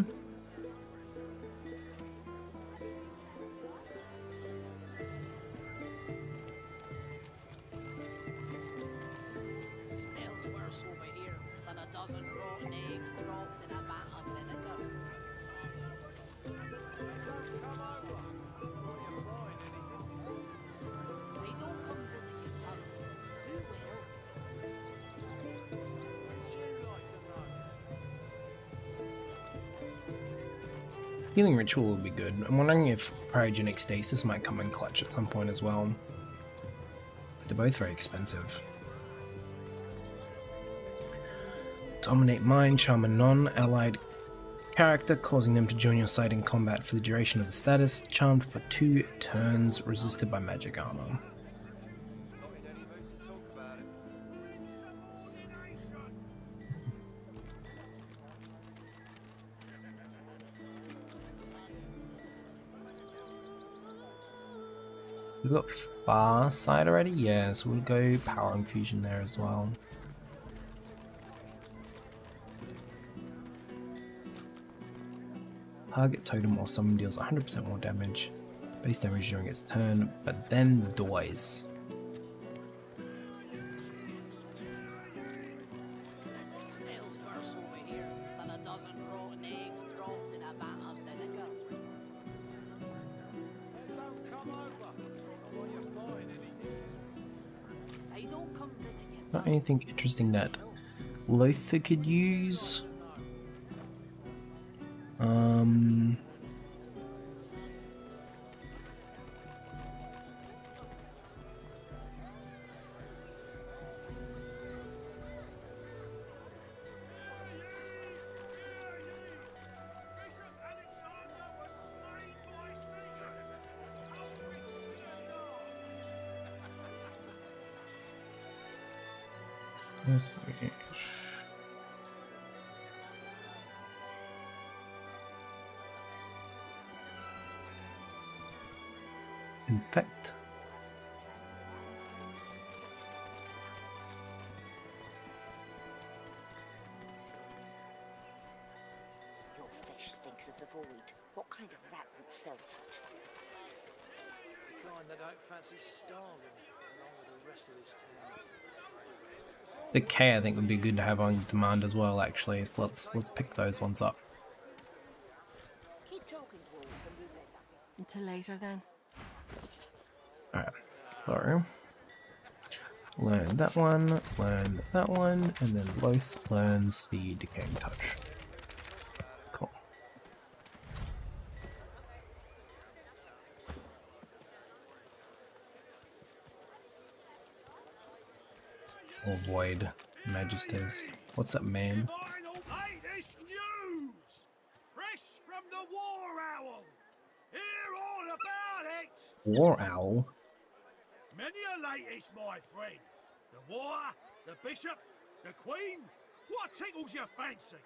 Healing Ritual would be good. I'm wondering if Cryogenic Stasis might come in clutch at some point as well. They're both very expensive. Dominate Mind, charm a non-allied character, causing them to join your side in combat for the duration of the status. Charmed for 2 turns, resisted by magic armor. We've got Far Side already? Yeah, so we'll go Power Infusion there as well. Target totem or summon deals 100% more damage. Base damage during its turn, but then dies. Not anything interesting that Lothar could use. Infect. Your fish stinks of the void. What kind of rat would sell such filth? The kind that don't fancy starving along with the rest of this town. The K I think would be good to have on demand as well, actually. So let's pick those ones up. Keep talking, dwarf, and we'll let that. Until later then. Alright. So learn that one, and then Loth learns the Decaying Touch. Cool. Or Void Magisters. What's up, man? Latest news! Fresh from the War Owl! Hear all about it! War Owl? Many a latest, my friend. The war, the bishop, the queen. What tickles your fancy?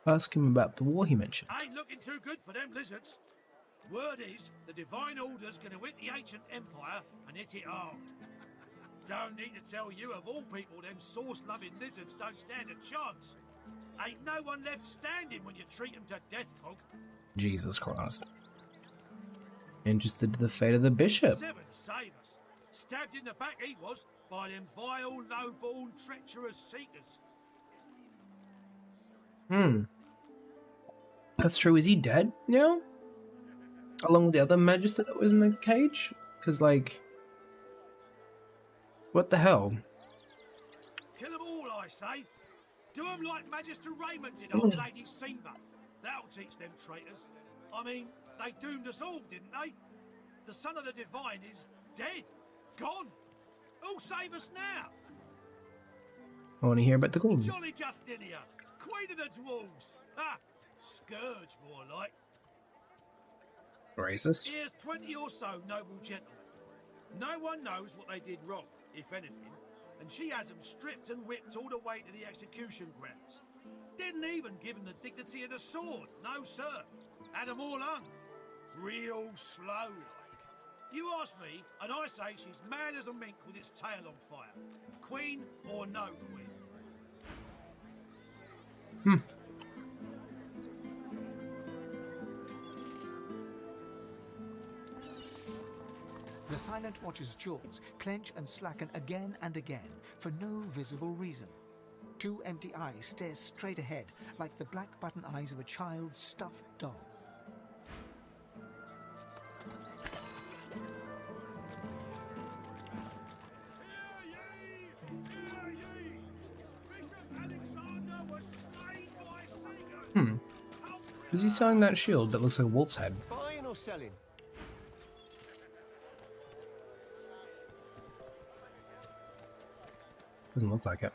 Ask him about the war he mentioned. Ain't looking too good for them lizards. Word is, the Divine Order's gonna hit the ancient empire and hit it hard. Don't need to tell you, of all people, them sauce-loving lizards don't stand a chance. Ain't no one left standing when you treat them to death, Pog. Jesus Christ. Interested to the fate of the bishop. Seven save us. Stabbed in the back he was by them vile, low-born, treacherous seekers. That's true. Is he dead now? Along with the other magister that was in the cage? Because, like... What the hell? Kill them all, I say. Do them like Magister Raymond did old Lady Siva. That'll teach them traitors. I mean, they doomed us all, didn't they? The son of the Divine is dead. Gone. Who'll save us now? I want to hear about the Queen. Jolly Justinia, Queen of the Dwarves. Ah, Scourge more like. Racist. Here's 20 or so noble gentlemen. No one knows what they did wrong, if anything, and she has them stripped and whipped all the way to the execution grounds. Didn't even give them the dignity of the sword, no sir. Had them all hung. Real slow like. You ask me, and I say she's mad as a mink with its tail on fire. Queen or no queen. The Silent Watcher's jaws clench and slacken again and again for no visible reason. Two empty eyes stare straight ahead like the black button eyes of a child's stuffed doll. Is he selling that shield that looks like a wolf's head? Buying or selling? Doesn't look like it.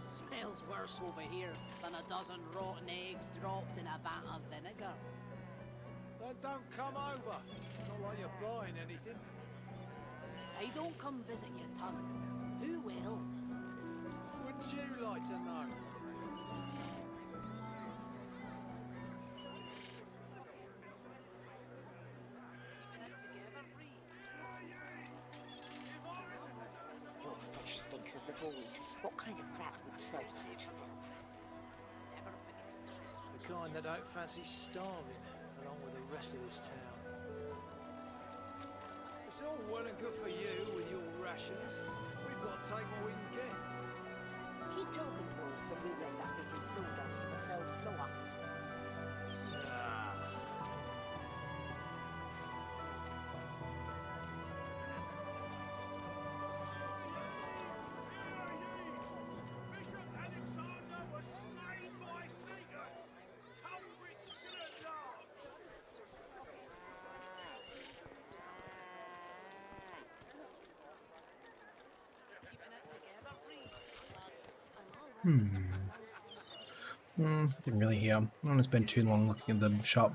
Smells worse over here than a dozen rotten eggs dropped in a vat of vinegar. Then don't come over. Not like you're buying anything. If I don't come visit you, Tug, who will? Wouldn't you like to know? Your fish stinks of the void. What kind of rat would sell such filth? The kind that don't fancy starving along with the rest of this town. It's all well and good for you with your rations. We've got to take what we can get. Keep talking, dwarf, and we'll let that bit in sawdust on the cell floor. Didn't really hear. I don't want to spend too long looking at the shop.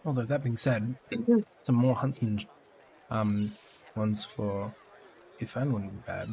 Although that being said, some more huntsman ones for Ifan wouldn't be bad.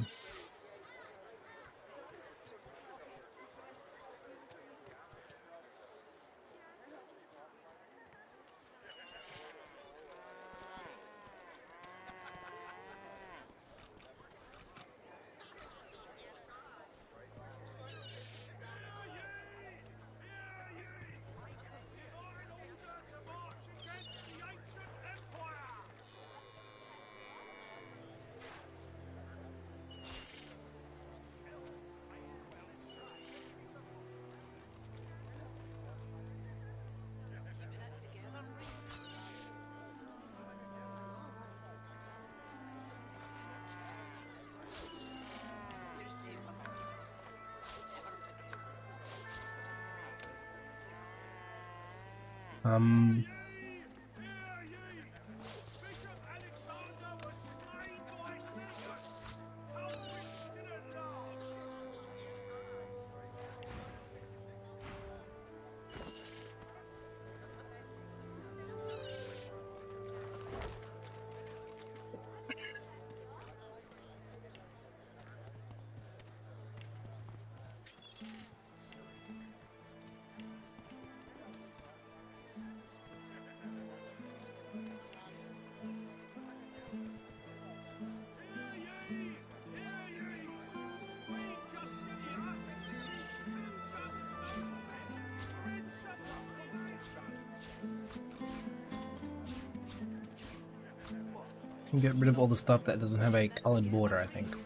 Get rid of all the stuff that doesn't have a colored border, I think.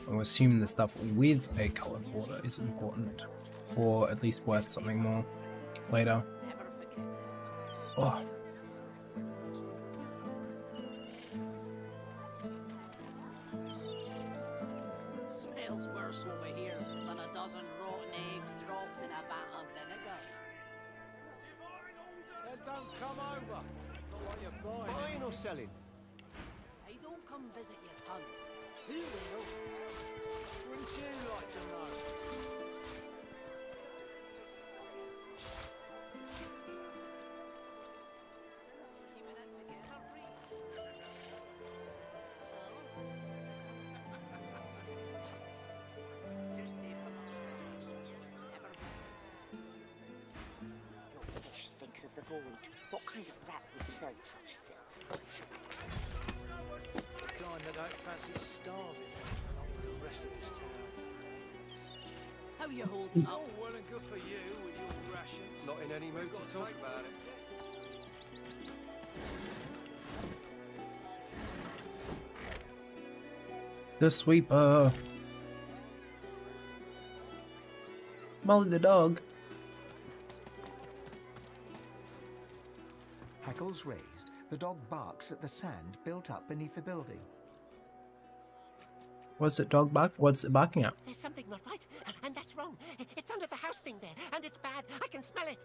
I'm assuming the stuff with a colored border is important, or at least worth something more later. Oh. Smells worse over here than a dozen rotten eggs dropped in a vat of vinegar. Then don't come over. Not what you're buying. Buying or selling? I don't come visit your ton. Who will? Wouldn't you like to know? Your fish stinks of the void. What kind of rat would sell such filth? The kind that don't fancy starving along with the rest of this town. How you holding up? Oh, well and good for you with your rations. Not in any mood to talk about it. The sweeper. Molly the dog. Hackles raised, the dog barks at the sand built up beneath the building. What's it dog bark? What's it barking at? There's something not right, and that's wrong. It's under the house thing there, and it's bad. I can smell it.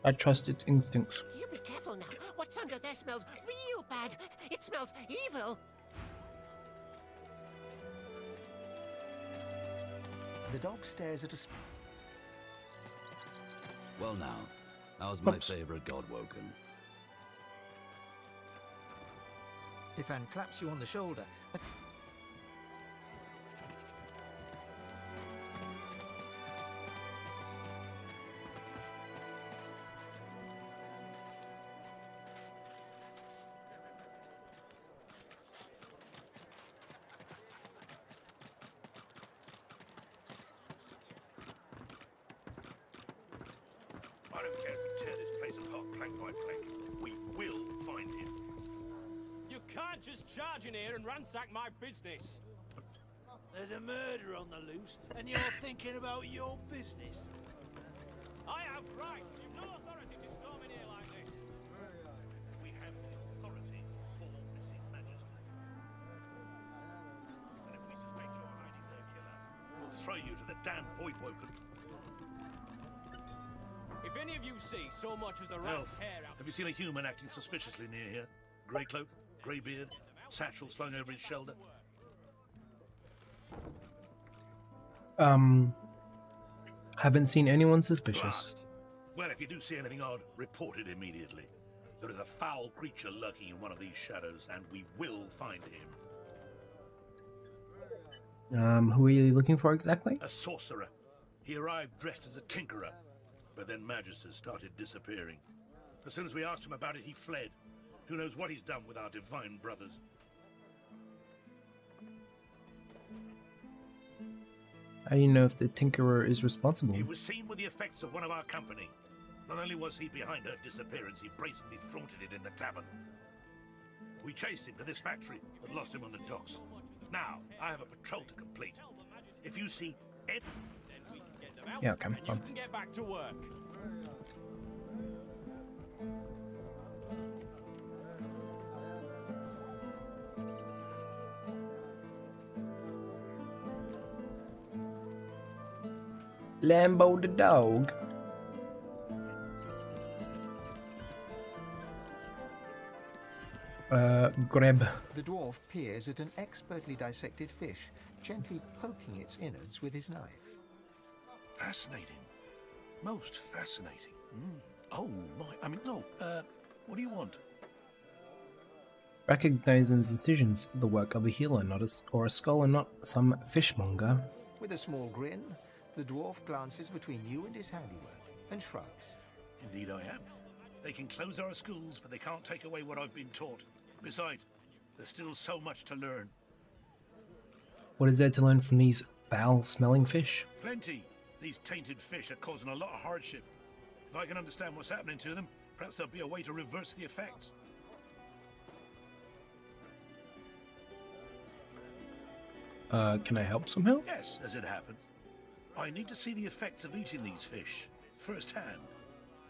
I trust its instincts. You be careful now. What's under there smells real bad. It smells evil. The dog stares at a... Well now, how's my favorite god woken? Ifan claps you on the shoulder. I don't care if we tear this place apart plank by plank. We will find him. You can't just charge in here and ransack my business. There's a murder on the loose, and you're thinking about your business. I have rights. You've no authority to storm throw you to the damned Voidwoken. If any of you see so much as a rat's hair out... Have you seen a human acting suspiciously near here? Grey cloak, grey beard, satchel slung over his shoulder? Haven't seen anyone suspicious. Blast. Well, if you do see anything odd, report it immediately. There is a foul creature lurking in one of these shadows, and we will find him. Who are you looking for exactly? A sorcerer. He arrived dressed as a tinkerer, but then Magisters started disappearing. As soon as we asked him about it, he fled. Who knows what he's done with our divine brothers? How do you know if the Tinkerer is responsible? He was seen with the effects of one of our company. Not only was he behind her disappearance, he brazenly flaunted it in the tavern. We chased him to this factory, but lost him on the docks. Now, I have a patrol to complete. If you see Ed... Yeah, okay, fine. You can get back to work. Lambo the dog. Greb. The dwarf peers at an expertly dissected fish, gently poking its innards with his knife. Fascinating. Most fascinating. Oh, my... what do you want? Recognizes decisions, the work of a healer, not or a scholar, not some fishmonger. With a small grin, the dwarf glances between you and his handiwork and shrugs. Indeed I am. They can close our schools, but they can't take away what I've been taught. Besides, there's still so much to learn. What is there to learn from these foul-smelling fish? Plenty. These tainted fish are causing a lot of hardship. If I can understand what's happening to them, perhaps there'll be a way to reverse the effects. Can I help somehow? Yes, as it happens. I need to see the effects of eating these fish firsthand,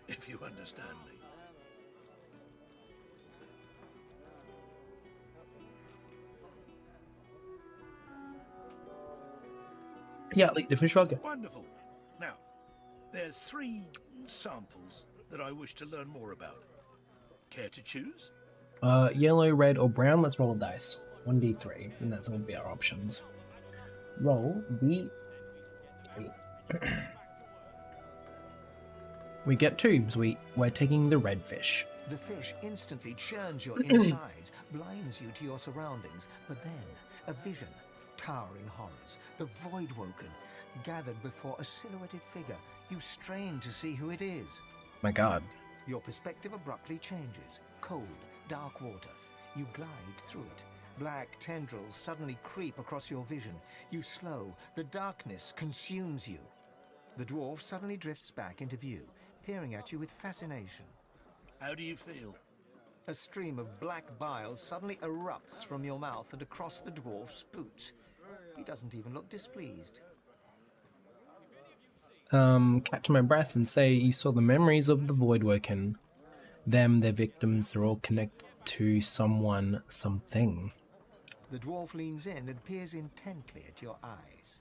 if you understand me. Yeah, like the fish rocket. Wonderful. Now, there's 3 samples that I wish to learn more about. Care to choose? Yellow, red, or brown. Let's roll a dice. 1d3, and that's going to be our options. Roll d3. We get 2, so we're taking the red fish. The fish instantly churns your insides, blinds you to your surroundings, but then a vision, towering horrors, the Voidwoken, gathered before a silhouetted figure. You strain to see who it is. My god. Your perspective abruptly changes. Cold, dark water. You glide through it. Black tendrils suddenly creep across your vision. You slow. The darkness consumes you. The dwarf suddenly drifts back into view, peering at you with fascination. How do you feel? A stream of black bile suddenly erupts from your mouth and across the dwarf's boots. He doesn't even look displeased. Catch my breath and say you saw the memories of the Voidwoken. Them, their victims, they're all connected to someone, something. The dwarf leans in and peers intently at your eyes.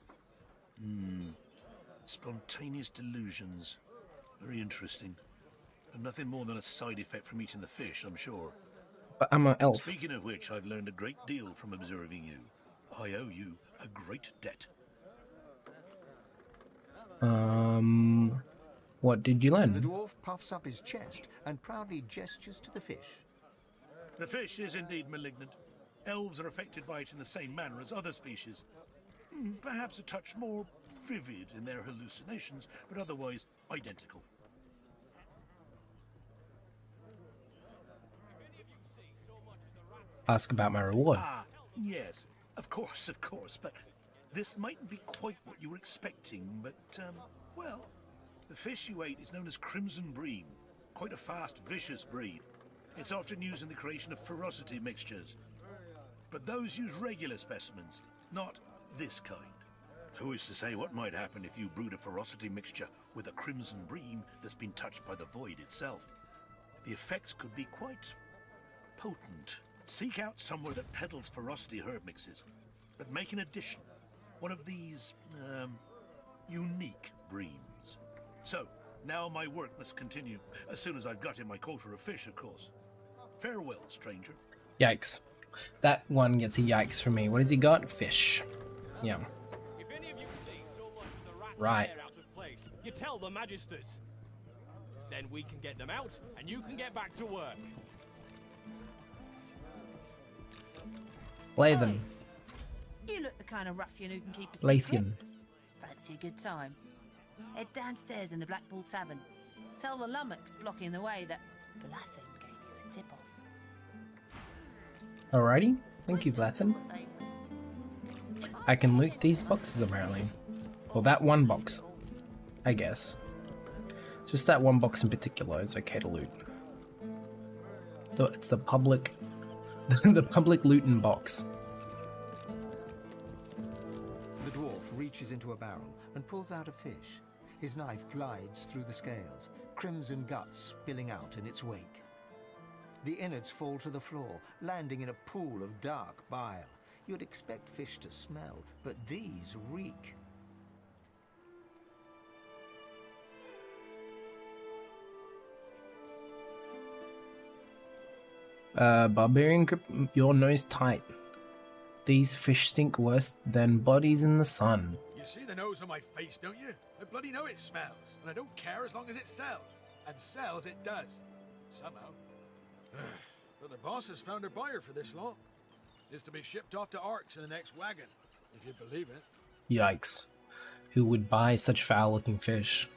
Spontaneous delusions. Very interesting. And nothing more than a side effect from eating the fish, I'm sure. But I'm an elf. Speaking of which, I've learned a great deal from observing you. I owe you a great debt. What did you learn? The dwarf puffs up his chest and proudly gestures to the fish. The fish is indeed malignant. Elves are affected by it in the same manner as other species. Perhaps a touch more vivid in their hallucinations, but otherwise identical. Ask about my reward. Ah, yes, of course, but this mightn't be quite what you were expecting, but, well, the fish you ate is known as Crimson Bream, quite a fast, vicious breed. It's often used in the creation of ferocity mixtures. But those use regular specimens, not this kind. Who is to say what might happen if you brewed a ferocity mixture with a Crimson Bream that's been touched by the void itself? The effects could be quite potent. Seek out somewhere that peddles ferocity herb mixes, but make an addition. one of these, unique breams. So, now my work must continue, as soon as I've got in my quota of fish, of course. Farewell, stranger. Yikes. That one gets a yikes from me. What has he got? Fish. Yeah. If any of you see so much as a rat's Right. hair out of place, you tell the Magisters. Then we can get them out, and you can get back to work. Lathan. You look the kind of ruffian who can keep a Lathian. secret. Fancy a good time? Head downstairs in the Blackpool Tavern. Tell the lummox blocking the way that Blathen gave you a tip-off. Alrighty. Thank you, Blathen. I can loot these boxes apparently. Well, that one box, I guess. Just that one box in particular is okay to loot. It's the public, the public looting box. The dwarf reaches into a barrel and pulls out a fish. His knife glides through the scales, crimson guts spilling out in its wake. The innards fall to the floor, landing in a pool of dark bile. You'd expect fish to smell, but these reek. Barbarian grip your nose tight. These fish stink worse than bodies in the sun. You see the nose on my face, don't you? I bloody know it smells, and I don't care as long as it sells. And sells it does. Somehow. But the boss has found a buyer for this lot. It's to be shipped off to Arks in the next wagon, if you believe it. Yikes. Who would buy such foul-looking fish?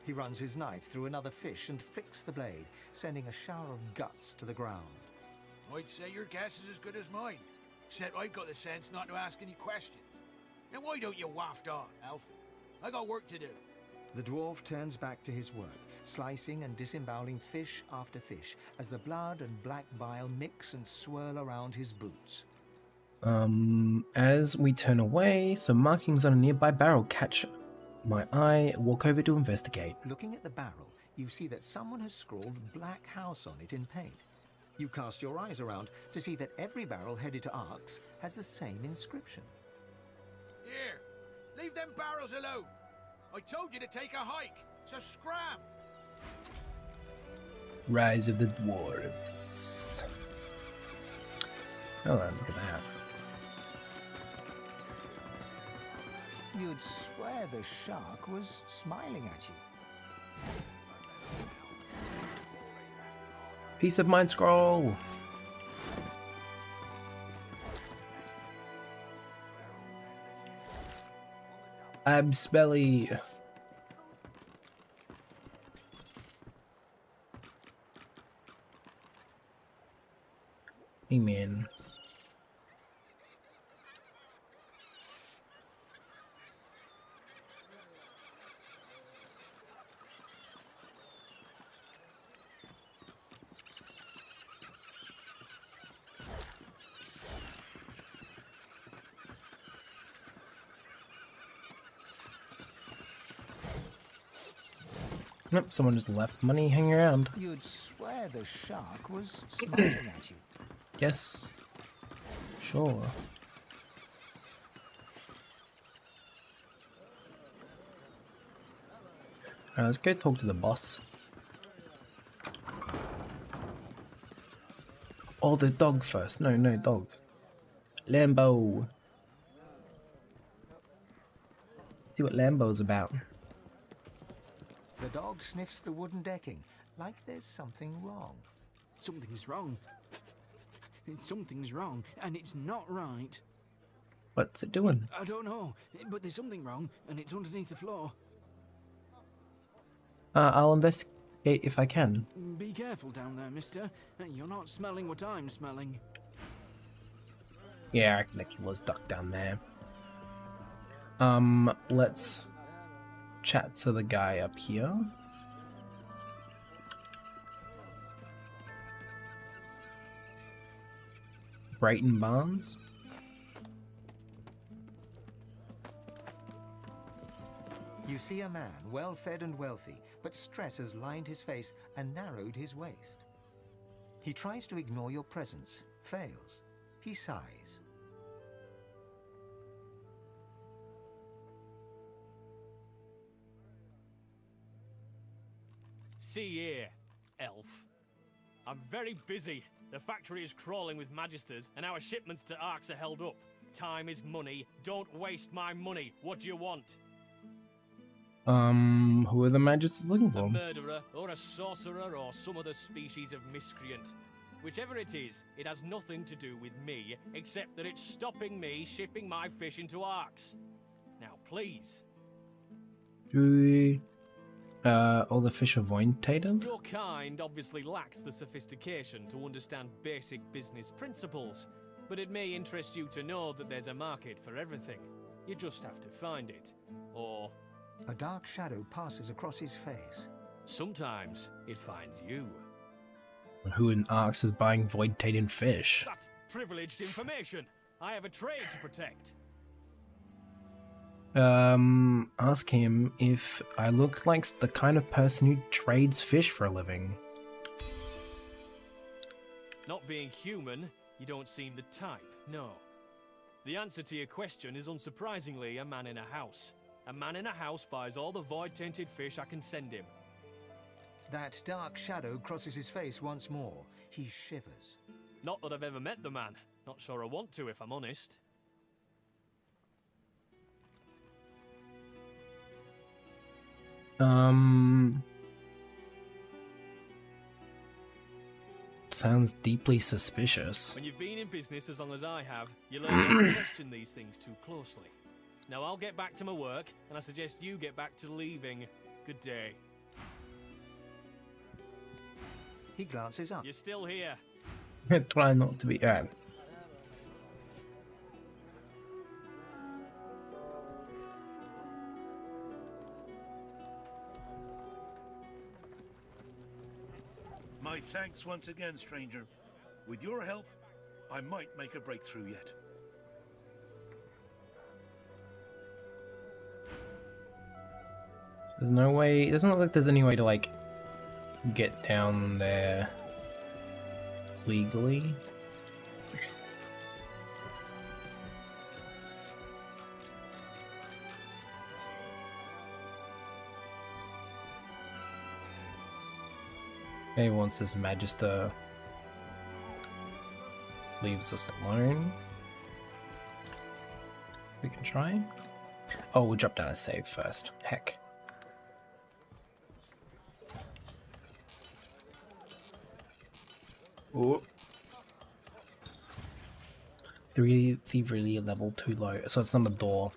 He runs his knife through another fish and flicks the blade, sending a shower of guts to the ground. I'd say your guess is as good as mine, except I've got the sense not to ask any questions. Then why don't you waft on, Elf? I got work to do. The dwarf turns back to his work, slicing and disemboweling fish after fish, as the blood and black bile mix and swirl around his boots. As we turn away, some markings on a nearby barrel catch my eye. Walk over to investigate. Looking at the barrel, you see that someone has scrawled Black House on it in paint. You cast your eyes around to see that every barrel headed to Arks has the same inscription. Here, leave them barrels alone. I told you to take a hike, so scram. Rise of the Dwarves. Oh, look at that. You'd swear the shark was smiling at you. Piece of mind scroll. Abs belly. Amen. Nope, someone just left money hanging around. You'd swear the shark was smiling at you. Yes. Sure. Alright, let's go talk to the boss. Oh, the dog first. No, dog. Lambo. See what Lambo's about. The dog sniffs the wooden decking, like there's something wrong. Something's wrong. Something's wrong, and it's not right. What's it doing? I don't know, but there's something wrong, and it's underneath the floor. I'll investigate if I can. Be careful down there, mister. You're not smelling what I'm smelling. Yeah, I reckon the killer's ducked down there. Let's chat to the guy up here. Brayton Barnes. You see a man, well-fed and wealthy, but stress has lined his face and narrowed his waist. He tries to ignore your presence, fails. He sighs. See here, elf. I'm very busy. The factory is crawling with magisters, and our shipments to Arx are held up. Time is money. Don't waste my money. What do you want? Who are the magisters looking A for? murderer, or a sorcerer, or some other species of miscreant. Whichever it is, it has nothing to do with me, except that it's stopping me shipping my fish into Arx. Now, please. Do all the fish are void-tated? Your kind obviously lacks the sophistication to understand basic business principles, but it may interest you to know that there's a market for everything. You just have to find it. Or... A dark shadow passes across his face. Sometimes it finds you. Who in Arx is buying void-tated fish? That's privileged information. I have a trade to protect. Ask him if I look like the kind of person who trades fish for a living. Not being human, you don't seem the type, no. The answer to your question is unsurprisingly a man in a house. A man in a house buys all the void-tainted fish I can send him. That dark shadow crosses his face once more. He shivers. Not that I've ever met the man. Not sure I want to, if I'm honest. Sounds deeply suspicious. When you've been in business as long as I have, you learn not to question these things too closely. Now I'll get back to my work, and I suggest you get back to leaving. Good day. He glances up. You're still here. Try not to be. Alright. My thanks once again, stranger. With your help, I might make a breakthrough yet. So there's no way. It doesn't look like there's any way to like get down there legally. Okay, once this Magister leaves us alone, we can try. Oh, we'll drop down a save first. Heck. Ooh. Thievery level too low, so it's not a door.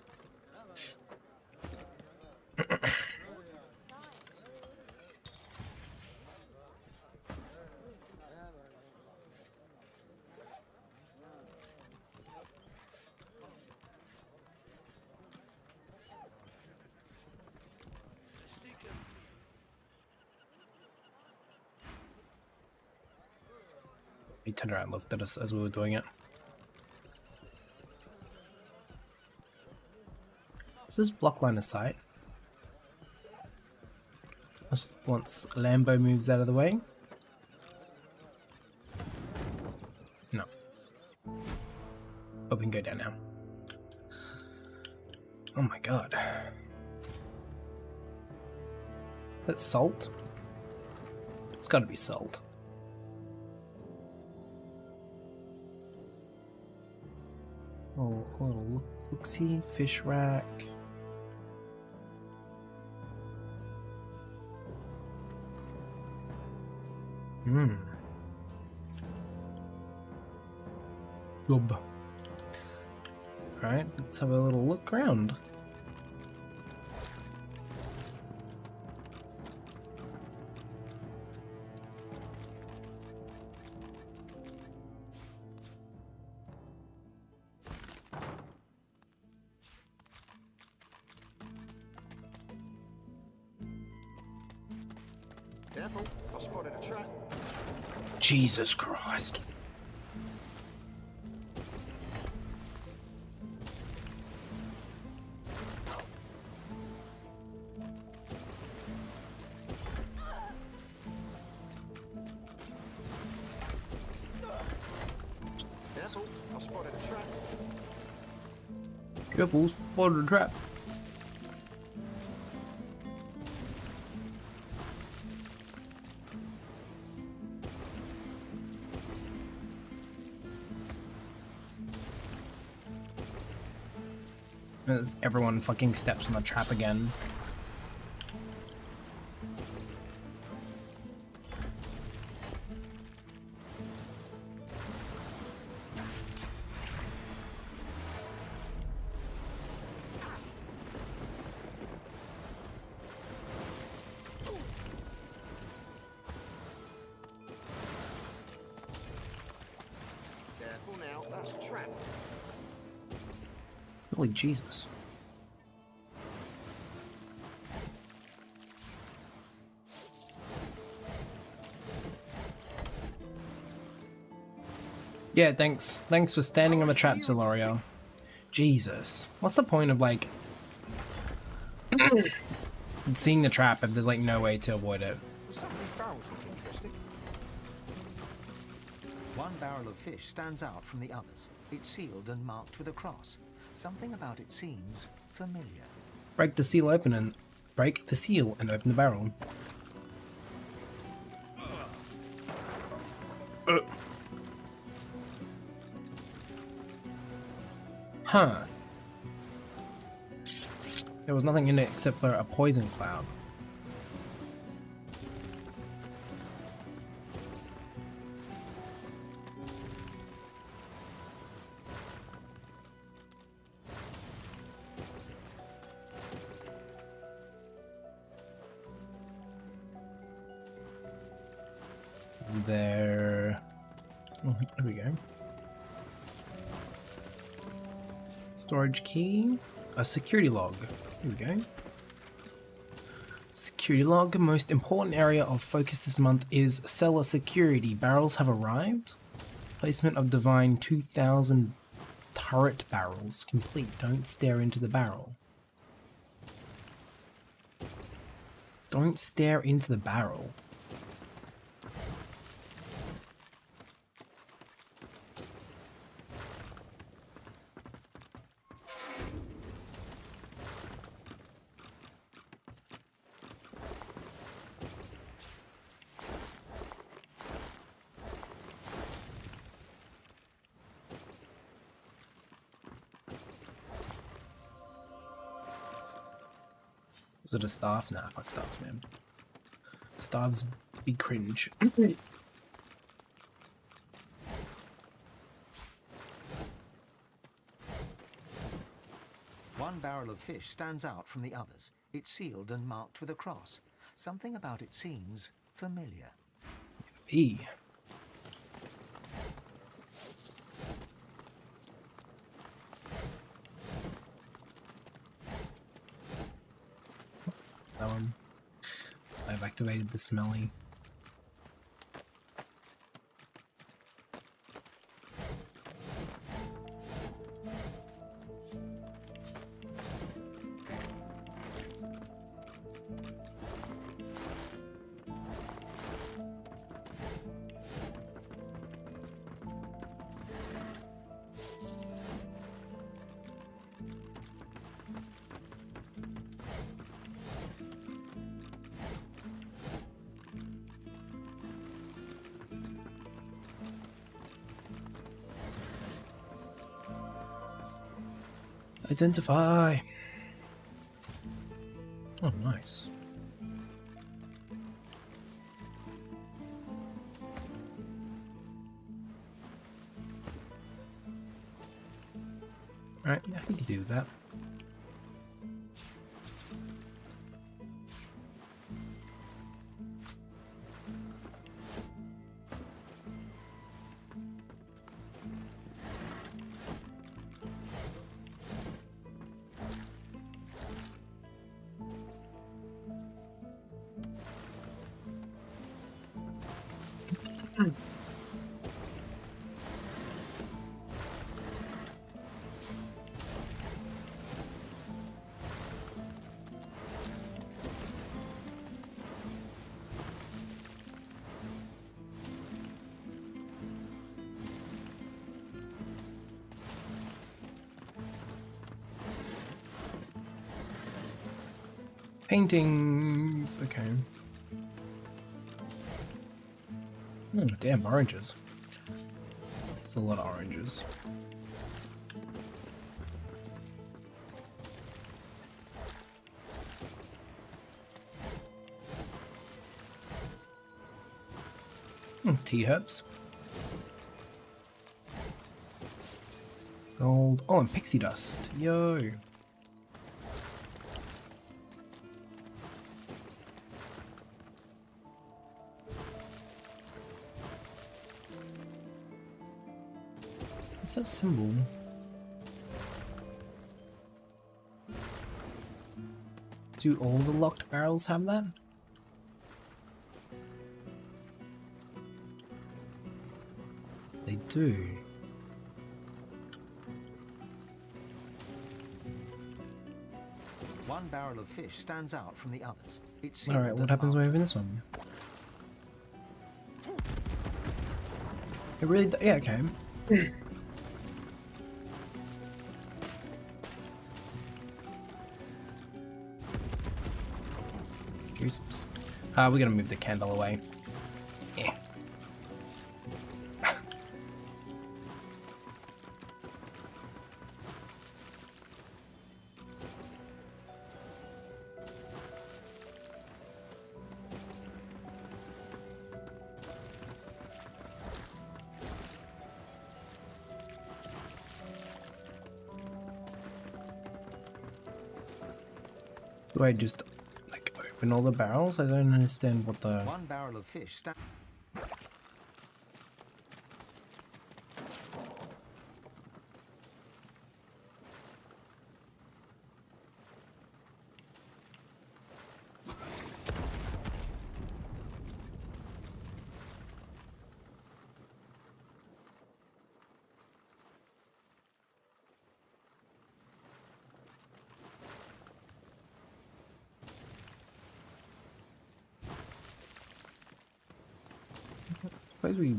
He turned around and looked at us as we were doing it. This is block line of sight. Just once Lambo moves out of the way. No. But we can go down now. Oh my god. That's salt? It's gotta be salt. Oh, look-see, fish rack. Good. Alright, let's have a little look around. Careful, I spotted a trap. Jesus Christ. Careful, I spotted a trap. Careful, spotted a trap. As everyone fucking steps on the trap again. Careful now, that's a trap. Holy Jesus. Yeah, thanks. Thanks for standing on the trap, Silorio. Jesus. What's the point of, like, seeing the trap if there's, like, no way to avoid it? Some of these barrels look interesting. One barrel of fish stands out from the others. It's sealed and marked with a cross. Something about it seems familiar. Break the seal open and open the barrel. Huh. There was nothing in it except for a poison cloud. There. Oh, here we go. Storage key. A security log. Here we go. Security log. Most important area of focus this month is cellar security. Barrels have arrived. Placement of divine 2000 turret barrels complete. Don't stare into the barrel. Don't stare into the barrel. Was it a staff? Nah, fuck staffs, man. Staffs be cringe. One barrel of fish stands out from the others. It's sealed and marked with a cross. Something about it seems familiar. E. That one. I've activated the smelly. Identify. Oh, nice. All right, yeah, we can do that. Paintings. Okay. Damn, oranges. It's a lot of oranges. Tea herbs. Gold. Oh, and pixie dust. Yo. What's that symbol? Do all the locked barrels have that? They do. One barrel of fish stands out from the others. It's Alright, what happens when we open this one? It really... yeah, okay. Jesus. We're gonna move the candle away. Yeah. Do I just like open all the barrels? I don't understand what the... One barrel of fish stands... Suppose we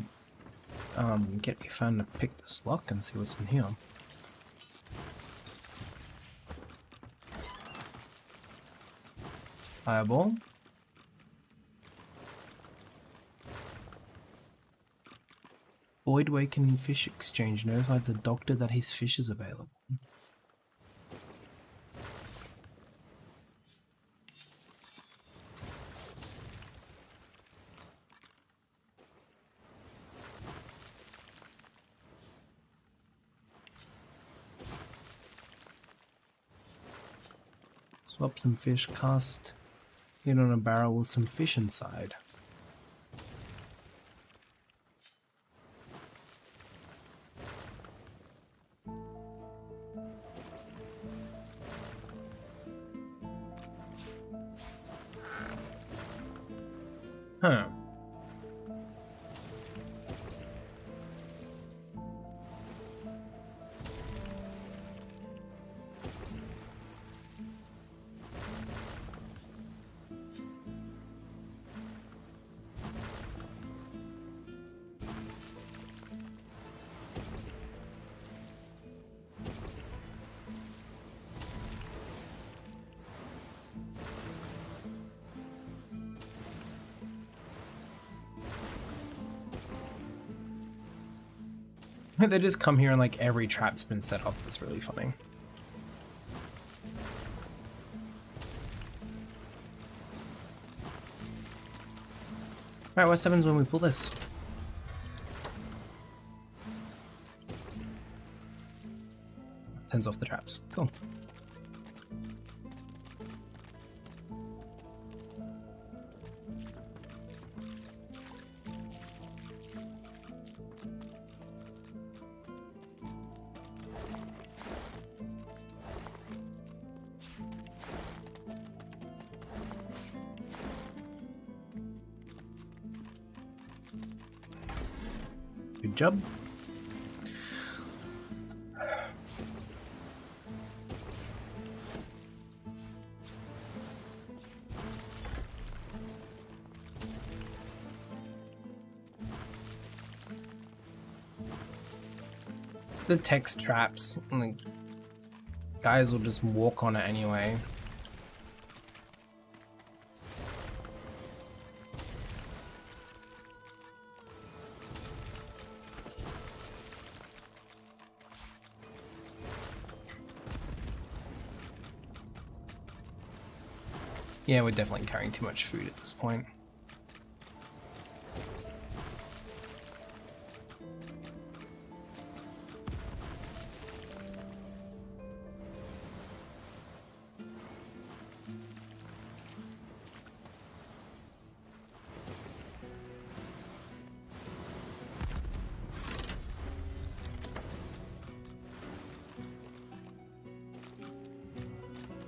get me found to pick this lock and see what's in here. Fireball. Void Waken Fish Exchange notified the doctor that his fish is available. Swap some fish, cast it on a barrel with some fish inside. Huh. They just come here and like every trap's been set off. That's really funny. Alright, what happens when we pull this? Turns off the traps. Cool. Good job. The text traps, like, guys will just walk on it anyway. Yeah, we're definitely carrying too much food at this point.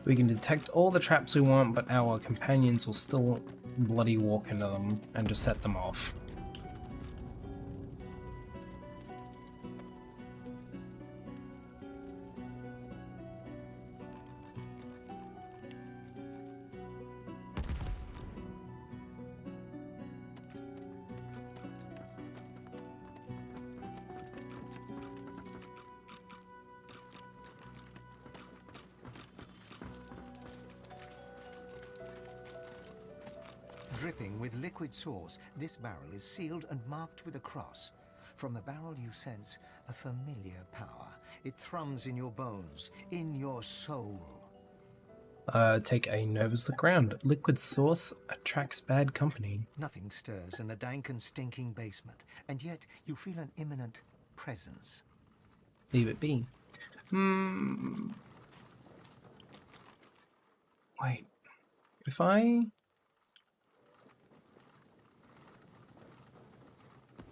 We can detect all the traps we want, but our companions will still bloody walk into them and just set them off. Dripping with liquid sauce, this barrel is sealed and marked with a cross. From the barrel you sense a familiar power. It thrums in your bones, in your soul. Take a nervous look around. Liquid sauce attracts bad company. Nothing stirs in the dank and stinking basement, and yet you feel an imminent presence. Leave it be. Wait. If I...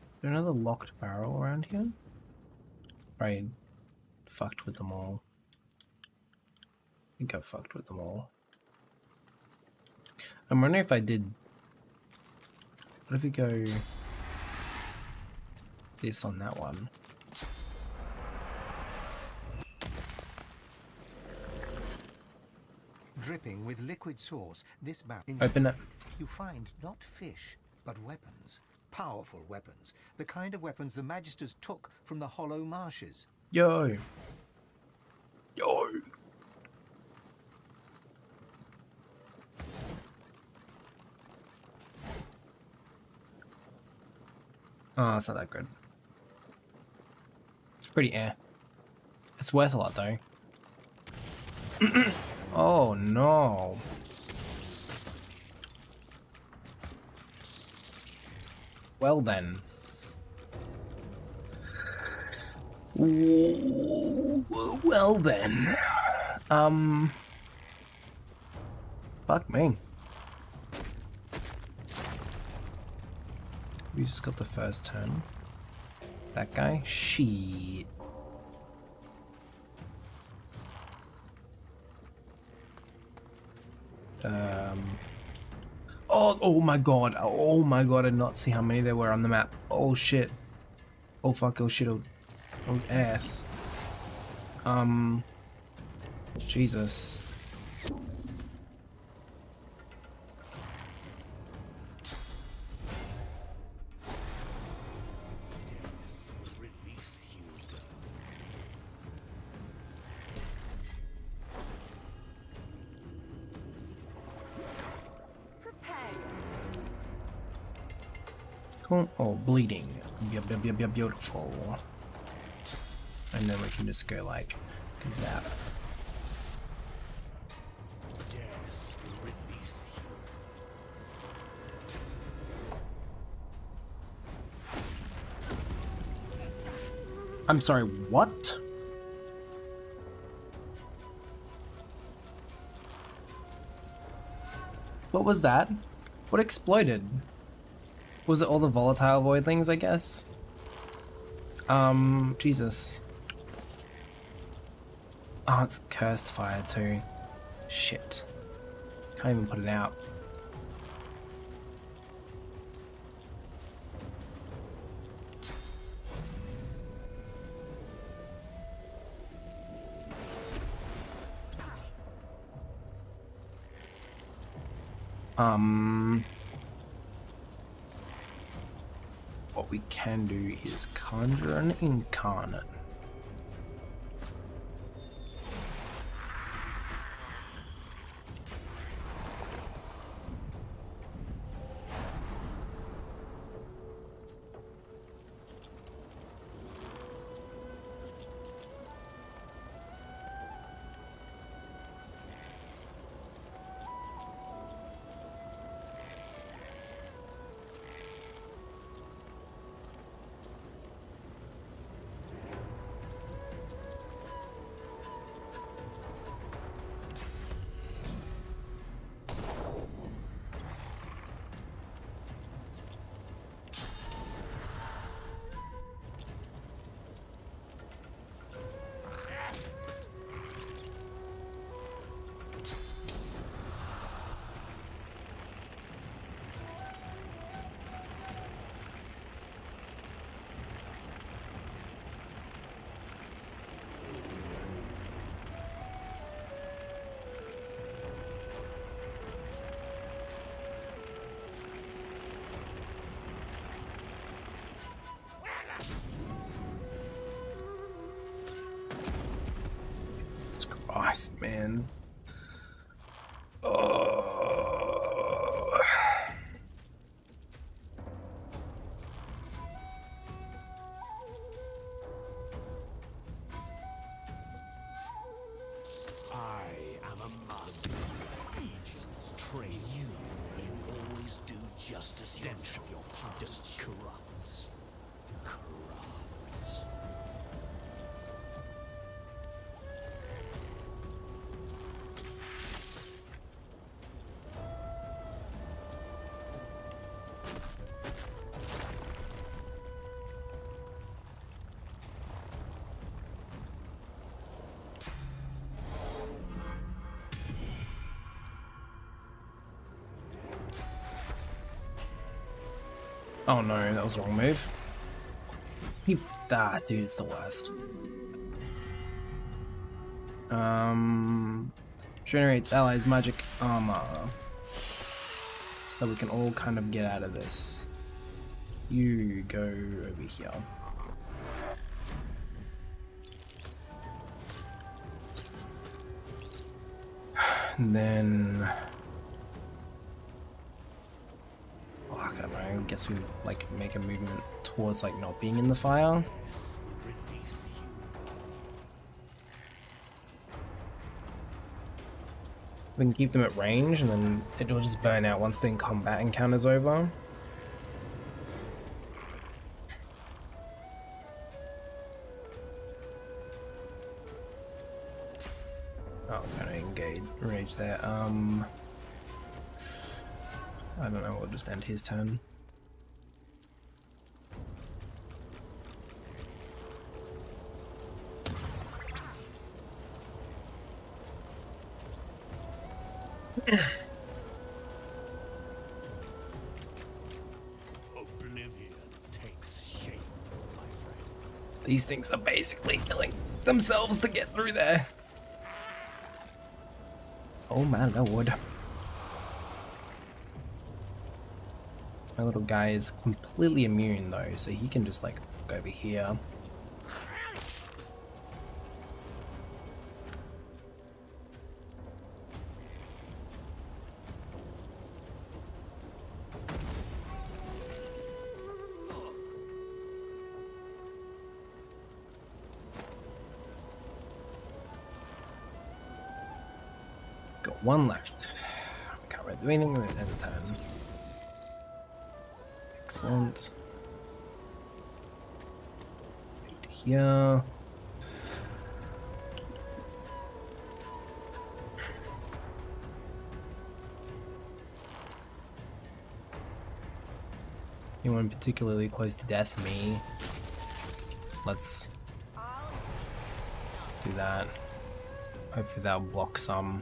Is there another locked barrel around here? Right. Fucked with them all. I think I fucked with them all. I'm wondering if I did... What if we go... this on that one? Dripping with liquid sauce, this barrel... Open it. You find not fish, but weapons. Powerful weapons. The kind of weapons the Magisters took from the Hollow Marshes. Yo! Yo! Oh, it's not that good. It's pretty It's worth a lot though. Oh no. Well then. Well then. Fuck me. We just got the first turn. That guy? Shit. Oh my god. Oh my god, I did not see how many there were on the map. Oh shit. Oh fuck, oh shit, oh ass. Jesus. Cool. Oh, bleeding. Beautiful. And then we can just go like zap. I'm sorry, what? What was that? What exploded? Was it all the volatile voidlings, I guess? Jesus. Oh, it's cursed fire too. Shit. Can't even put it out. What we can do is conjure an incarnate. Christ, man. Oh. I am a master of ages. Train you always do justice. Stench of your past corrupts. Corrupts. Oh no, that was the wrong move. Dude, it's the worst. Generates allies magic armor. So that we can all kind of get out of this. You go over here. And then... oh, I don't know, I guess we like make a movement towards like not being in the fire. We can keep them at range and then it'll just burn out once the combat encounter's over. Oh, kind of engage rage there. I don't know, we'll just end his turn. Oblivion takes shape, my friend. These things are basically killing themselves to get through there. Oh my lord. My little guy is completely immune though, so he can just like go over here. Got one left. Can't really do anything with it at a turn. Excellent. Here. Anyone particularly close to death? Me. Let's do that. Hopefully that'll block some.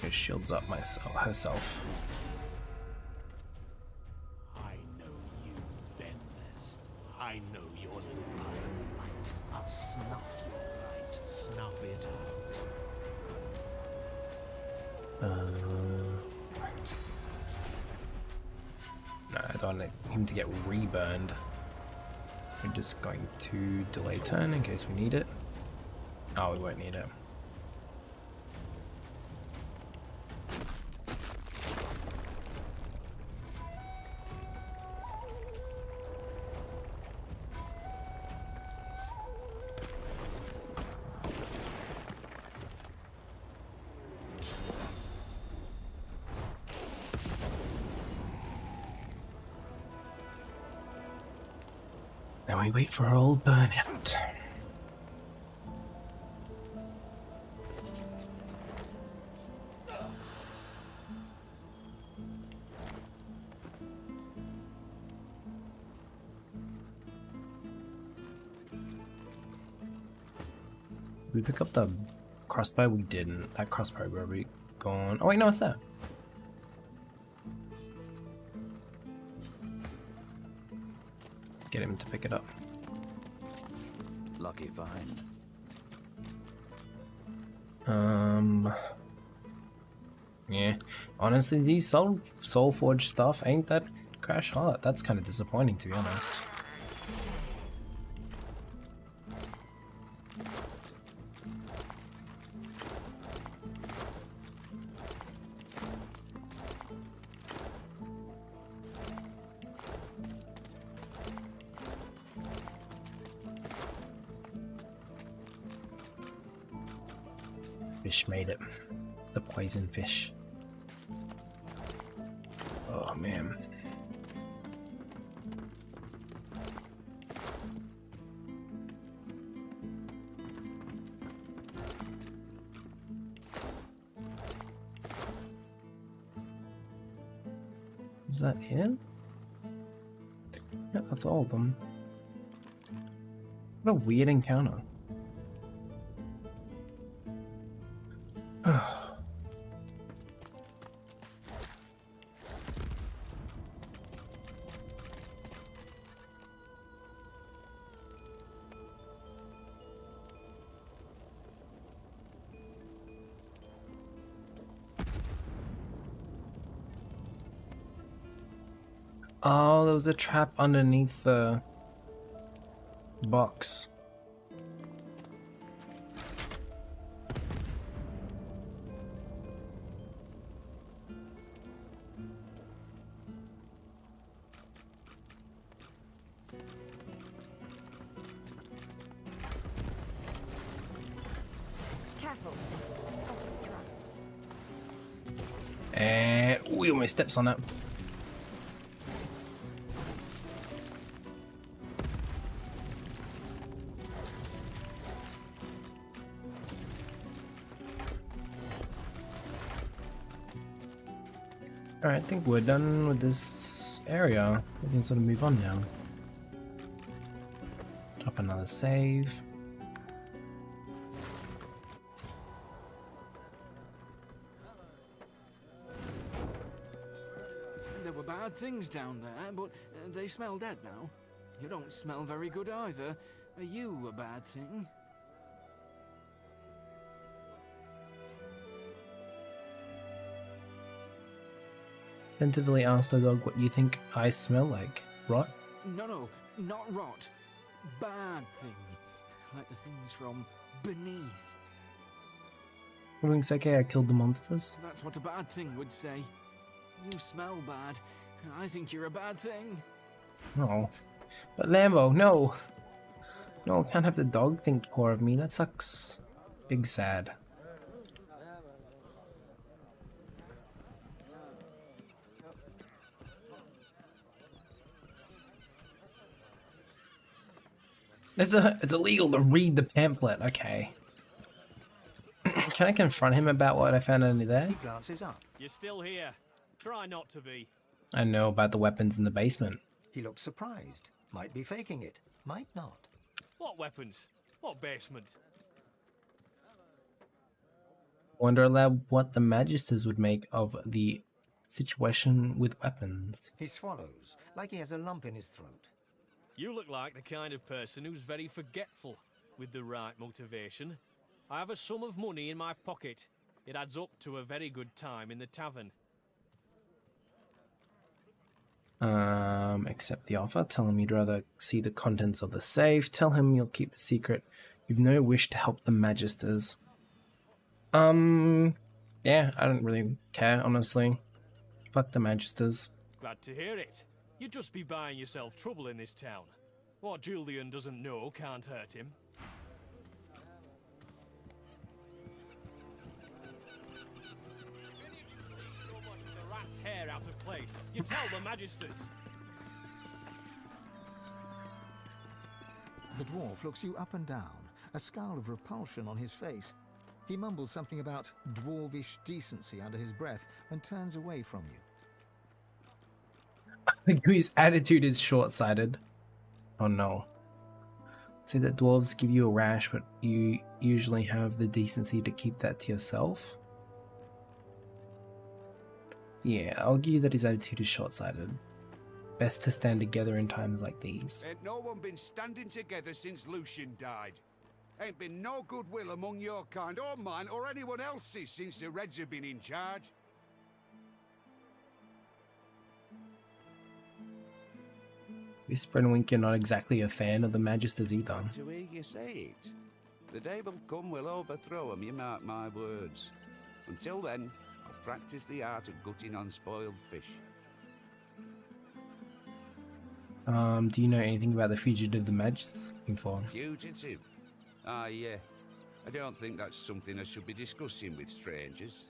It shields up herself. I know you, Benders. I know your light. I'll snuff your light. Snuff it out. No, I don't want him to get reburned. We're just going to delay turn in case we need it. Oh, we won't need it. Then we wait for our old burnout. We pick up the crossbow? We didn't. That crossbow will be gone. Oh wait, no, it's there. Get him to pick it up. Lucky find. Yeah. Honestly, these Soulforge stuff ain't that crash hard. That's kind of disappointing, to be honest. fish made it. The poison fish. Oh man. Is that it? Yeah, that's all of them. What a weird encounter. Oh, there was a trap underneath the box. Careful. And ooh, my steps on that. Alright, I think we're done with this area. We can sort of move on now. Drop another save. There were bad things down there, but they smell dead now. You don't smell very good either. Are you a bad thing? Attentively asked the dog what you think I smell like. Rot? No, not rot. Bad thing. Like the things from beneath. Everything's okay, I killed the monsters. That's what a bad thing would say. You smell bad. I think you're a bad thing. No. But Lambo, no! No, I can't have the dog think poor of me, that sucks. Big sad. It's illegal to read the pamphlet, okay. Can I confront him about what I found under there? He glances up. You're still here. Try not to be. I know about the weapons in the basement. He looks surprised. Might be faking it. Might not. What weapons? What basement? Wonder aloud what the Magisters would make of the situation with weapons. He swallows, like he has a lump in his throat. You look like the kind of person who's very forgetful, with the right motivation. I have a sum of money in my pocket. It adds up to a very good time in the tavern. Accept the offer. Tell him you'd rather see the contents of the safe. Tell him you'll keep it secret. You've no wish to help the Magisters. Yeah, I don't really care, honestly. Fuck the Magisters. Glad to hear it. You'd just be buying yourself trouble in this town. What Julian doesn't know can't hurt him. A rat's hair out of place. You tell the Magisters. The dwarf looks you up and down, a scowl of repulsion on his face. He mumbles something about dwarvish decency under his breath and turns away from you. Whose attitude is short-sighted. Oh no. Say that dwarves give you a rash, but you usually have the decency to keep that to yourself? Yeah, I'll give you that his attitude is short-sighted. Best to stand together in times like these. Ain't no one been standing together since Lucian died. Ain't been no goodwill among your kind, or mine, or anyone else's since the Reds have been in charge. Whisper and Wink, you're not exactly a fan of the Magisters either. To hear you say it. The day will come we'll overthrow 'em, you mark my words. Until then, I'll practice the art of gutting unspoiled fish. Do you know anything about the fugitive the Magisters looking for? Fugitive? Ah, yeah. I don't think that's something I should be discussing with strangers.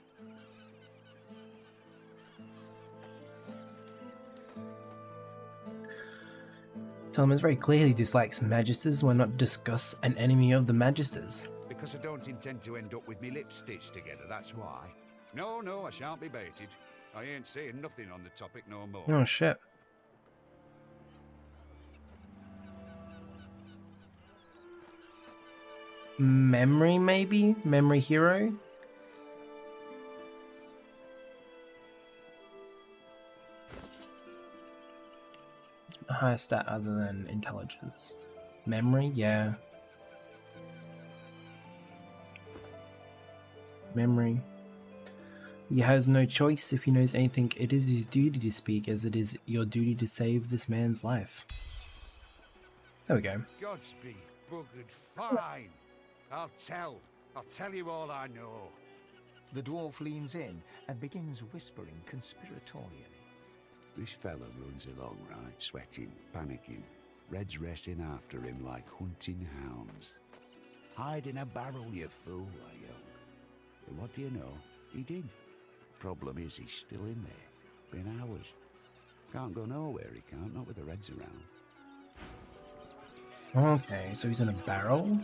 Tillman's very clearly dislikes Magisters. Why not discuss an enemy of the Magisters? Because I don't intend to end up with me lips stitched together, that's why. No, no, I shan't be baited. I ain't saying nothing on the topic no more. Oh shit. Memory, maybe? Memory hero? A higher stat other than intelligence. Memory, yeah. Memory. He has no choice. If he knows anything, it is his duty to speak, as it is your duty to save this man's life. There we go. Godspeed, buggered fine. I'll tell you all I know. The dwarf leans in and begins whispering conspiratorially. This fella runs along right, sweating, panicking. Red's racing after him like hunting hounds. Hide in a barrel, you fool, I yelled. And what do you know? He did. Problem is, he's still in there. Been hours. Can't go nowhere, he can't, not with the Reds around. Okay, so he's in a barrel?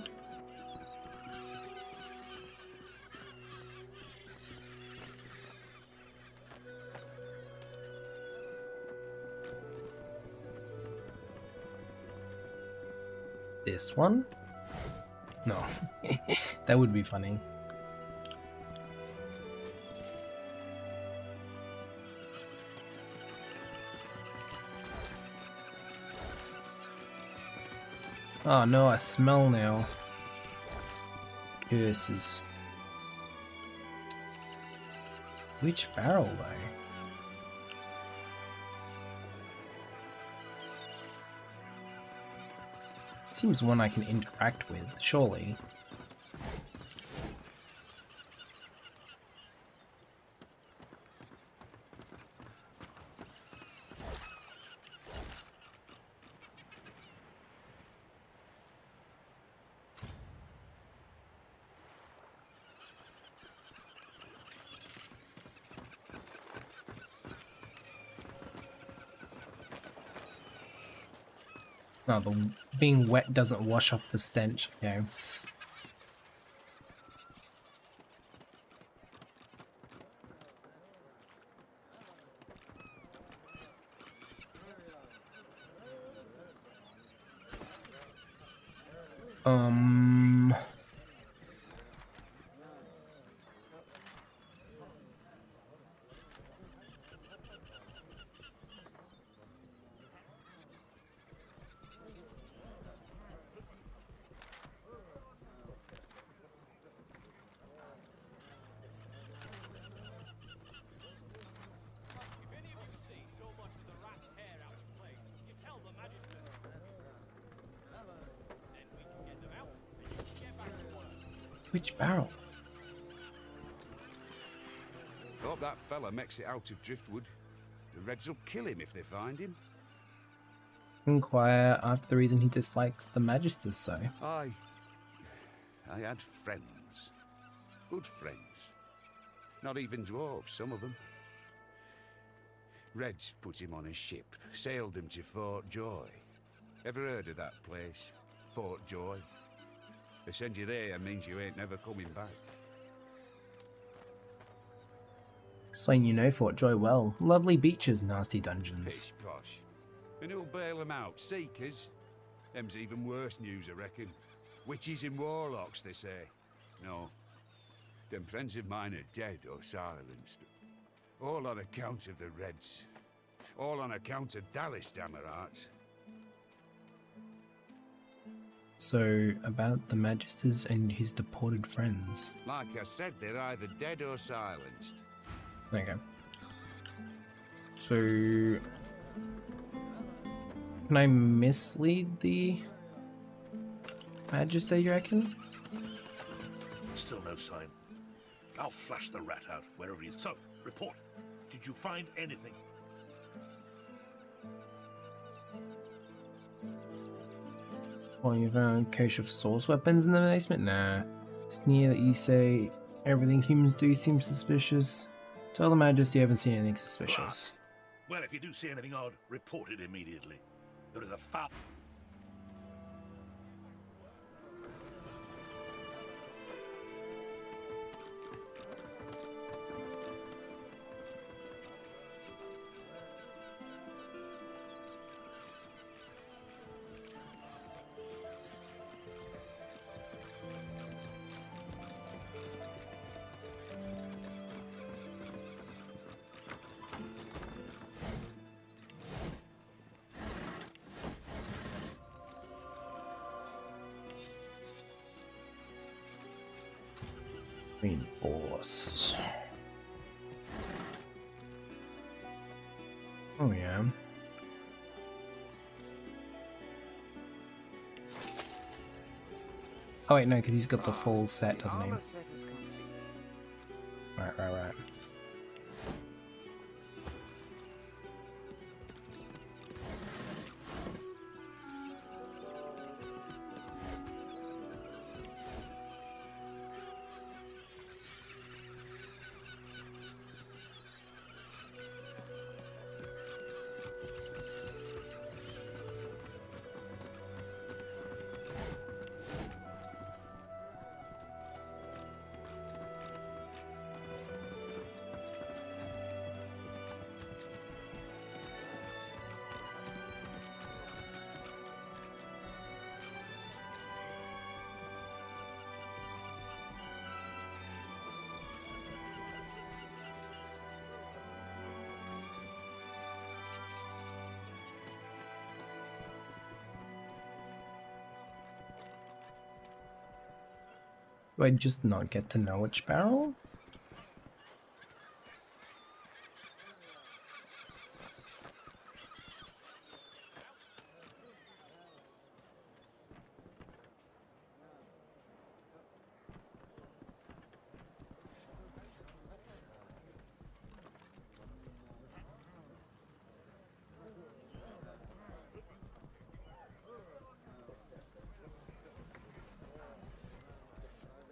This one? No. That would be funny. Oh no, I smell now. Curses. Which barrel though? Seems one I can interact with, surely. No, the being wet doesn't wash off the stench, okay. Which barrel? Hope that fella makes it out of Driftwood. The Reds will kill him if they find him. Inquire after the reason he dislikes the Magisters so. I had friends. Good friends. Not even dwarves, some of them. Reds put him on a ship, sailed him to Fort Joy. Ever heard of that place? Fort Joy? They send you there means you ain't never coming back. Explain you know Fort Joy well. Lovely beaches, nasty dungeons. Pish posh. And who'll bail them out? Seekers? Them's even worse news, I reckon. Witches and warlocks, they say. No. Them friends of mine are dead or silenced. All on account of the Reds. All on account of Dallas, damn her hearts. So, about the Magisters and his deported friends. Like I said, they're either dead or silenced. There you go. So, can I mislead the Magister, you reckon? Still no sign. I'll flash the rat out wherever he is. So, report. Did you find anything? Well, you found a cache of source weapons in the basement? Nah. Sneer that you say everything humans do seems suspicious. Tell the Majesty you haven't seen anything suspicious. Well, if you do see anything odd, report it immediately. There is a foul... Reinforced. Oh yeah. Oh wait, no, because he's got the full set, doesn't he? Right. Do I just not get to know which barrel?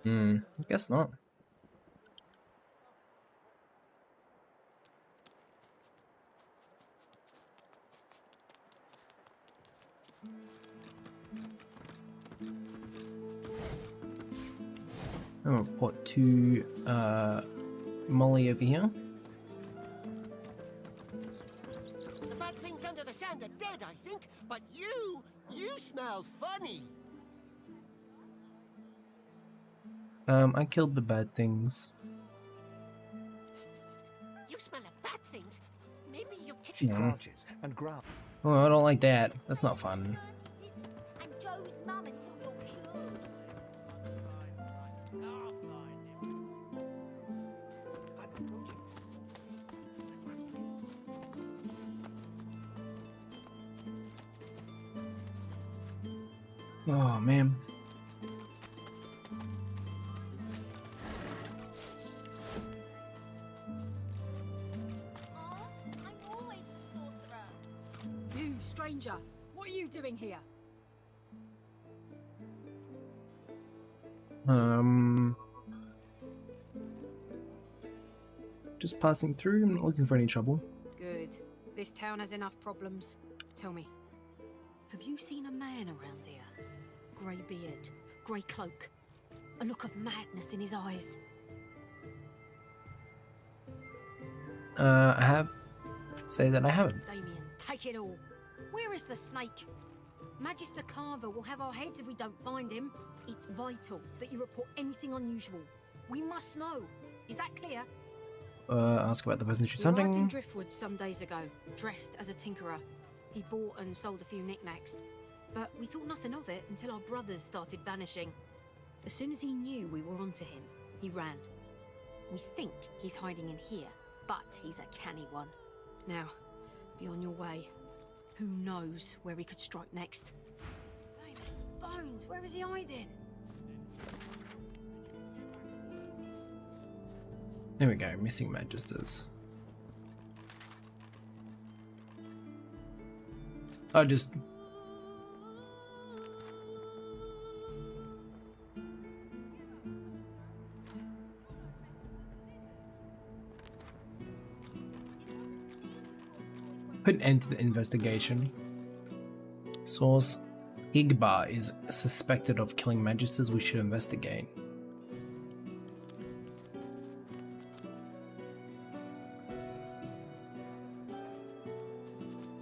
I guess not. I'll report to Molly over here. The bad things under the sand are dead, I think, but you smell funny. I killed the bad things. You smell of bad things? Maybe you She crouches and growls. Oh, I don't like that. That's not fun. I'm Joe's mum until you're cured. Oh man. You, stranger, what are you doing here? Just passing through. I'm not looking for any trouble. Good. This town has enough problems. Tell me, have you seen a man around here? Grey beard, grey cloak, a look of madness in his eyes. I have to say that I haven't. Damien, take it all. Where is the snake? Magister Carver will have our heads if we don't find him. It's vital that you report anything unusual. We must know. Is that clear? Ask about the person she's He arrived in hunting. Driftwood some days ago, dressed as a tinkerer. He bought and sold a few knickknacks. But we thought nothing of it until our brothers started vanishing. As soon as he knew we were onto him, he ran. We think he's hiding in here, but he's a canny one. Now, be on your way. Who knows where he could strike next? Damon's bones, where is he hiding? There we go, missing magisters. I just... Put an end to the investigation. Source: Igbar is suspected of killing magisters. We should investigate.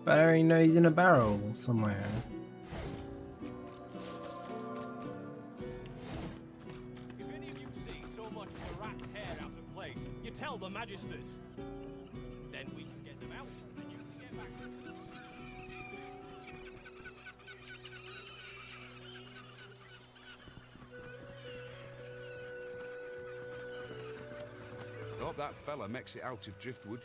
But I already know he's in a barrel somewhere. If any of you see so much as a rat's hair out of place, you tell the magisters. Then we can get them out, and you can get back. Hope that fella makes it out of Driftwood.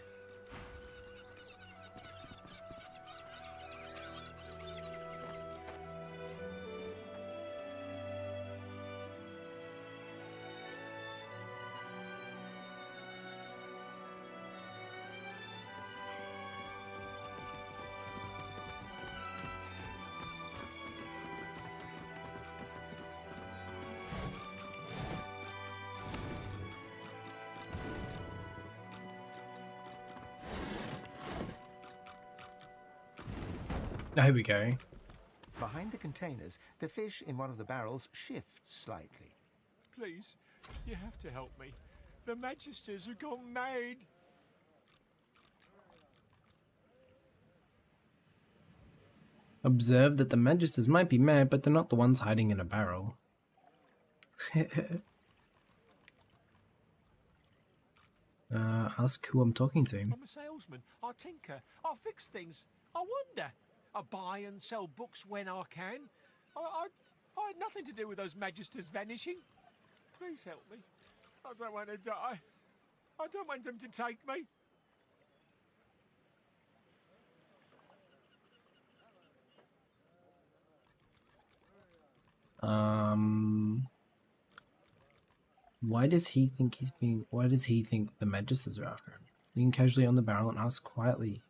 Now here we go. Behind the containers, the fish in one of the barrels shifts slightly. Please, you have to help me. The magisters have gone mad. Observe that the magisters might be mad, but they're not the ones hiding in a barrel. Ask who I'm talking to. I'm a salesman. I tinker. I fix things. I wonder. I buy and sell books when I can. I had nothing to do with those magisters vanishing. Please help me. I don't want to die. I don't want them to take me. Why does he think why does he think the magisters are after him? Lean casually on the barrel and ask quietly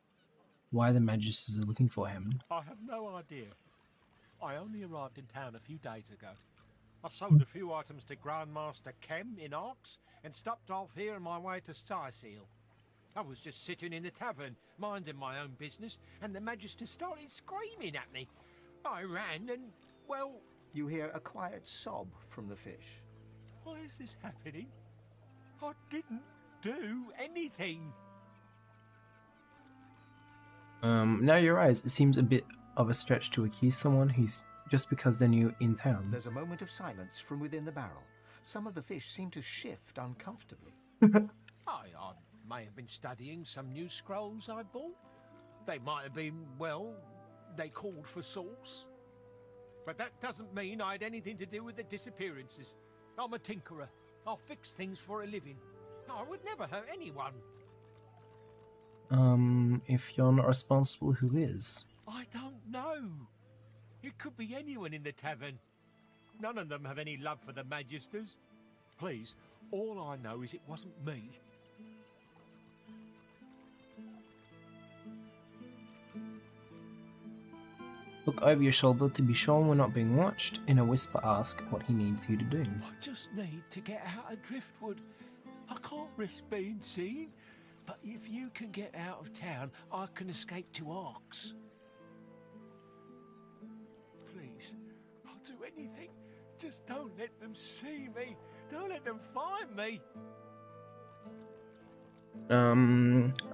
why the magisters are looking for him. I have no idea. I only arrived in town a few days ago. I sold a few items to Grandmaster Kem in Arx and stopped off here on my way to Scythiel. I was just sitting in the tavern, minding my own business, and the magisters started screaming at me. I ran and, well... You hear a quiet sob from the fish. Why is this happening? I didn't do anything. Now you realize it seems a bit of a stretch to accuse someone who's just because they're new in town. There's a moment of silence from within the barrel. Some of the fish seem to shift uncomfortably. I may have been studying some new scrolls I bought. They might have been, well, they called for sauce. But that doesn't mean I had anything to do with the disappearances. I'm a tinkerer. I'll fix things for a living. I would never hurt anyone. If you're not responsible, who is? I don't know. It could be anyone in the tavern. None of them have any love for the magisters. Please, all I know is it wasn't me. Look over your shoulder to be sure we're not being watched. In a whisper, ask what he needs you to do. I just need to get out of Driftwood. I can't risk being seen. But if you can get out of town, I can escape to Arx. Please, I'll do anything. Just don't let them see me. Don't let them find me.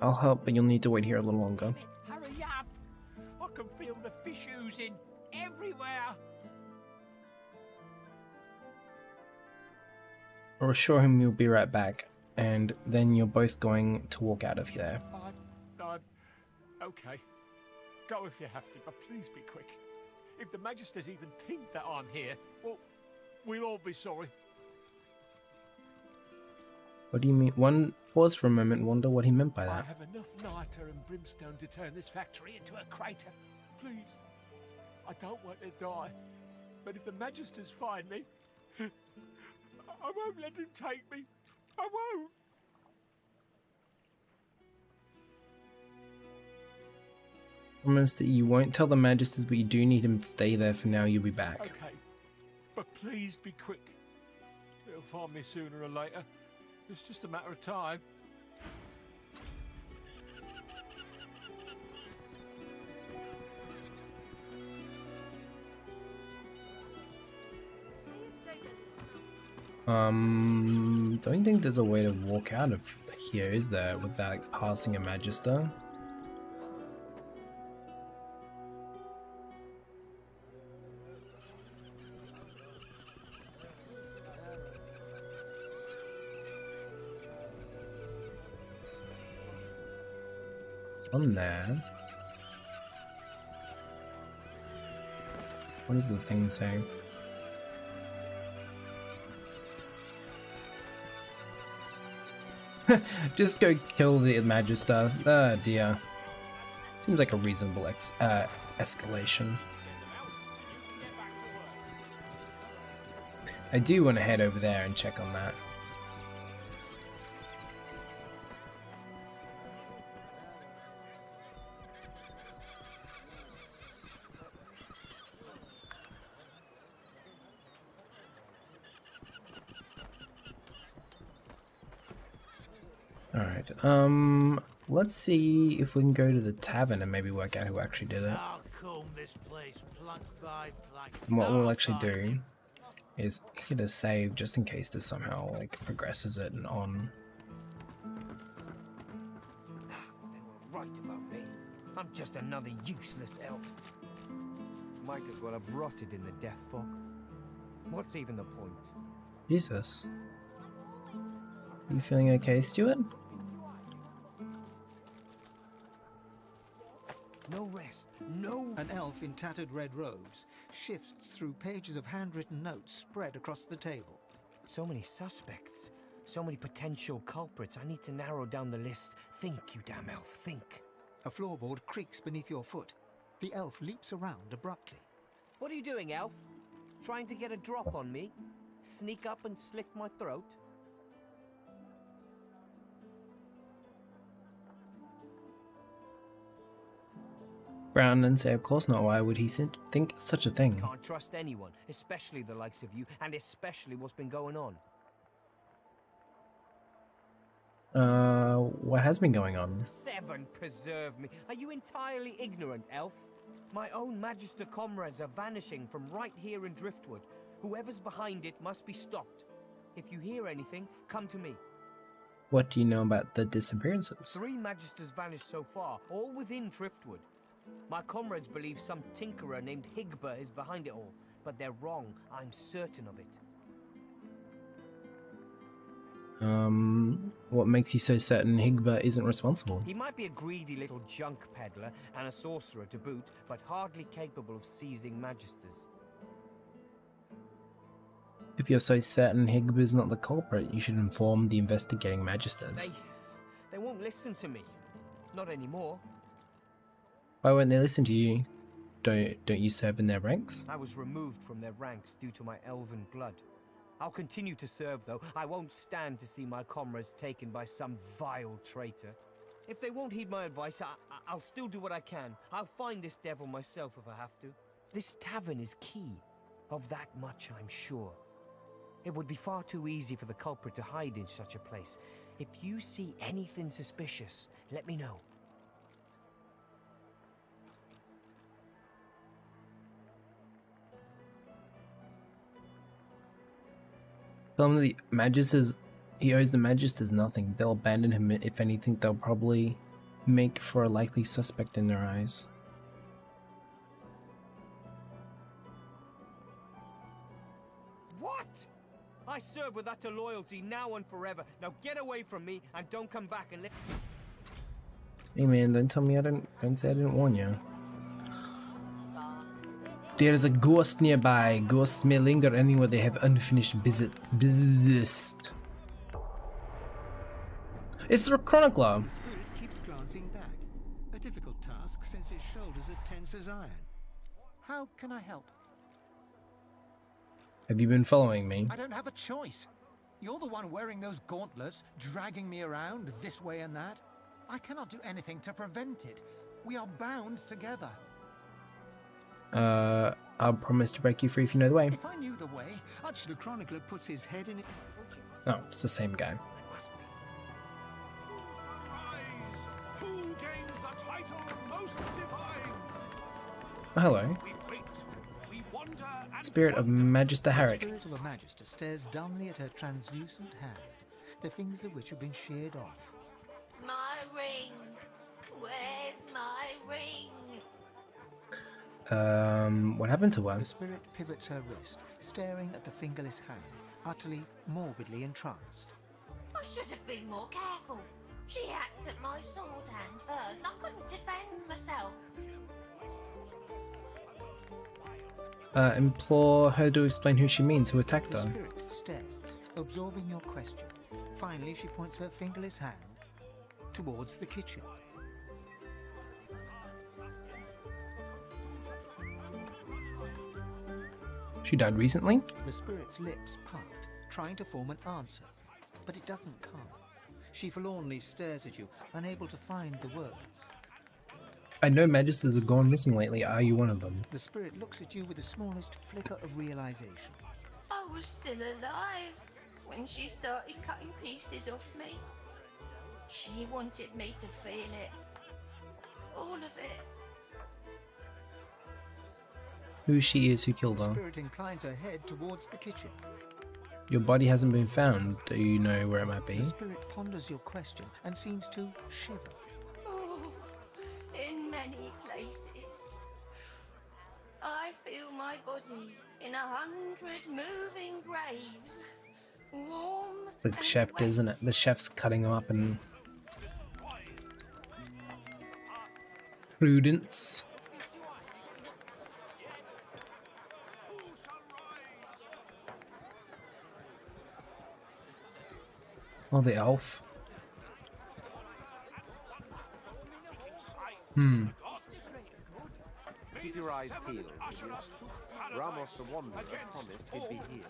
I'll help, but you'll need to wait here a little longer. Hurry up! I can feel the fish oozing everywhere. I'll assure him you'll be right back, and then you're both going to walk out of there. Okay. Go if you have to, but please be quick. If the magisters even think that I'm here, well, we'll all be sorry. What do you mean? One pause for a moment and wonder what he meant by I that. have enough niter and brimstone to turn this factory into a crater. Please. I don't want to die. But if the magisters find me, I won't let them take me. I won't. Promise that you won't tell the magisters, but you do need him to stay there for now. You'll be back. Okay. But please be quick. They'll find me sooner or later. It's just a matter of time. Don't think there's a way to walk out of here, is there, without passing a Magister? On there. What does the thing say? Just go kill the Magister. Ah, dear. Seems like a reasonable escalation. I do want to head over there and check on that. Alright, let's see if we can go to the tavern and maybe work out who actually did it. And what we'll actually do is hit a save just in case this somehow like progresses it and on. Right about me. I'm just another useless elf. Might as well have rotted in the death fog. What's even the point? Jesus. You feeling okay, Stuart? No rest, no... An elf in tattered red robes shifts through pages of handwritten notes spread across the table. So many suspects, so many potential culprits. I need to narrow down the list. Think, you damn elf, think. A floorboard creaks beneath your foot. The elf leaps around abruptly. What are you doing, elf? Trying to get a drop on me? Sneak up and slit my throat? Brown and say, of course not. Why would he think such a thing? Can't trust anyone, especially the likes of you, and especially what's been going on. What has been going on? Seven preserve me. Are you entirely ignorant, elf? My own Magister comrades are vanishing from right here in Driftwood. Whoever's behind it must be stopped. If you hear anything, come to me. What do you know about the disappearances? 3 Magisters vanished so far, all within Driftwood. My comrades believe some tinkerer named Higba is behind it all, but they're wrong. I'm certain of it. What makes you so certain Higba isn't responsible? He might be a greedy little junk peddler and a sorcerer to boot, but hardly capable of seizing Magisters. If you're so certain Higba is not the culprit, you should inform the investigating Magisters. They won't listen to me. Not anymore. Why won't they listen to you? Don't you serve in their ranks? I was removed from their ranks due to my elven blood. I'll continue to serve, though. I won't stand to see my comrades taken by some vile traitor. If they won't heed my advice, I'll still do what I can. I'll find this devil myself if I have to. This tavern is key. Of that much I'm sure. It would be far too easy for the culprit to hide in such a place. If you see anything suspicious, let me know. Tell him the Magisters, he owes the Magisters nothing. They'll abandon him. If anything, they'll probably make for a likely suspect in their eyes. What? I serve with utter loyalty now and forever. Now get away from me and don't come back and let... Hey man, don't tell me don't say I didn't warn you. There is a ghost nearby. Ghosts may linger anywhere they have unfinished business. It's the chronicler. The spirit keeps glancing back. A difficult task since his shoulders are tense as iron. How can I help? Have you been following me? I don't have a choice. You're the one wearing those gauntlets, dragging me around this way and that. I cannot do anything to prevent it. We are bound together. I'll promise to break you free if you know the way. If I knew the way, the chronicler puts his head in it. Oh, it's the same guy. Who gains the title Most Divine? Oh, hello. We wait, we wonder, Spirit of Magister The Herrick. spirit of a Magister stares dumbly at her translucent hand, the fingers of which have been sheared off. My ring. Where's my ring? What happened to her? The spirit pivots her wrist, staring at the fingerless hand, utterly, morbidly entranced. I should have been more careful. She hacked at my sword hand first. I couldn't defend myself. Implore her to explain who she means, who attacked The her. spirit stares, absorbing your question. Finally, she points her fingerless hand towards the kitchen. She died recently? The spirit's lips part, trying to form an answer, but it doesn't come. She forlornly stares at you, unable to find the words. I know Magisters have gone missing lately. Are you one of them? The spirit looks at you with the smallest flicker of realization. I was still alive when she started cutting pieces off me. She wanted me to feel it. All of it. Who she is who killed The her? spirit inclines her head towards the kitchen. Your body hasn't been found. Do you know where it might be? The spirit ponders your question and seems to shiver. Oh, in many places. I feel my body in 100 moving graves. Warm The chef, isn't it? The chef's cutting them up and... Prudence. Oh, the elf. Keep your eyes peeled, would you? Ramos the Wanderer promised he'd be here.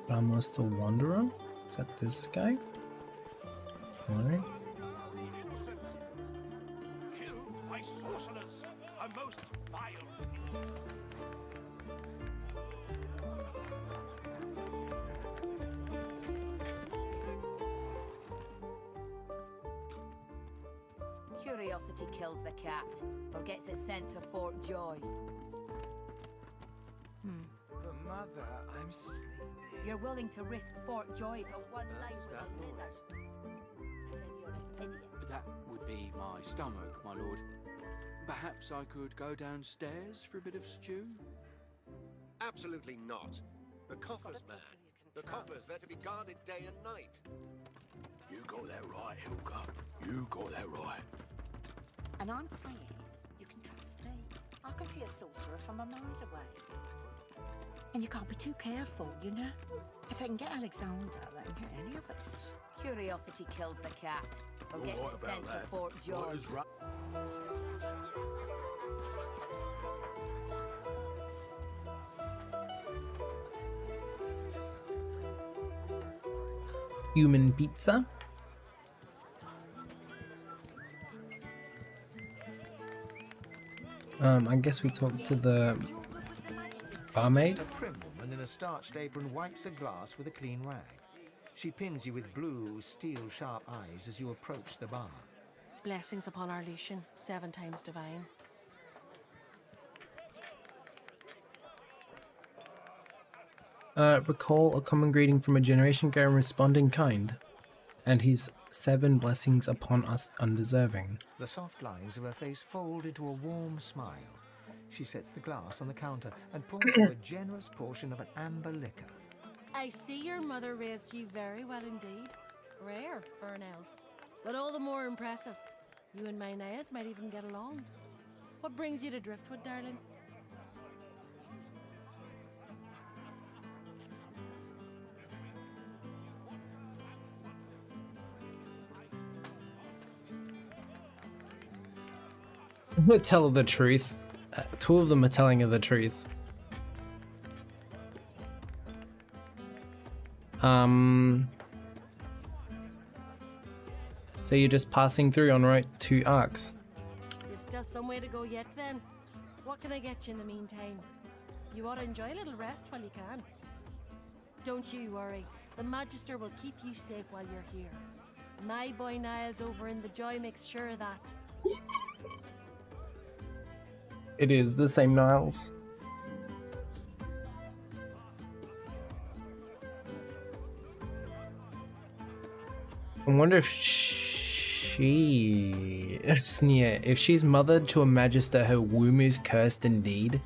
Ramos the Wanderer? Is that this guy? Alright. Killed by sorcerers, a most vile. Curiosity kills the cat, or gets it sent to Fort Joy. But Mother, I'm sleepy. You're willing to risk Fort Joy for one night Is with that a wither. noise? Then you're an idiot. That would be my stomach, my lord. Perhaps I could go downstairs for a bit of stew? Absolutely not. The coffers, man. The coffers, they're to be guarded day and night. You got that right, Helga. You got that right. And I'm saying, you can trust me. I can see a sorcerer from a mile away. And you can't be too careful, you know? If they can get Alexander, they can get any of us. Curiosity kills the cat, or You're gets right it about sent to that. Fort Joy. What is right? Human pizza? I guess we talked to the barmaid. A prim woman in a starched apron wipes a glass with a clean rag. She pins you with blue, steel-sharp eyes as you approach the bar. Blessings upon our Lucian, 7 times divine. Recall a common greeting from a generation ago and respond in kind. And his 7 blessings upon us undeserving. The soft lines of her face fold into a warm smile. She sets the glass on the counter and pours you a generous portion of an amber liquor. I see your mother raised you very well indeed. Rare for an elf, but all the more impressive. You and my nails might even get along. What brings you to Driftwood, darling? Tell her the truth. 2 of them are telling her the truth. So you're just passing through on route to Arcs. You've still some way to go yet then. What can I get you in the meantime? You ought to enjoy a little rest while you can. Don't you worry. The Magister will keep you safe while you're here. My boy Niles over in the Joy makes sure of that. It is the same Niles. I wonder if if she's mothered to a magister, her womb is cursed indeed.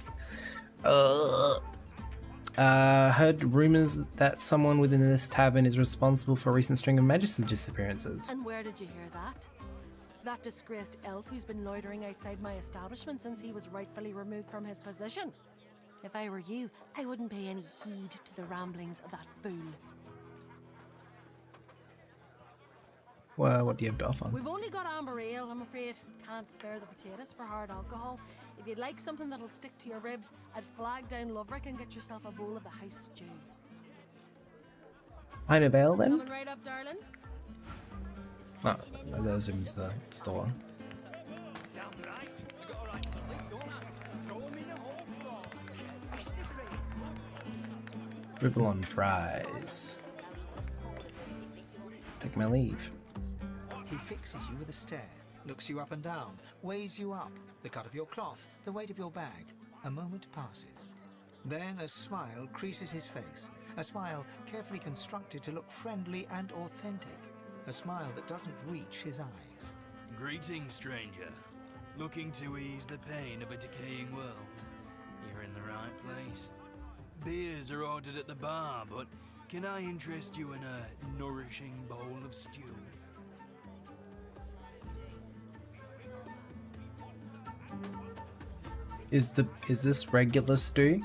Heard rumors that someone within this tavern is responsible for a recent string of magister's disappearances. And where did you hear that? That disgraced elf who's been loitering outside my establishment since he was rightfully removed from his position. If I were you, I wouldn't pay any heed to the ramblings of that fool. Well, what do you have to offer? We've only got amber ale, I'm afraid. Can't spare the potatoes for hard alcohol. If you'd like something that'll stick to your ribs, I'd flag down Loverick and get yourself a bowl of the house stew. Pint of ale then? Coming right up, darling. Oh, that assumes the store. Ribbon fries. Take my leave. He fixes you with a stare, looks you up and down, weighs you up, the cut of your cloth, the weight of your bag. A moment passes. Then a smile creases his face, a smile carefully constructed to look friendly and authentic, a smile that doesn't reach his eyes. Greetings, stranger. Looking to ease the pain of a decaying world. You're in the right place. Beers are ordered at the bar, but can I interest you in a nourishing bowl of stew? Is this regular stew?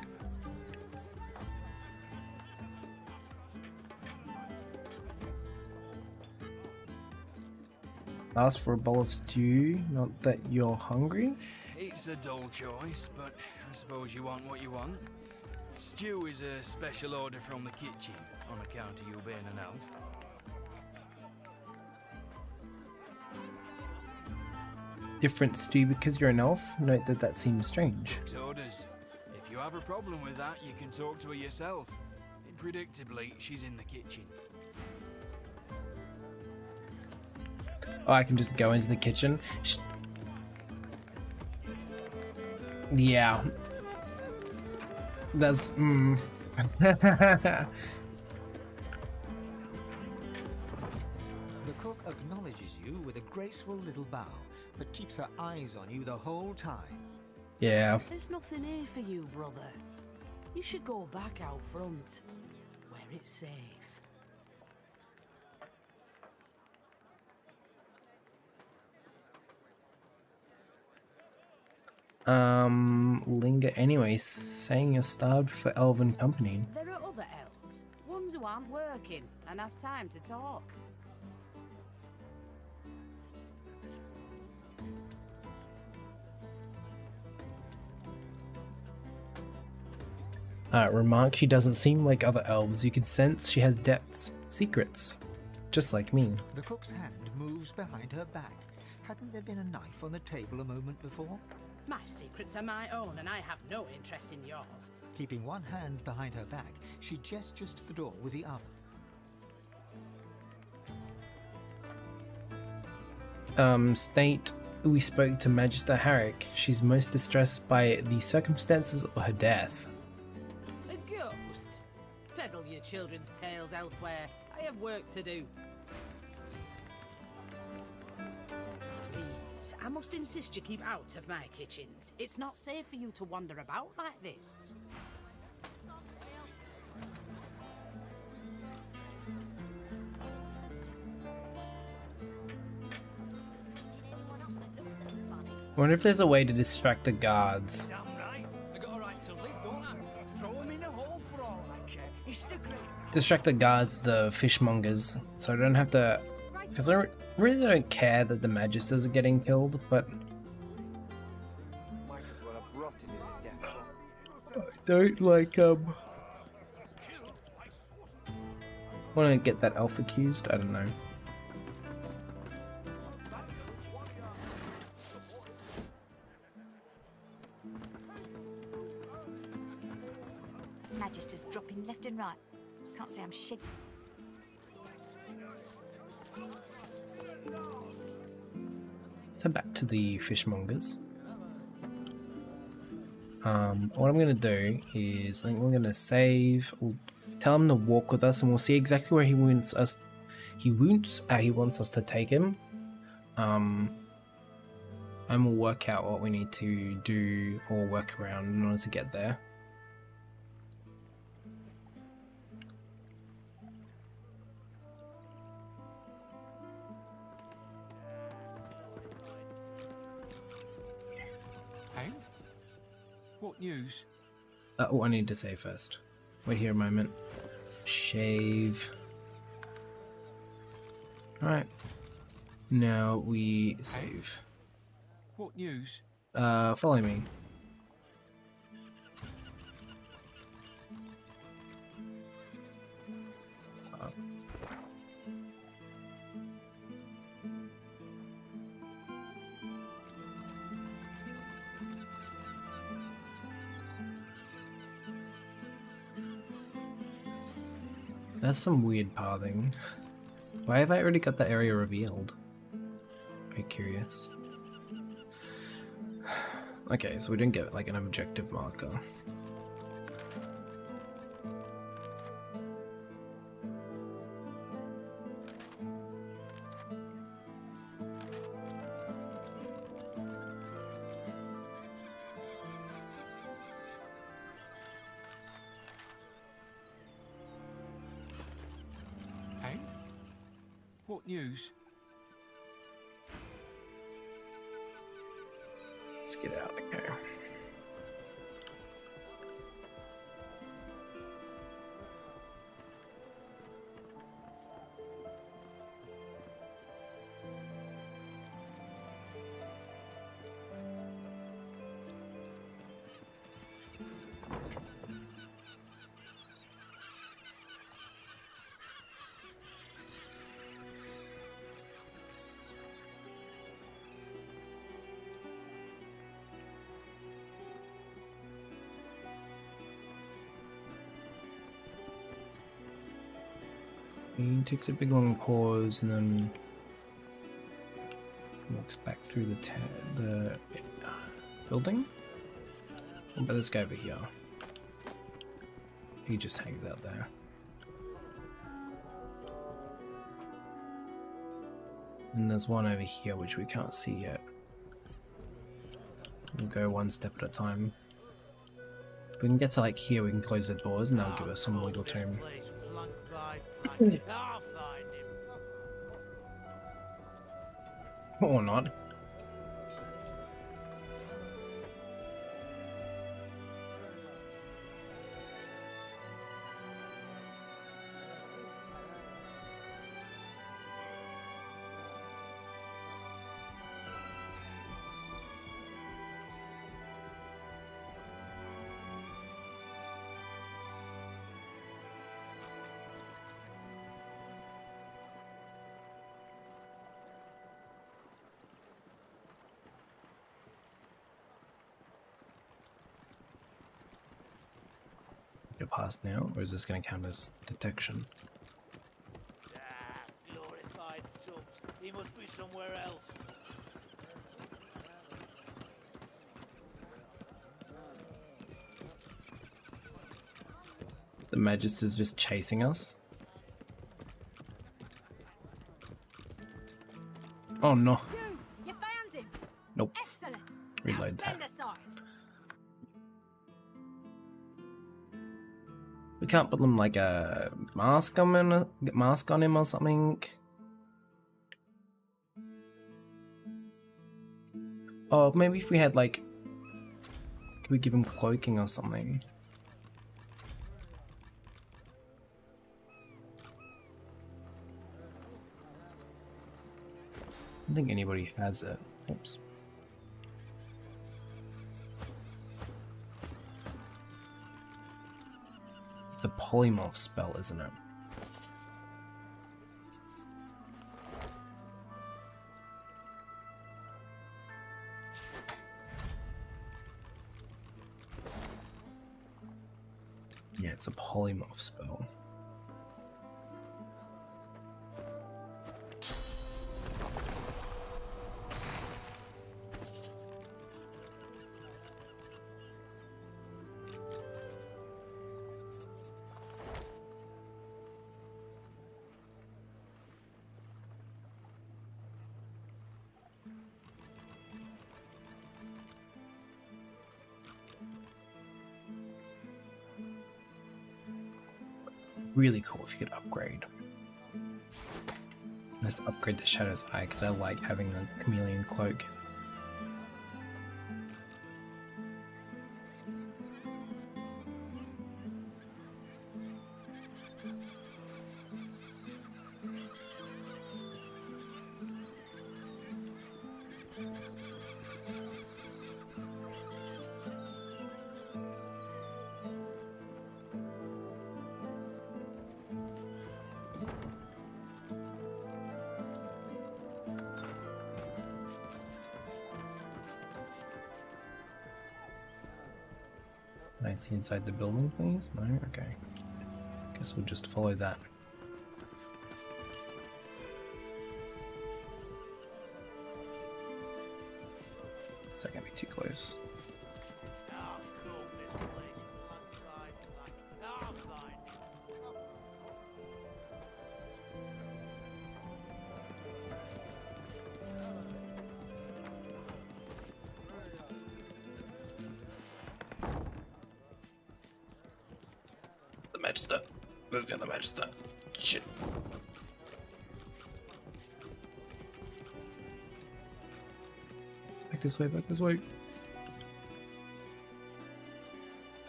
Ask for a bowl of stew, not that you're hungry? It's a dull choice, but I suppose you want what you want. Stew is a special order from the kitchen, on account of you being an elf. Different stew because you're an elf? Note that seems strange. Orders. If you have a problem with that, you can talk to her yourself. Predictably, she's in the kitchen. Oh, I can just go into the kitchen? Yeah. That's, The cook acknowledges you with a graceful little bow, but keeps her eyes on you the whole time. Yeah. There's nothing here for you, brother. You should go back out front, where it's safe. Linger anyway, saying you're starved for elven company. There are other elves, ones who aren't working and have time to talk. Remark, she doesn't seem like other elves. You can sense she has depths, secrets, just like me. The cook's hand moves behind her back. Hadn't there been a knife on the table a moment before? My secrets are my own, and I have no interest in yours. Keeping one hand behind her back, she gestures to the door with the other. State we spoke to Magister Herrick. She's most distressed by the circumstances of her death. A ghost? Peddle your children's tales elsewhere. I have work to do. Please, I must insist you keep out of my kitchens. It's not safe for you to wander about like this. I wonder if there's a way to distract the guards. Damn right. I got a right to live, don't I? Throw him in a hole for all I care. It's the great. Distract the guards, the fishmongers, so I don't have to. Because I really don't care that the magisters are getting killed, but Might as well have rotted in a death I don't like want to get that elf accused. I don't know. Magisters dropping left and right. Can't say I'm shit. So back to the fishmongers. What I'm going to do is I think we're going to save. We'll tell him to walk with us, and we'll see exactly where he wants us. He wants us to take him. And we'll work out what we need to do or work around in order to get there. And? What news? Oh, I need to save first. Wait here a moment. Shave. Alright. Now we save. What news? Follow me. That's some weird pathing. Why have I already got that area revealed? Very curious. Okay, so we didn't get like an objective marker. And? What news? Let's get out of here. He takes a big long pause and then walks back through the building. What about this guy over here? He just hangs out there. And there's one over here which we can't see yet. We'll go one step at a time. If we can get to like here, we can close the doors and that'll give us some wiggle room. I'll find him. Or not. You're past now, or is this going to count as detection? Glorified tubs. He must be somewhere else. The Magister's just chasing us? Oh no. You found him. Nope. Excellent. Reload that. Stand aside. We can't put them like a mask on him or something. Oh, maybe if we had like, could we give him cloaking or something? I don't think anybody has it. Oops. The polymorph spell, isn't it? Yeah, it's a polymorph spell. really cool if you could upgrade. Let's upgrade the Shadow's Eye because I like having a chameleon cloak. Can I see inside the building, please? No? Okay. Guess we'll just follow that. Is that gonna be too close? The Magister. Where's the other Magister? Shit. Back this way, back this way.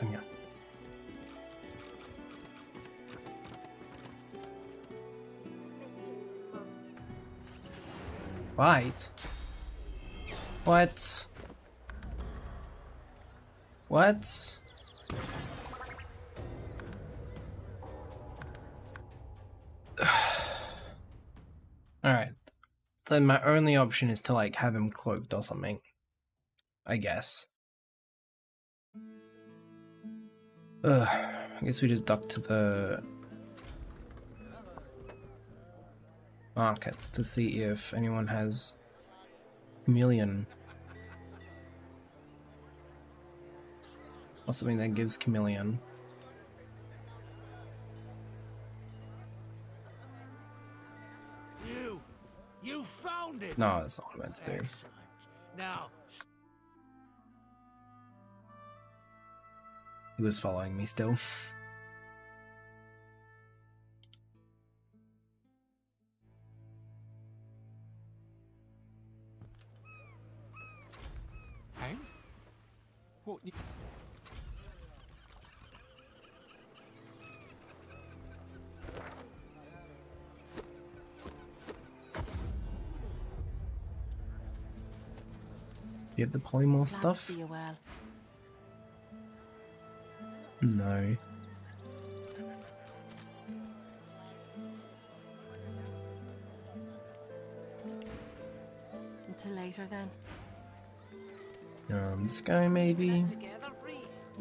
I'm here. Right. What? What? Alright. Then my only option is to like have him cloaked or something. I guess. I guess we just duck to the markets to see if anyone has chameleon. Or something that gives chameleon. You found it. No, that's not what I meant to do. Excellent. Now, He was following me still. And? What? You have the polymorph Glad to stuff? see you well. No. Until later then. This guy maybe?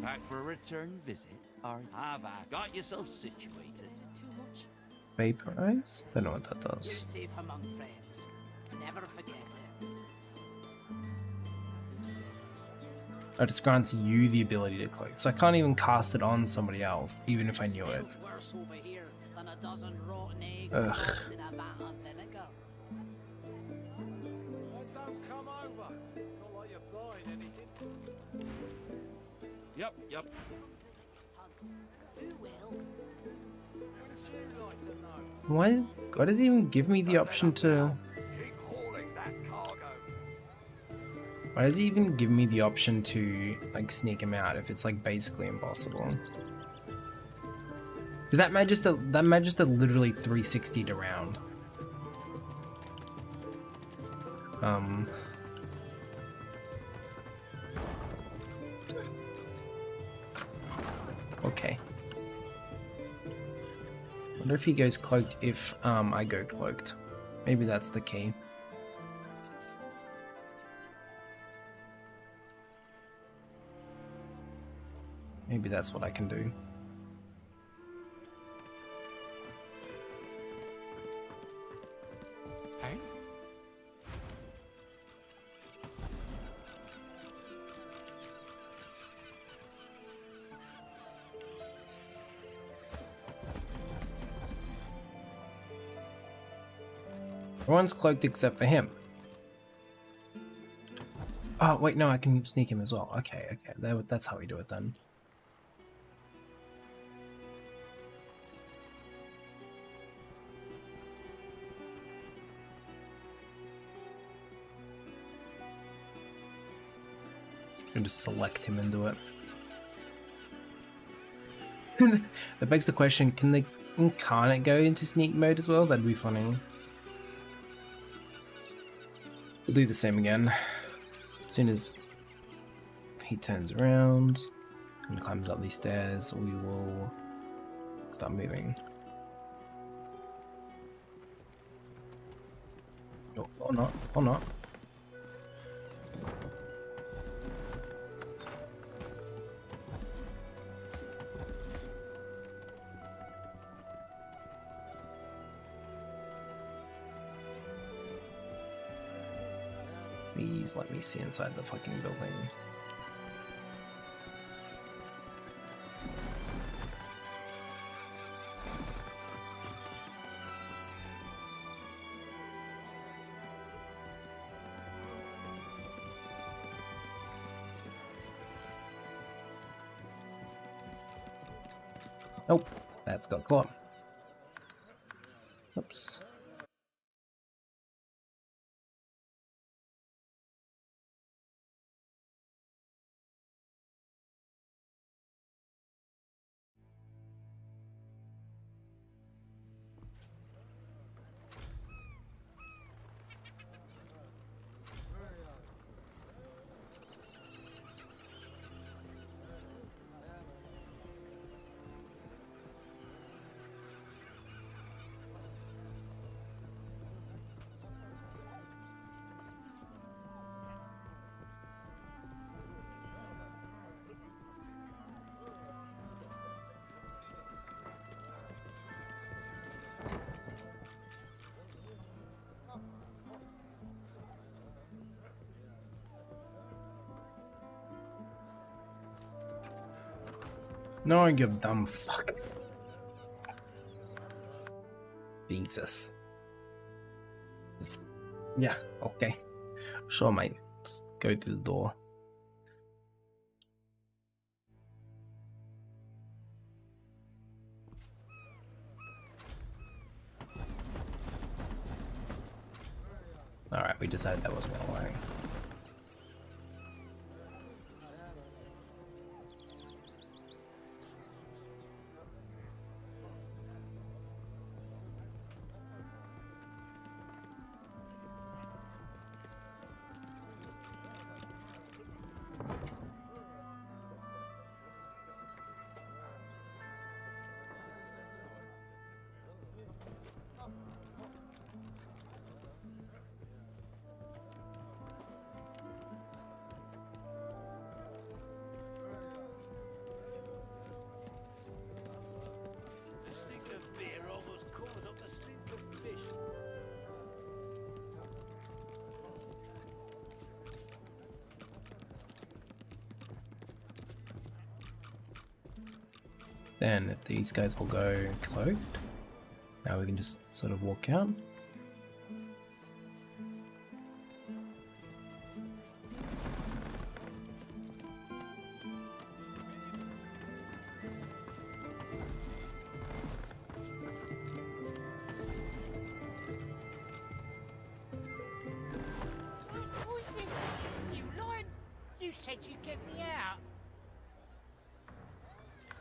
Back for a return visit? Or have I got yourself situated? Vaporize? Don't know what that You're does. safe among friends. Never forget it. It just grants you the ability to cloak. So I can't even cast it on somebody else, even if I knew it. Smells worse over here than a dozen rotten eggs Ugh. dropped in a vat of vinegar. don't come over. Not like you're buying anything. Yep. Who will? Wouldn't you like to know? Why does it even give me the option to... Keep hauling that cargo. Why does it even give me the option to like sneak him out if it's like basically impossible? Is that Magister literally 360'd around? Okay. Wonder if he goes cloaked if I go cloaked. Maybe that's the key. Maybe that's what I can do. And? Everyone's cloaked except for him. Oh, wait, no, I can sneak him as well. Okay, that's how we do it then. can just select him and do it. That begs the question, can the incarnate go into sneak mode as well? That'd be funny. We'll do the same again. As soon as he turns around and climbs up these stairs, we will start moving. Or not, or not. Please let me see inside the fucking building. Nope, that's got caught. Oops. No, you dumb fuck. Jesus. Just, yeah, okay. Sure, mate. Just go through the door. Alright, we decided that wasn't gonna work. Then these guys will go cloaked. Now we can just sort of walk out. You lying? You said you'd get me out.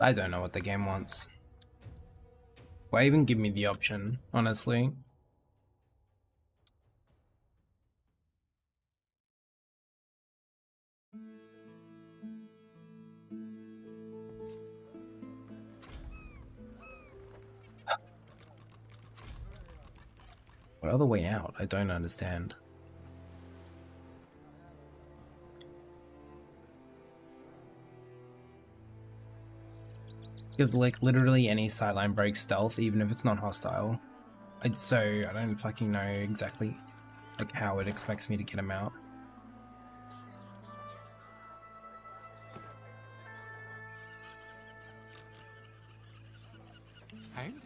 I don't know what the game wants. Why even give me the option, honestly? What other way out? I don't understand. Because like literally any sideline breaks stealth, even if it's not hostile. So I don't fucking know exactly like how it expects me to get him out. And?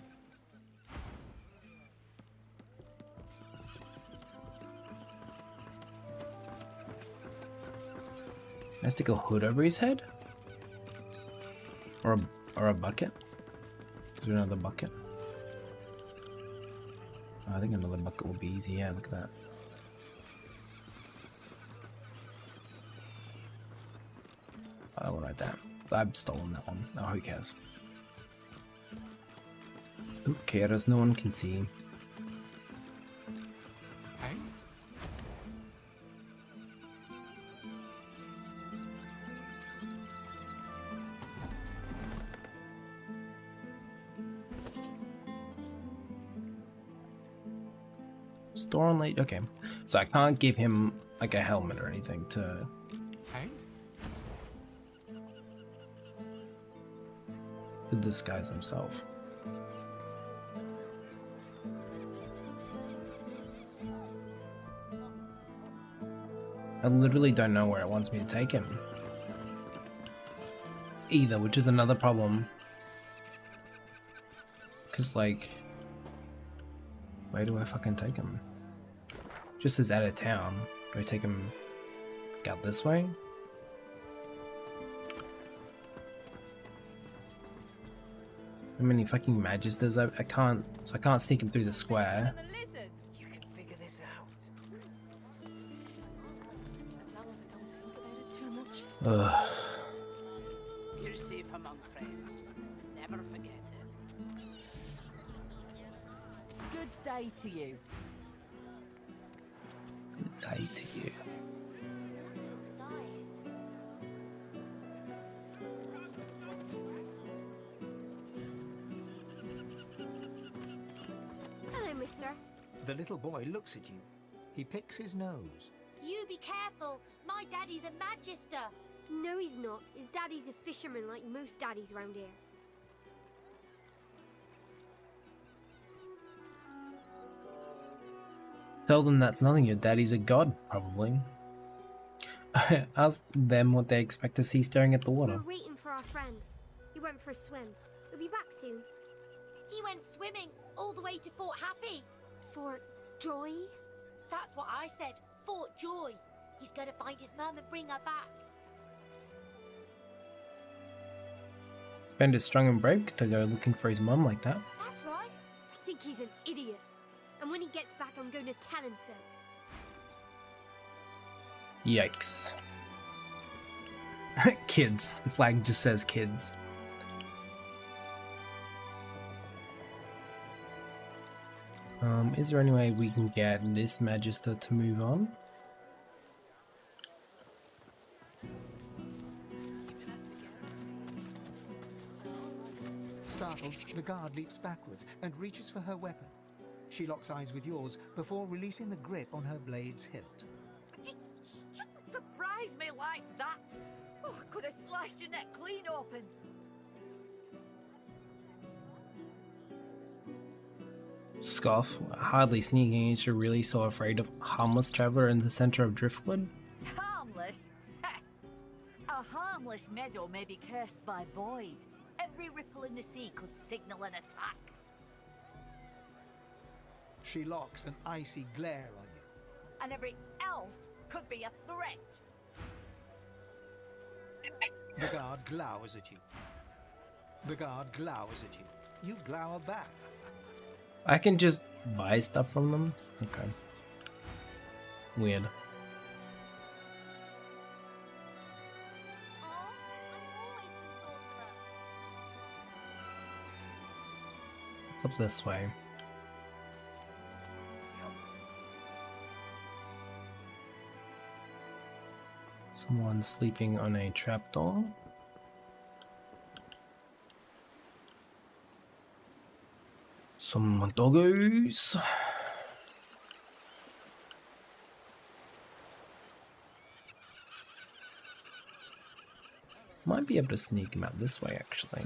Can I stick a hood over his head? Or a bucket? Is there another bucket? I think another bucket will be easy. Yeah, look at that. I won't write that. I've stolen that one. Oh, who cares? Who cares? No one can see. Hey? Store on late. Okay, so I can't give him like a helmet or anything to disguise himself. I literally don't know where it wants me to take him either, which is another problem. Cause like, where do I fucking take him? Just as out of town. Do I take him like, out this way? How many fucking magisters? I can't. So I can't sneak him through the square. You can figure this out. Ugh. You're safe among friends. Never forget it. Good day to you. Good day to you. Hello, mister. The little boy looks at you. He picks his nose. You be careful. My daddy's a magister. No, he's not. His daddy's a fisherman like most daddies round here. Tell them that's nothing. Your daddy's a god, probably. Ask them what they expect to see staring at the water. We're waiting for our friend. He went for a swim. He'll be back soon. He went swimming all the way to Fort Happy. Fort Joy? That's what I said. Fort Joy. He's going to find his mum and bring her back. Ben is strong and brave to go looking for his mum like that. That's right. I think he's an idiot. And when he gets back, I'm going to tell him so. Yikes. Kids. The flag just says kids. Is there any way we can get this Magister to move on? Startled, the guard leaps backwards and reaches for her weapon. She locks eyes with yours before releasing the grip on her blade's hilt. You shouldn't surprise me like that. Oh, I could have slashed your neck clean open. Scoff, hardly sneaking. Is you really so afraid of harmless traveler in the center of Driftwood? Harmless? A harmless meadow may be cursed by void. Every ripple in the sea could signal an attack. She locks an icy glare on you. And every elf could be a threat. The guard glowers at you. The guard glowers at you. You glower back. I can just buy stuff from them? Okay. Weird. It's up this way. Someone sleeping on a trapdoor. Some doggos. Might be able to sneak him out this way, actually.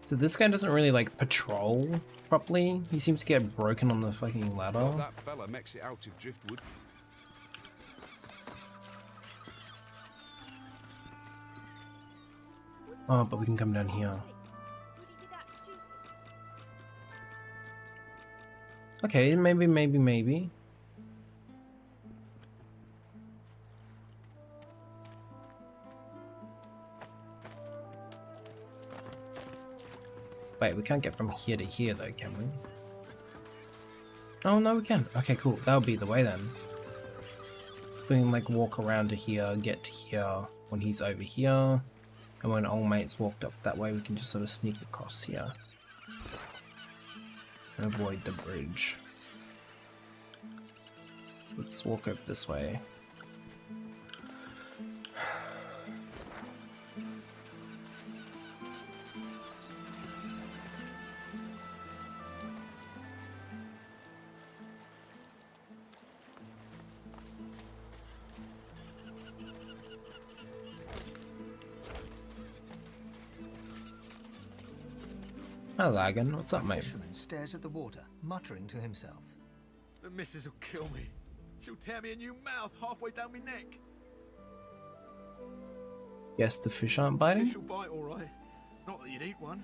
So this guy doesn't really like patrol properly. He seems to get broken on the fucking ladder. Well, that fella makes it out of Driftwood. Oh, but we can come down here. Okay, maybe. Wait, we can't get from here to here though, can we? Oh no, we can. Okay, cool. That'll be the way then. If we can like walk around to here, get to here when he's over here, and when old mate's walked up that way, we can just sort of sneak across here and avoid the bridge. Let's walk over this way. Hi Lagan, what's up, mate? The fisherman stares at the water, muttering to himself. The missus will kill me. She'll tear me a new mouth halfway down my neck. Yes, the fish aren't biting? Fish will bite, all right. Not that you'd eat one.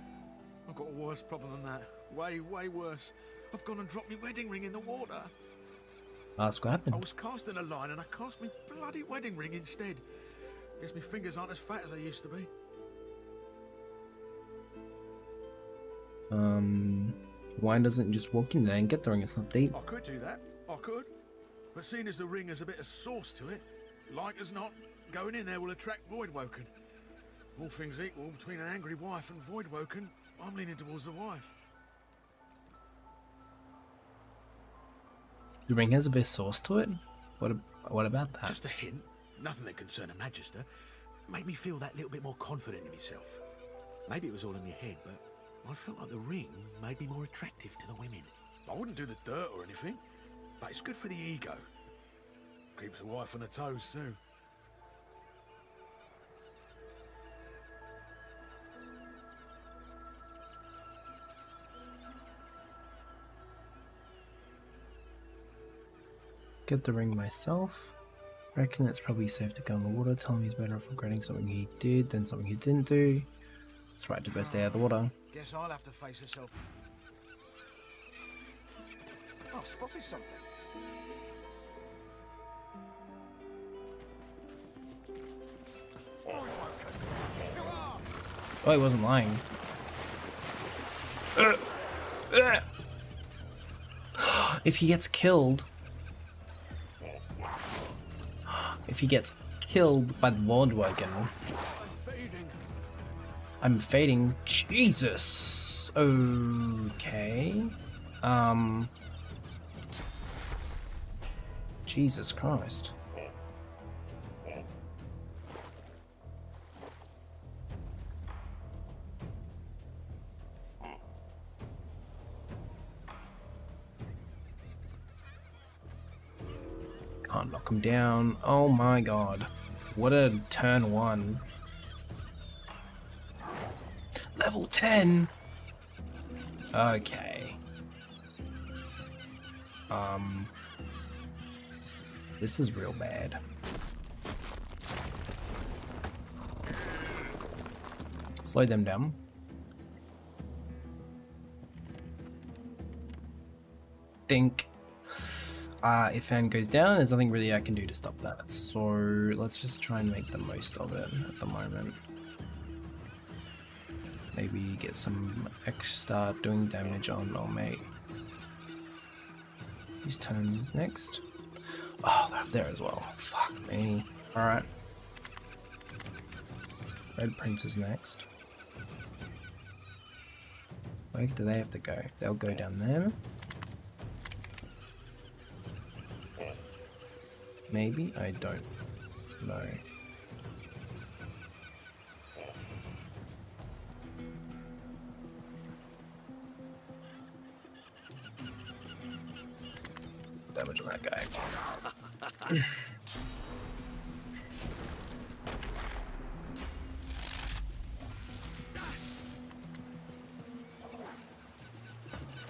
I've got a worse problem than that. Way, way worse. I've gone and dropped my wedding ring in the water. Ask what happened. I was casting a line and I cast my bloody wedding ring instead. Guess my fingers aren't as fat as they used to be. Why doesn't you just walk in there and get the ring? It's not deep. I could do that. I could. But seeing as the ring has a bit of sauce to it, like as not, going in there will attract Voidwoken. All things equal, between an angry wife and Voidwoken, I'm leaning towards the wife. The ring has a bit of sauce to it? What about that? Just a hint. Nothing that concerned a Magister. Made me feel that little bit more confident in myself. Maybe it was all in my head, but I felt like the ring made me more attractive to the women. I wouldn't do the dirt or anything, but it's good for the ego. Keeps the wife on her toes too. Get the ring myself. Reckon it's probably safe to go in the water. Tell me he's better off regretting something he did than something he didn't do. It's right to best stay out of the water. Guess I'll have to face herself. I've spotted something. Oh, he wasn't lying. If he gets killed... If he gets killed by the Voidwoken... I'm fading. Jesus! Okay... Jesus Christ. Can't knock him down. Oh my god. What a turn one. Level 10? Okay. This is real bad. Slow them down. Think. If fan goes down, there's nothing really I can do to stop that. So let's just try and make the most of it at the moment. Maybe get some extra doing damage on old mate. Whose turn is next? Oh, they're up there as well. Fuck me. Alright. Red Prince is next. Where do they have to go? They'll go down there. Maybe? I don't know. Damage on that guy.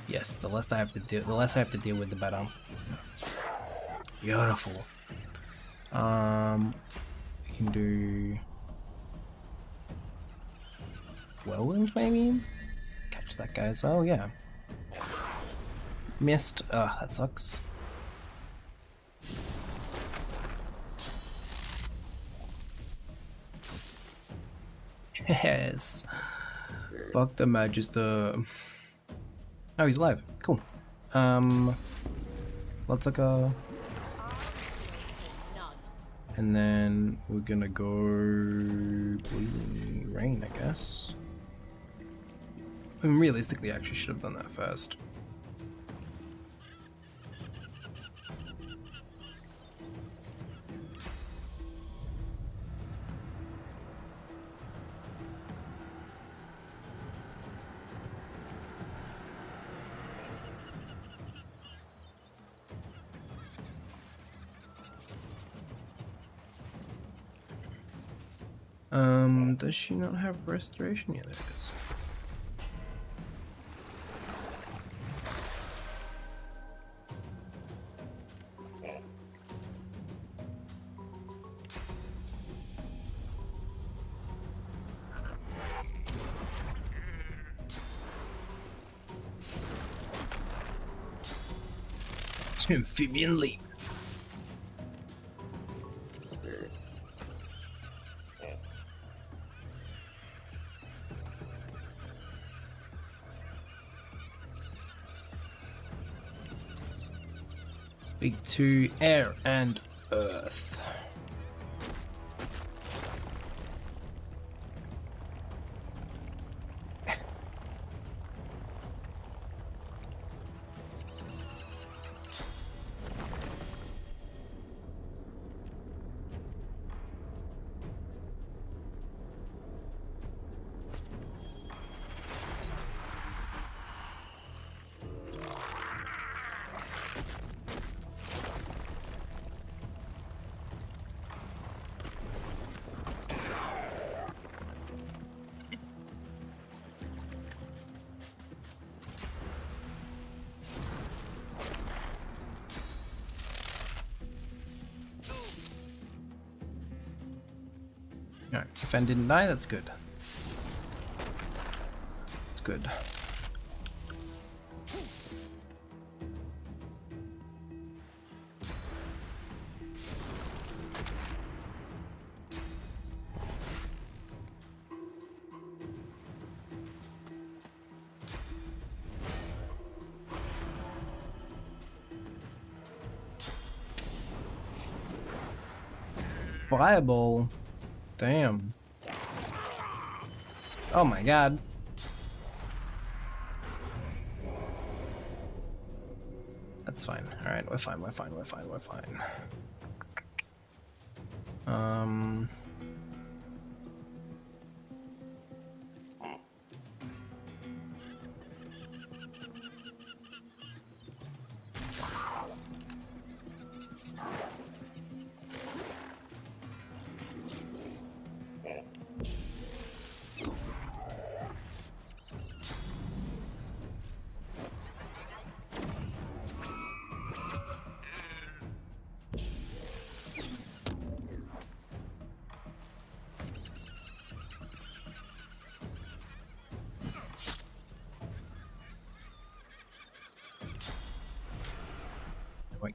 Yes, the less I have to deal with, the better. Beautiful. We can do whirlwind maybe. Catch that guy as well. Yeah. Missed. Ugh, that sucks. Yes. Fuck the Magister. Oh, he's alive. Cool. Let's go. And then we're gonna go Bleeding Rain, I guess. I mean, realistically, I actually should have done that first. Does she not have restoration? Yeah, there it is. Amphibian leap. Week 2, air and earth. No, Fen didn't die, that's good. That's good. Fireball. Damn. Oh my god. That's fine. Alright, we're fine, we're fine, we're fine, we're fine.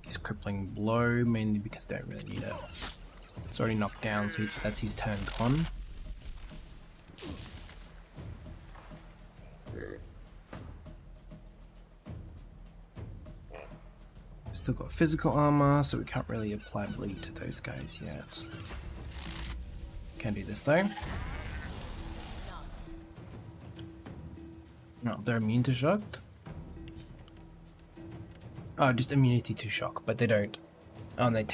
His crippling blow, mainly because they don't really need it. It's already knocked down, so that's his turn gone. Still got physical armor, so we can't really apply bleed to those guys yet. Can do this though. No, they're immune to shock. Oh, just immunity to shock, but they don't. Oh, and they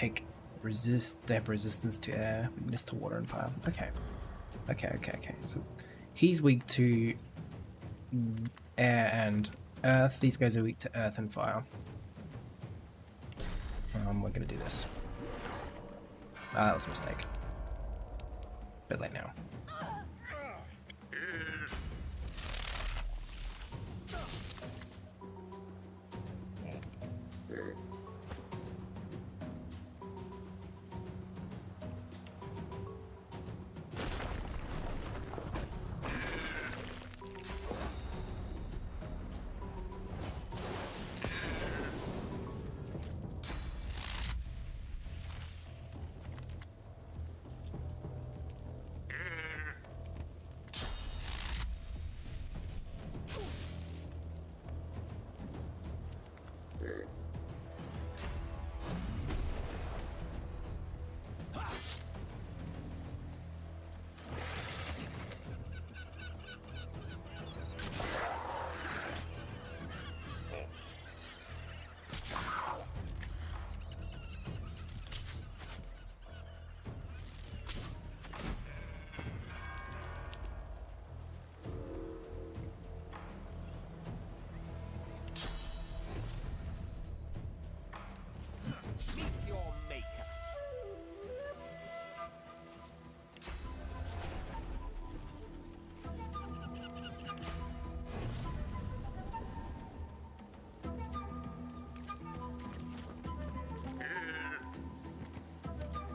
have resistance to air, weakness to water and fire. Okay. Okay. So he's weak to air and earth. These guys are weak to earth and fire. We're gonna do this. Ah, that was a mistake. Bit late now.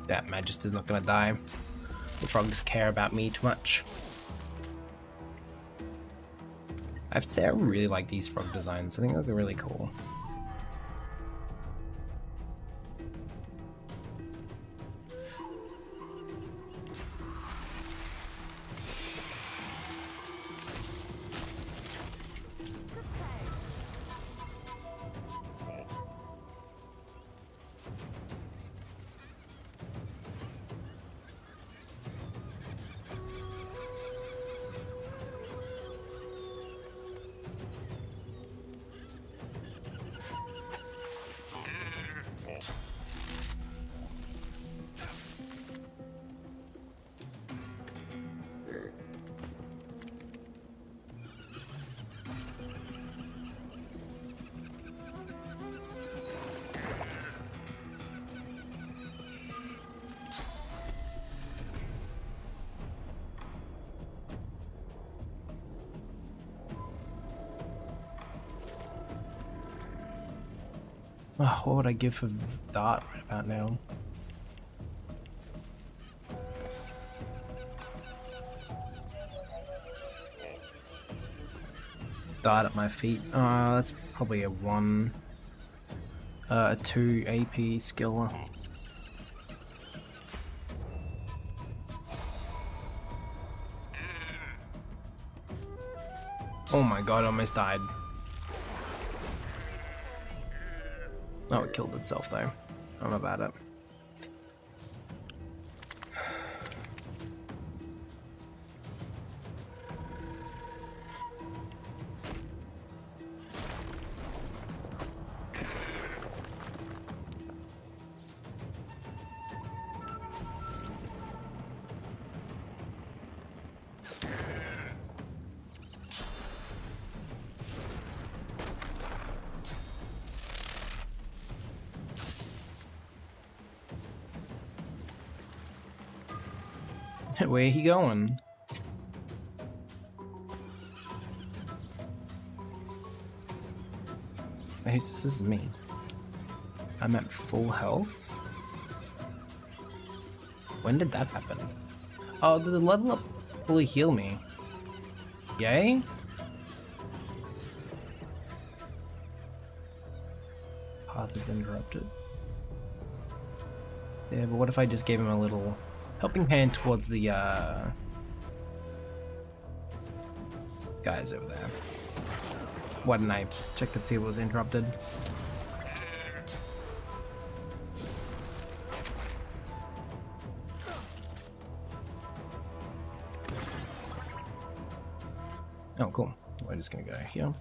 That Magister's not gonna die. The frogs care about me too much. I have to say I really like these frog designs. I think they're really cool. Oh, what would I give for Dart right about now? Dart at my feet. That's probably a 1, a 2 AP skill. Oh my god, I almost died. Oh, it killed itself though. I'm about it. Where he going? This is me. I'm at full health. When did that happen? Oh, did the level up fully heal me? Yay? Path is interrupted. Yeah, but what if I just gave him a little helping hand towards the guys over there? Why didn't I check to see if it was interrupted? Oh, cool. We're just gonna go here.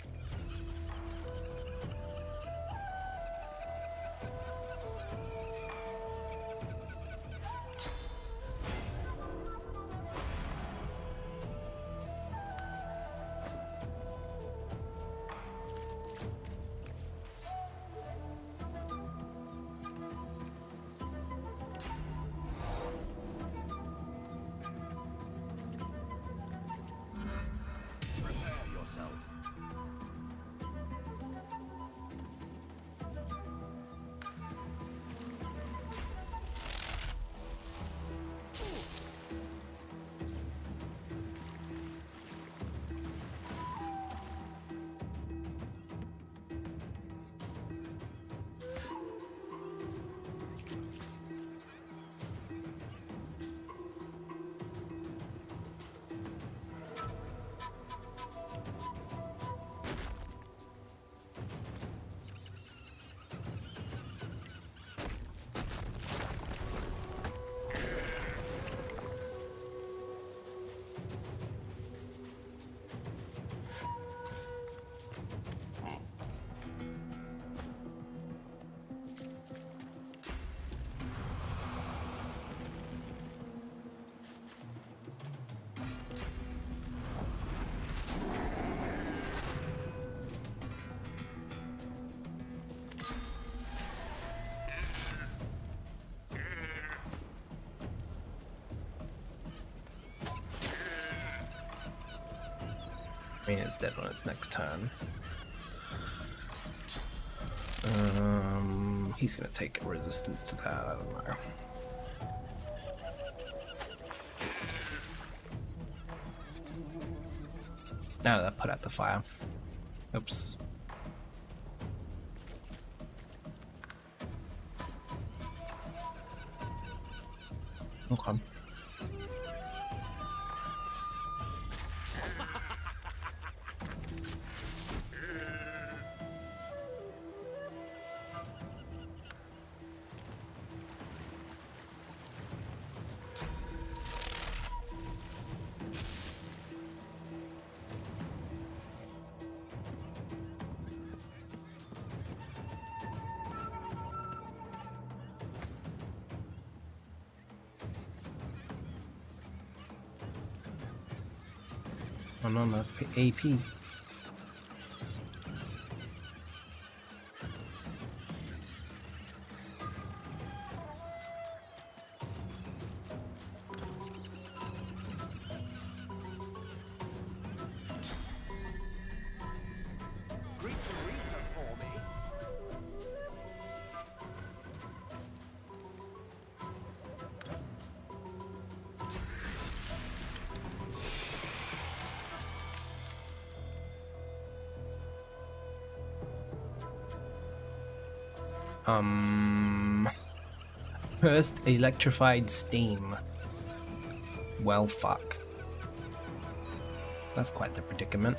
I mean, it's dead on its next turn. He's gonna take resistance to that. I don't know. Now that put out the fire. Oops. Okay. Oh, not enough AP. Greet the Reaper for me. First electrified steam. Well, fuck. That's quite the predicament.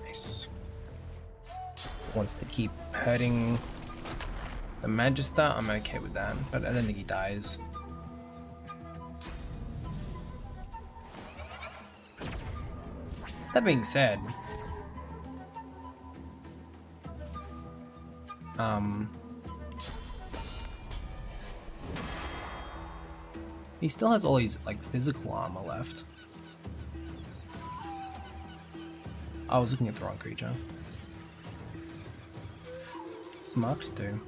Nice. Wants to keep hurting the Magister, I'm okay with that, but I don't think he dies. That being said, he still has all his like physical armor left. I was looking at the wrong creature. What's Mark to do?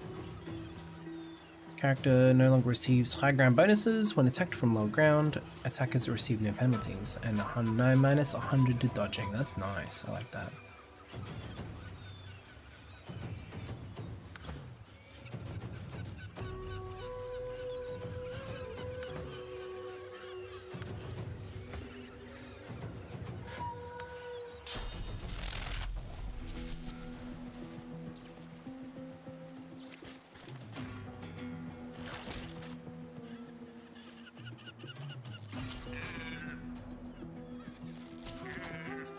Character no longer receives high ground bonuses when attacked from low ground. Attackers receive no penalties and no minus 100 to dodging. That's nice. I like that.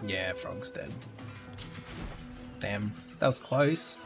Yeah, Frog's dead. Damn, that was close.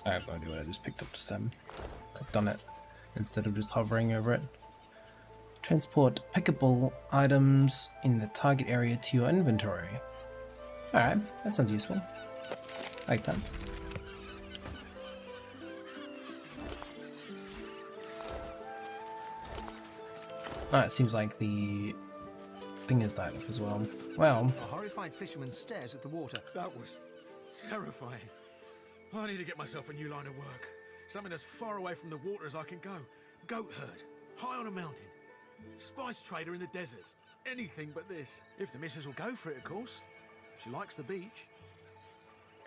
I have no idea what I just picked up to 7. Clicked on it instead of just hovering over it. Transport pickable items in the target area to your inventory. Alright, that sounds useful. I like that. Ah, it seems like the thing has died off as well. Well, A horrified fisherman stares at the water. That was terrifying. I need to get myself a new line of work. Something as far away from the water as I can go. Goat herd, high on a mountain. Spice trader in the deserts. Anything but this. If the missus will go for it, of course. She likes the beach.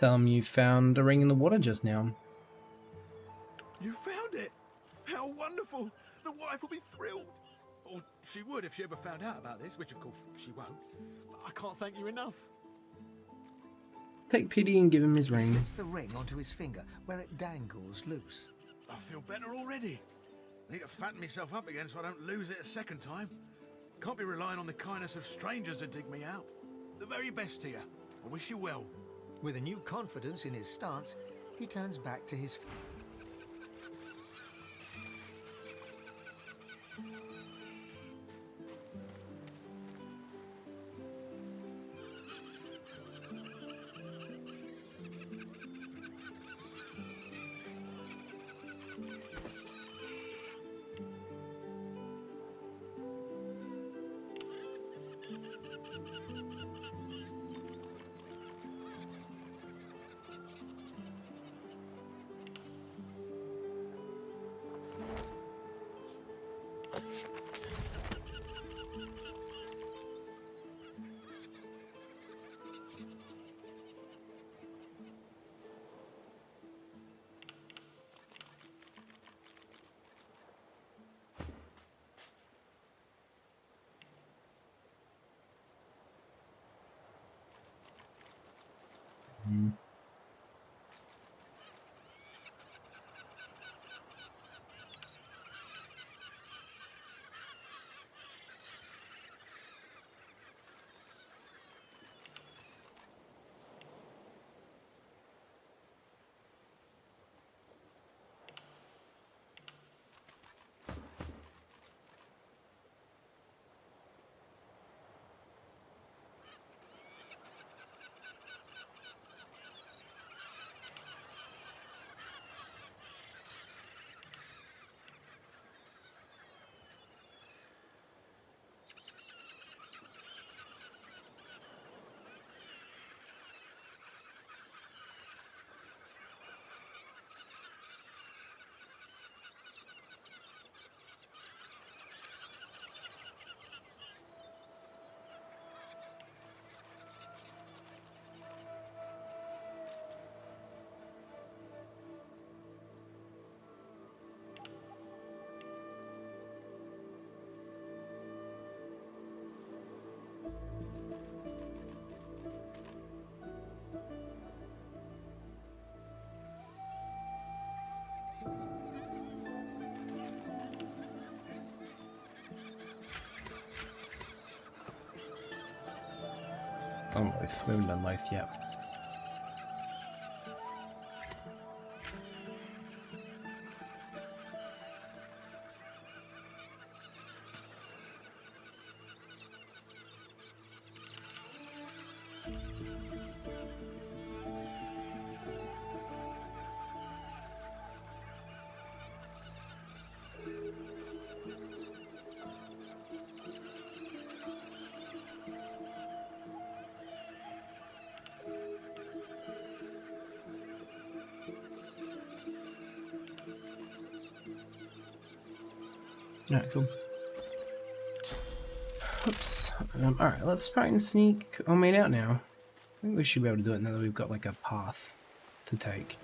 you found a ring in the water just now. You found it! How wonderful! The wife will be thrilled. Or she would if she ever found out about this, which of course she won't. But I can't thank you enough. Take pity and give him his He ring. slips the ring onto his finger, where it dangles loose. I feel better already. I need to fatten myself up again so I don't lose it a second time. Can't be relying on the kindness of strangers to dig me out. The very best to you. I wish you well. With a new confidence in his stance, he turns back to his... Oh, we haven't done life yet. Alright, cool. Oops. Alright, let's try and sneak our mate out now. I think we should be able to do it now that we've got like a path to take.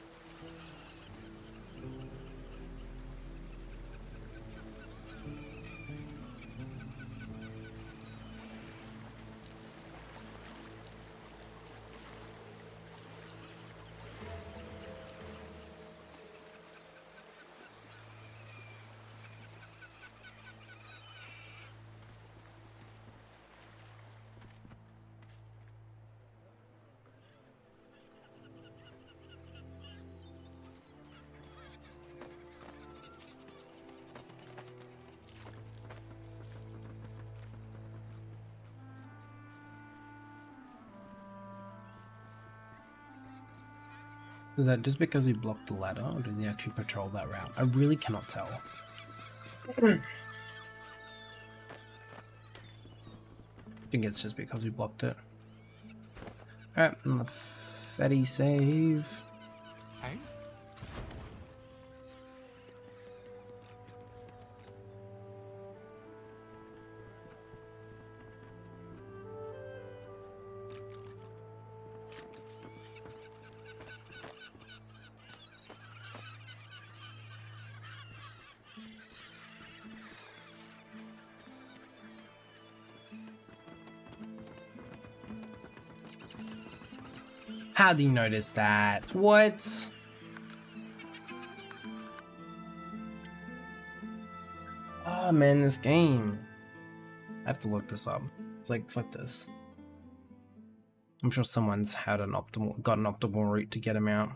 Is that just because we blocked the ladder, or did he actually patrol that route? I really cannot tell. I think it's just because we blocked it. Alright, and the fatty save. And? How do you notice that? What? Oh man, this game. I have to look this up. It's like, fuck this. I'm sure someone's got an optimal route to get him out.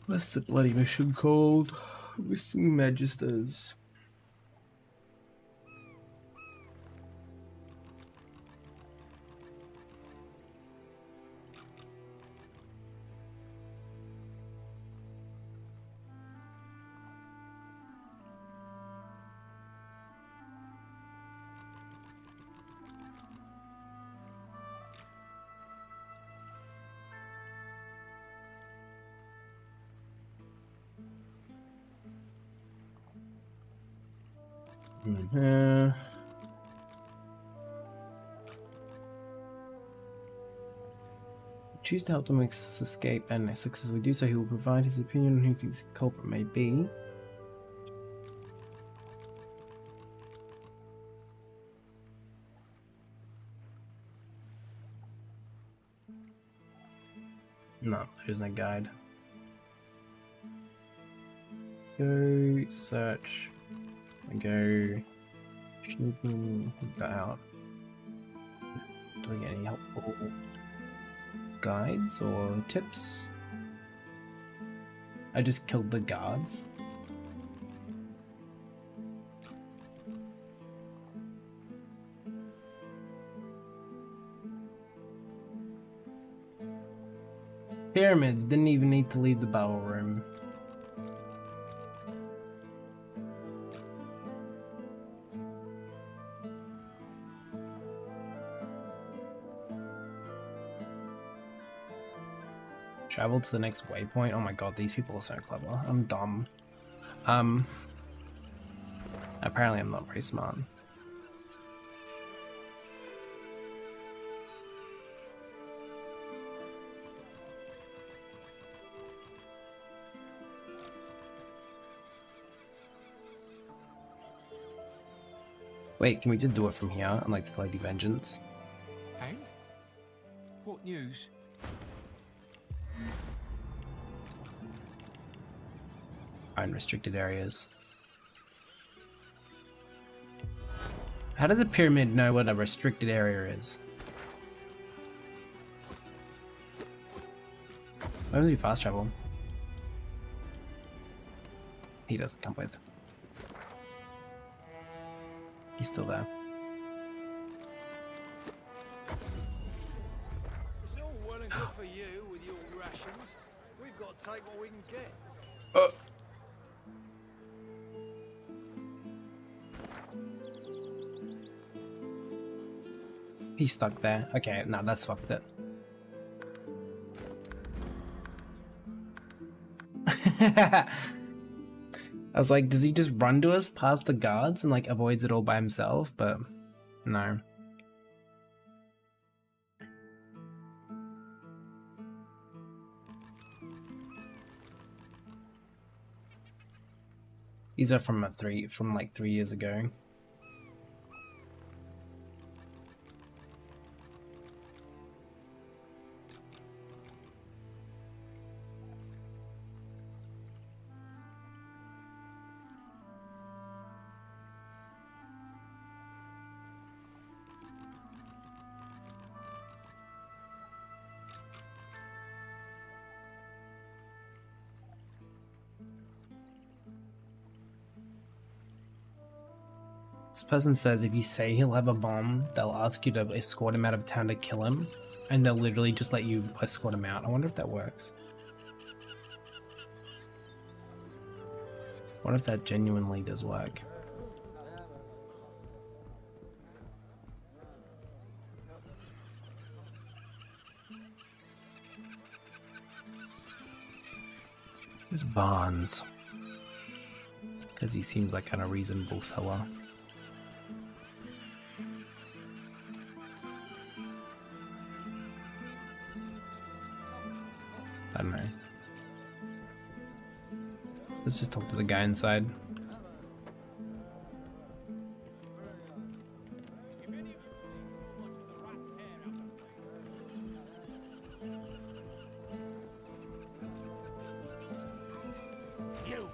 What's the bloody mission called? Missing Magisters. Choose to help them escape and successfully do so. He will provide his opinion on who he thinks the culprit may be. No, there's no guide. Go search. Go snooping that out. Do we get any helpful guides or tips? I just killed the guards. Pyramids, didn't even need to leave the battle room. Travel to the next waypoint. Oh my god, these people are so clever. I'm dumb. Apparently I'm not very smart. Wait, can we just do it from here, unlike the Lady Vengeance? And? What news? Unrestricted areas. How does a pyramid know what a restricted area is? Why does he fast travel? He doesn't come with. He's still there. It's all well and good for you with your rations. We've got to take what we can get. He's stuck there. Okay, no, that's fucked it. I was like, does he just run to us past the guards and like avoids it all by himself? But no. These are from like 3 years ago. This person says if you say he'll have a bomb, they'll ask you to escort him out of town to kill him. And they'll literally just let you escort them out. I wonder if that works. What if that genuinely does work? There's Barnes. Because he seems like kind of reasonable fella. I don't know. Let's just talk to the guy inside. You!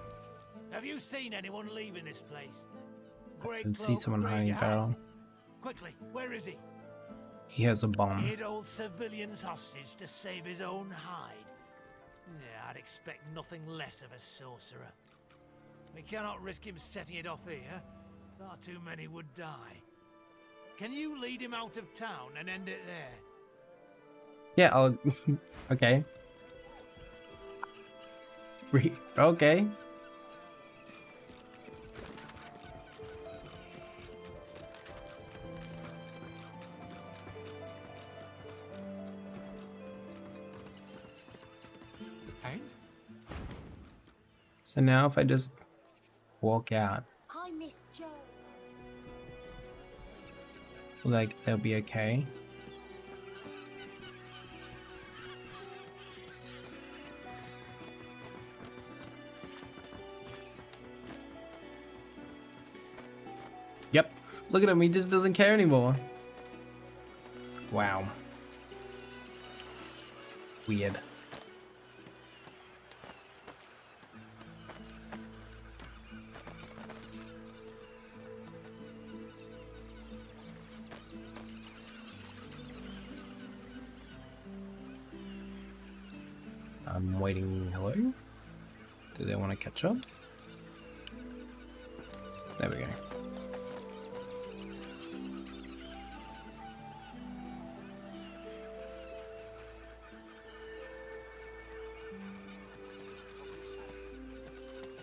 Have you seen anyone leaving this place? I Great can see cloak, someone grey hiding a hat. barrel. Quickly, where is he? He has a bomb. Hid old civilians hostage to save his own hide. Yeah, I'd expect nothing less of a sorcerer. We cannot risk him setting it off here. Far too many would die. Can you lead him out of town and end it there? Yeah, I'll... okay. Okay. And? So now if I just walk out, I miss Joe. like, they'll be okay. Yep. Look at him, he just doesn't care anymore. Wow. Weird. I'm waiting. Hello? Do they want to catch up? There we go.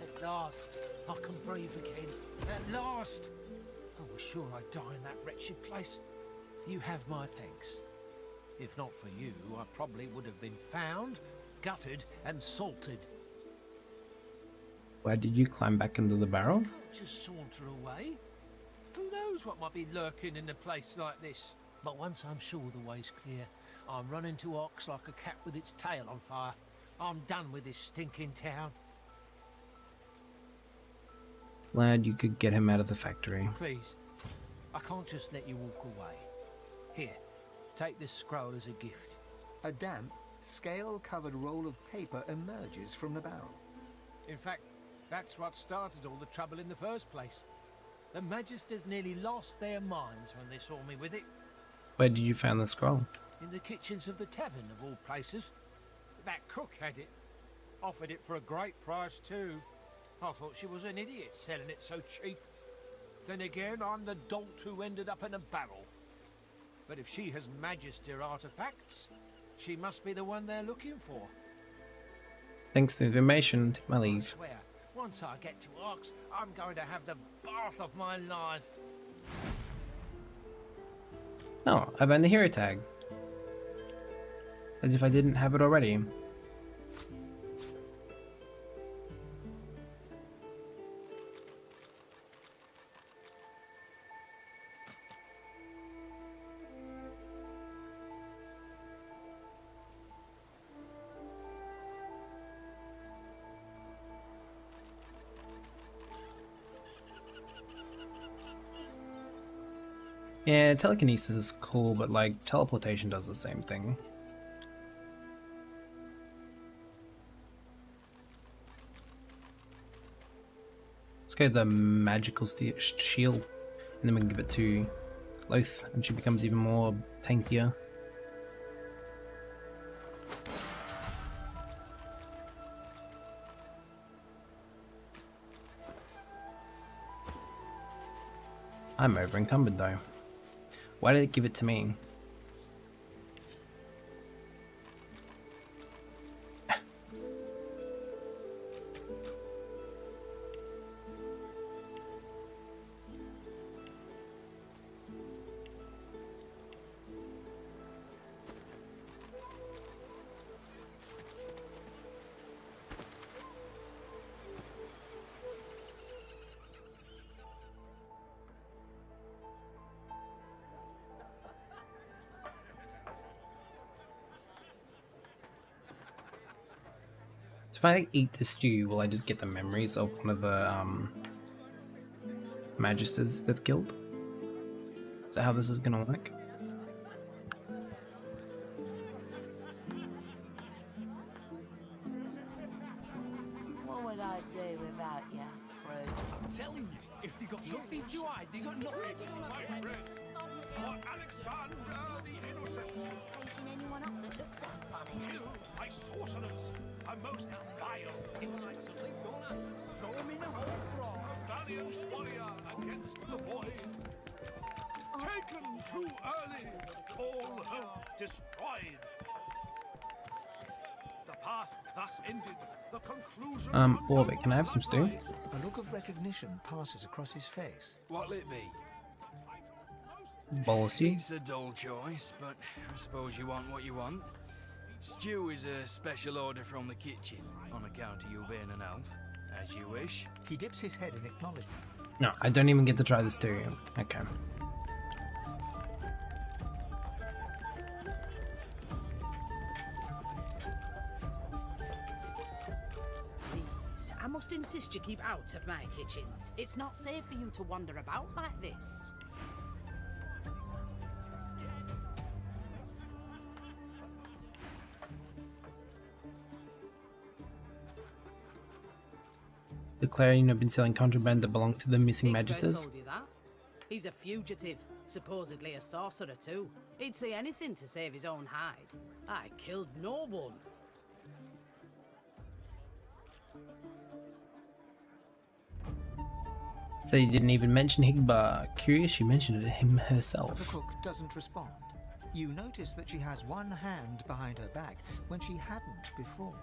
At last, I can breathe again. At last! I was sure I'd die in that wretched place. You have my thanks. If not for you, I probably would have been found, gutted, and salted. Why did you climb back into the barrel? Just saunter away. Who knows what might be lurking in a place like this? But once I'm sure the way's clear, I'm running to Ox like a cat with its tail on fire. I'm done with this stinking town. Glad you could get him out of the factory. Please, I can't just let you walk away. Here, take this scroll as a gift. A damp, scale-covered roll of paper emerges from the barrel. In fact, that's what started all the trouble in the first place. The Magisters nearly lost their minds when they saw me with it. Where did you find the scroll? In the kitchens of the tavern, of all places. That cook had it. Offered it for a great price, too. I thought she was an idiot selling it so cheap. Then again, I'm the dolt who ended up in a barrel. But if she has Magister artifacts, she must be the one they're looking for. Thanks for the information. Take my I leave. swear, once I get to Ox, I'm going to have the bath of my life. Oh, I found the hero tag. As if I didn't have it already. Yeah, telekinesis is cool, but like teleportation does the same thing. Let's go the magical shield, and then we can give it to Loth, and she becomes even more tankier. I'm over encumbered though. Why did it give it to me? So if I eat the stew, will I just get the memories of one of the magisters they've killed? Is that how this is gonna work? What would I do without you, Prue? I'm telling you, if they got nothing to hide, they got nothing. My friend, Alexander the Innocent. Caging anyone up that looks that funny. Kill by sorcerers, a most vile insect. Throw them in the hole frog. A valiant warrior against the void. Taken too early, all hope destroyed. The path thus ended, the conclusion. Borvik, can I have some stew? A look of recognition passes across his face. What'll it be? Bowl of stew? It's a dull choice, but I suppose you want what you want. Stew is a special order from the kitchen, on account of you being an elf. As you wish. He dips his head in acknowledgement. No, I don't even get to try the stew. Okay. Please, I must insist you keep out of my kitchens. It's not safe for you to wander about like this. Declaring you've been selling contraband that belonged to the missing Igre magisters? told you that. He's a fugitive, supposedly a sorcerer too. He'd say anything to save his own hide. I killed no one. So you didn't even mention Higba. Curious, you mentioned it him The herself. cook doesn't respond. You notice that she has one hand behind her back when she hadn't before.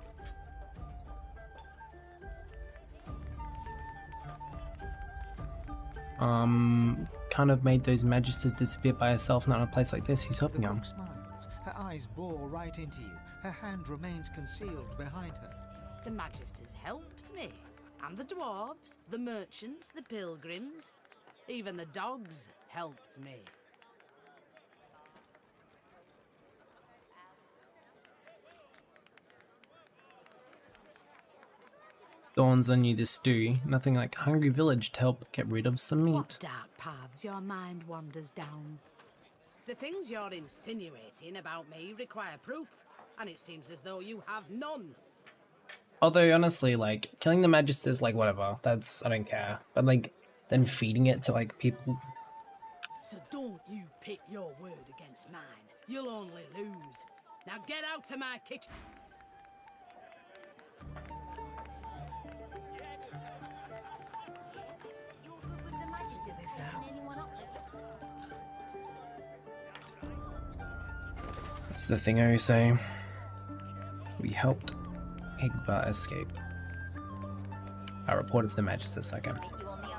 Kind of made those magisters disappear by herself, not in a place like this. Who's helping The her? cook smiles. Her eyes bore right into you. Her hand remains concealed behind her. The magisters helped me. And the dwarves, the merchants, the pilgrims. Even the dogs helped me. Dawns on you the stew. Nothing like hungry village to help get rid of some What meat. dark paths your mind wanders down. The things you're insinuating about me require proof, and it seems as though you have none. Although honestly, like killing the magisters, like whatever. That's I don't care. But like then feeding it to like people. So don't you pit your word against mine. You'll only lose. Now get out of my kitchen. You're good with the magisters at caging anyone up that That's the thing I always say. We helped Higba escape. I reported to the magisters. Okay. you on the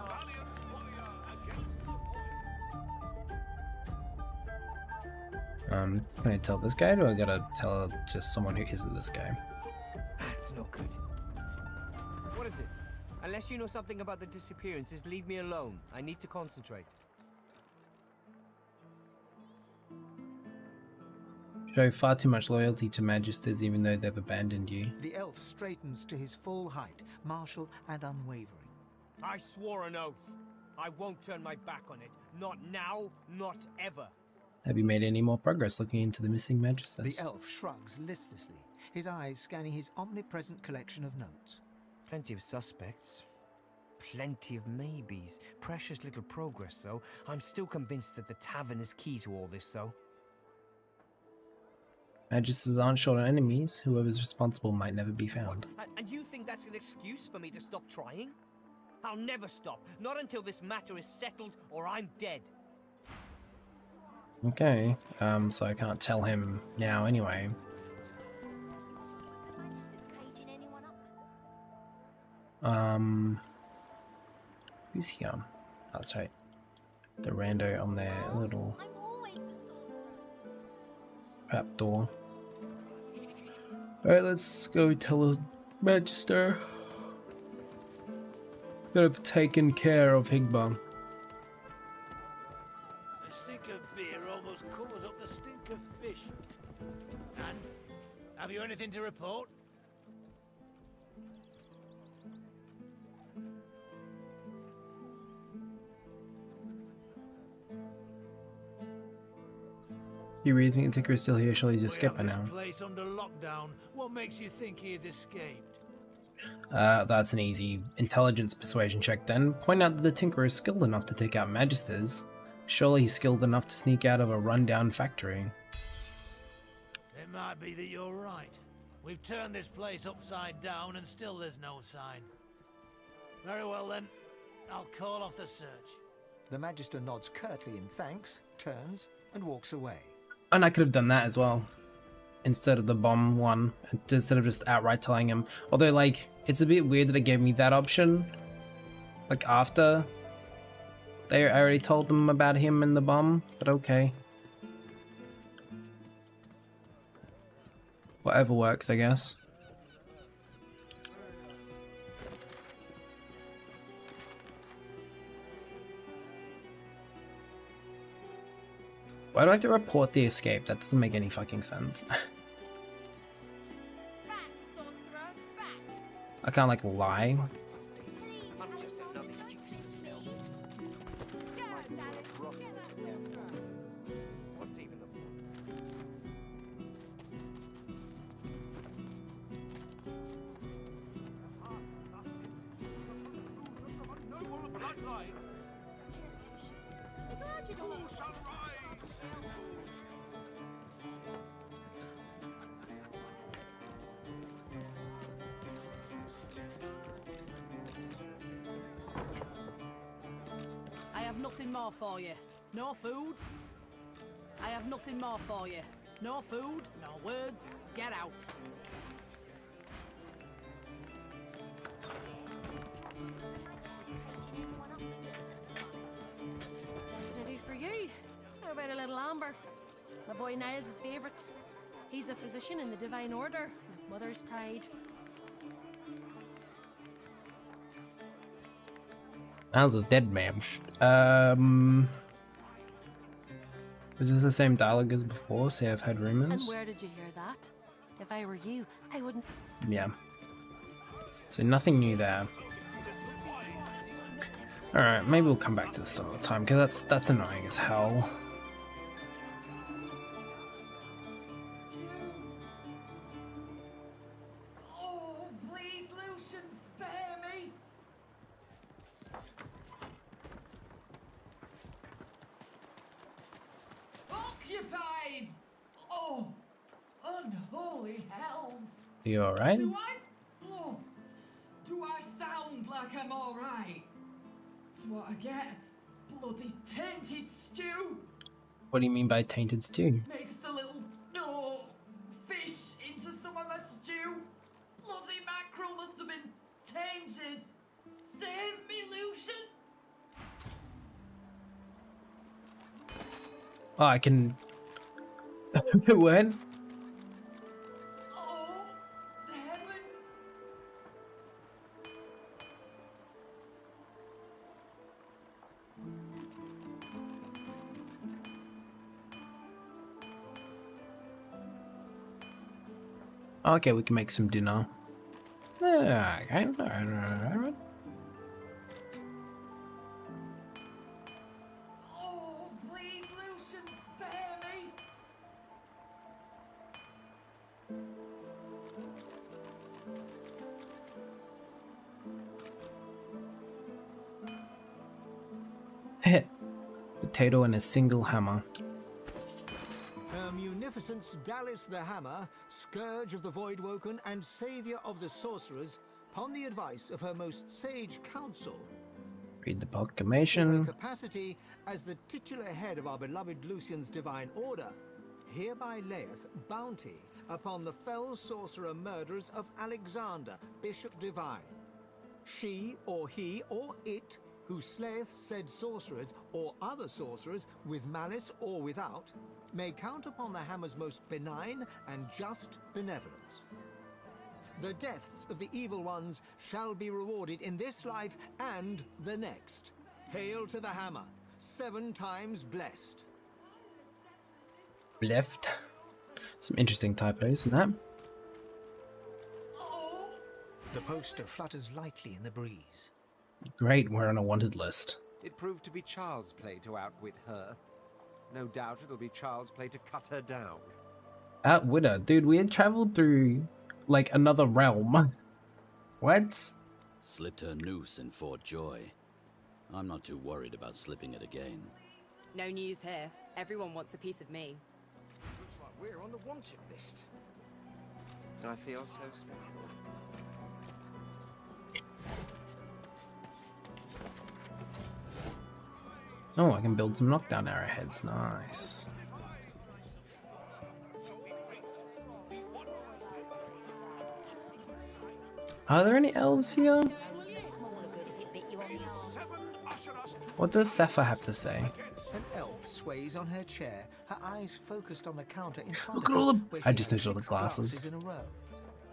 arse. Can I tell this guy, or do I gotta tell just someone who isn't this guy? That's no good. What is it? Unless you know something about the disappearances, leave me alone. I need to concentrate. Show far too much loyalty to magisters even though they've abandoned you. The elf straightens to his full height, martial and unwavering. I swore an oath. I won't turn my back on it. Not now, not ever. Have you made any more progress looking into the missing magisters? The elf shrugs listlessly, his eyes scanning his omnipresent collection of notes. Plenty of suspects. Plenty of maybes. Precious little progress, though. I'm still convinced that the tavern is key to all this, though. Magisters aren't short on enemies. Whoever's responsible might never be found. And you think that's an excuse for me to stop trying? I'll never stop. Not until this matter is settled or I'm dead. Okay, so I can't tell him now anyway. Who's here? Oh, that's right. The rando on their little trap door. Alright, let's go tell the Magister that I've taken care of Higba. The stink of beer almost covers up the stink of fish. And have you anything to report? You really think the Tinker is still here? Surely he's We escaped by have this now. place under lockdown. What makes you think he has escaped? That's an easy intelligence persuasion check then. Point out that the Tinker is skilled enough to take out Magisters. Surely he's skilled enough to sneak out of a rundown factory. It might be that you're right. We've turned this place upside down and still there's no sign. Very well then, I'll call off the search. The Magister nods curtly in thanks, turns, and walks away. And I could have done that as well. Instead of the bomb one. Instead of just outright telling him. Although, like, it's a bit weird that it gave me that option. Like, after I already told them about him and the bomb. But okay. Whatever works, I guess. Why do I have to report the escape? That doesn't make any fucking sense. I can't, like, lie. I have nothing more for you. No food. I have nothing more for you. No food, no words. Get out. Maybe for you. How about a little amber? My boy Niles' favourite. He's a physician in the Divine Order. Mother's pride. Niles is dead, ma'am. Is this the same dialogue as before? Say I've heard And rumors. where did you hear that? If I were you, I wouldn't. Yeah. So nothing new there. Alright, maybe we'll come back to this another time, because that's annoying as hell. Oh, please, Lucian, spare me! Occupied! Oh, unholy hells! Are you alright? Do I? Oh, do I sound like I'm alright? That's what I get. Bloody tainted stew! What do you mean by tainted stew? Mixed a little, fish into some of my stew. Bloody mackerel must have been tainted. Save me, Lucian! Oh, I can... When? Oh, heavens! Okay, we can make some dinner. Okay, alright. Oh, please, Lucian, spare me! Potato and a single hammer. Her Munificence Dallis the Hammer, Scourge of the Voidwoken and Saviour of the Sorcerers, upon the advice of her most sage counsel, Read the in her proclamation. capacity as the titular head of our beloved Lucian's Divine Order, hereby layeth bounty upon the fell sorcerer murderers of Alexander, Bishop Divine. She, or he, or it, who slayeth said sorcerers, or other sorcerers, with malice or without, may count upon the hammer's most benign and just benevolence. The deaths of the evil ones shall be rewarded in this life and the next. Hail to the hammer, 7 times blessed. Left. Some interesting typos, isn't that? The poster flutters lightly in the breeze. Great, we're on a wanted list. It proved to be child's play to outwit her. No doubt it'll be child's play to cut her down. Outwit her? Dude, we had traveled through, like, another realm. What? Slipped her noose in Fort Joy. I'm not too worried about slipping it again. No news here. Everyone wants a piece of me. Looks like we're on the wanted list. I feel so small. Oh, I can build some knockdown arrowheads. Nice. Are there any elves here? What does Sapphire have to say? An elf sways on her chair, her eyes focused on the counter in front Look of at all her, the... where I she just has noticed all the 6 glasses. in a row.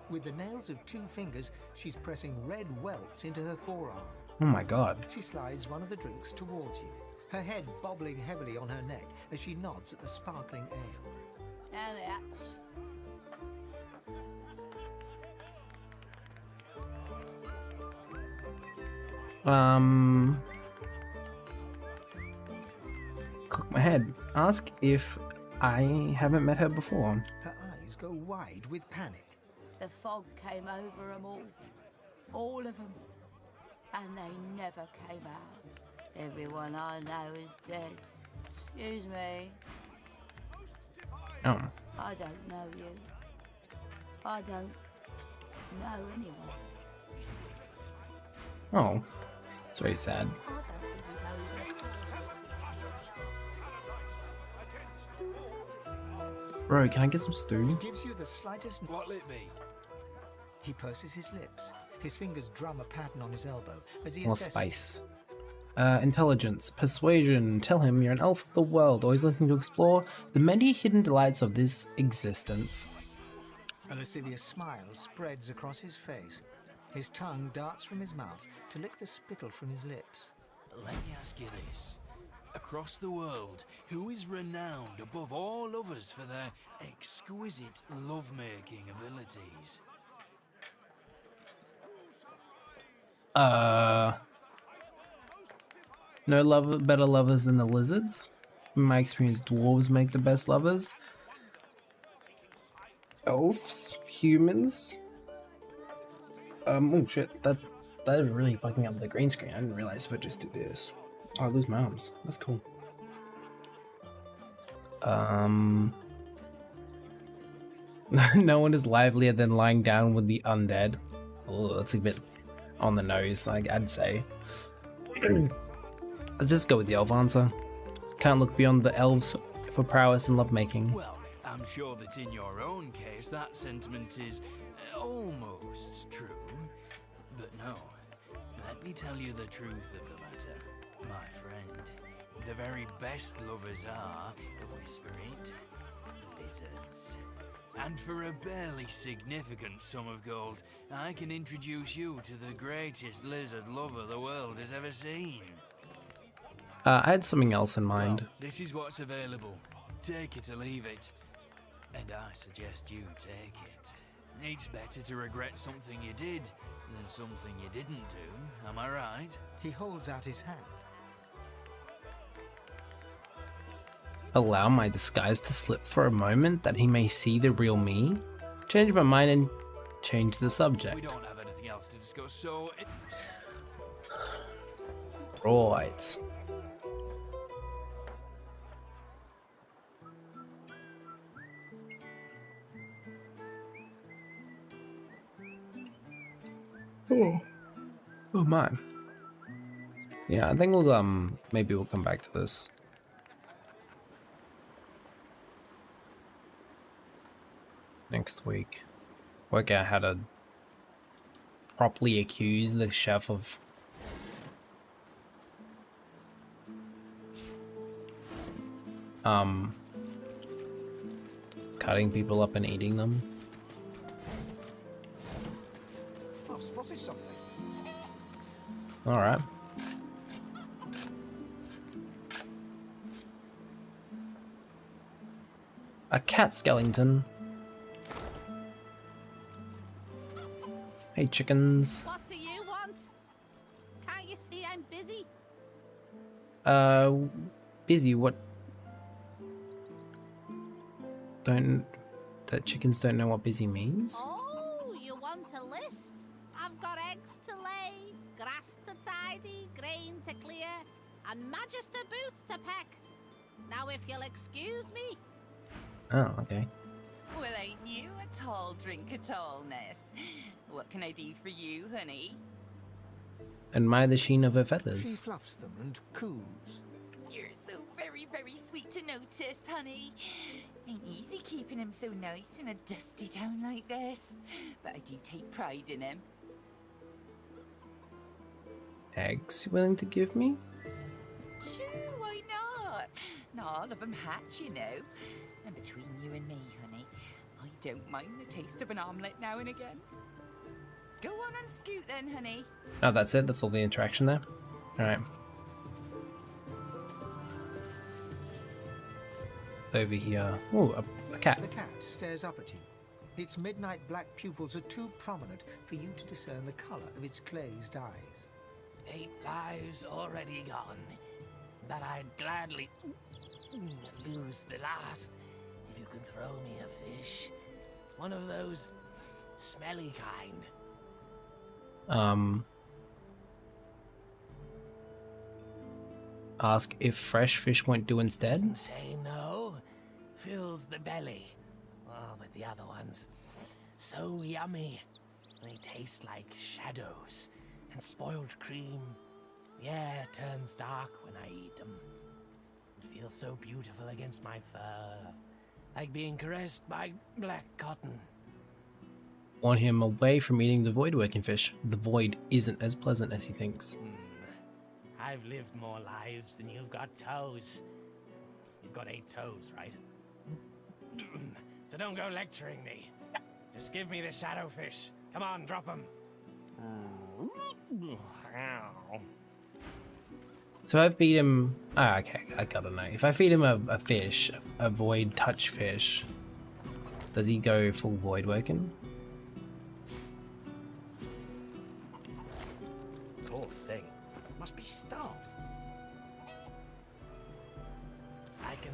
With the nails of 2 fingers, she's pressing red welts into her forearm. Oh my god. She slides one of the drinks towards you, her head bobbling heavily on her neck as she nods at the sparkling ale. Now that. Cock my head. Ask if I haven't met her before. Her eyes go wide with panic. The fog came over them all of them, and they never came out. Everyone I know is dead. Excuse me. Oh. I don't know you. I don't know anyone. Oh. It's very sad. Bro, can I get some stew? He gives you the slightest... What'll it be? He purses his lips. His fingers drum a pattern on his elbow as he More assesses... spice. Intelligence, persuasion. Tell him you're an elf of the world, always looking to explore the many hidden delights of this existence. A lascivious smile spreads across his face. His tongue darts from his mouth to lick the spittle from his lips. Let me ask you this. Across the world, who is renowned above all others for their exquisite lovemaking abilities? No better lovers than the lizards. In my experience, dwarves make the best lovers. Elves, humans. Oh shit, that is really fucking up the green screen. I didn't realize if I just do this, I'll lose my arms. That's cool. No one is livelier than lying down with the undead. Oh, that's a bit on the nose, I'd say. Let's just go with the elf answer. Can't look beyond the elves for prowess and lovemaking. Well, I'm sure that in your own case that sentiment is almost true. But no, let me tell you the truth of the matter, my friend. The very best lovers are, whisper it, lizards. And for a barely significant sum of gold, I can introduce you to the greatest lizard lover the world has ever seen. I had something else in mind. Well, this is what's available. Take it or leave it. And I suggest you take it. It's better to regret something you did than something you didn't do, am I right? He holds out his hand. Allow my disguise to slip for a moment that he may see the real me? Change my mind and change the subject. We don't have anything else to discuss, so... Right. Oh my. Yeah, I think we'll maybe we'll come back to this next week. Work out how to properly accuse the chef of cutting people up and eating them. I've spotted something. All right. A cat skeleton. Hey, chickens. What do you want? Can't you see I'm busy? Busy. What chickens don't know what busy means? Oh, you want a list? I've got eggs to lay, grass to tidy, grain to clear, and magister boots to peck. Now if you'll excuse me. Oh, okay. Well, ain't you a tall drink at allness? What can I do for you, honey? Admire the sheen of her She feathers. fluffs them and coos. You're so very, very sweet to notice, honey. Ain't easy keeping him so nice in a dusty town like this. But I do take pride in him. Eggs you willing to give me? Sure, why not? Not all of them hatch, you know. And between you and me, honey, I don't mind the taste of an omelette now and again. Go on and scoot then, honey. Oh, that's it? That's all the interaction there? Alright. Over here. Oh, a cat. The cat stares up at you. Its midnight black pupils are too prominent for you to discern the colour of its glazed eyes. 8 lives already gone, but I'd gladly lose the last if you could throw me a fish. One of those smelly kind. Ask if fresh fish won't do instead? Say no, fills the belly. Oh, but the other ones, so yummy. They taste like shadows and spoiled cream. The air turns dark when I eat them. It feels so beautiful against my fur, like being caressed by black cotton. Want him away from eating the void working fish. The void isn't as pleasant as he thinks. I've lived more lives than you've got toes. You've got 8 toes, right? So don't go lecturing me. Just give me the shadowfish. Come on, drop him. So I feed him... Ah, okay, I gotta know. If I feed him a fish, a void touch fish, does he go full void working? Poor thing. Must be starved. I can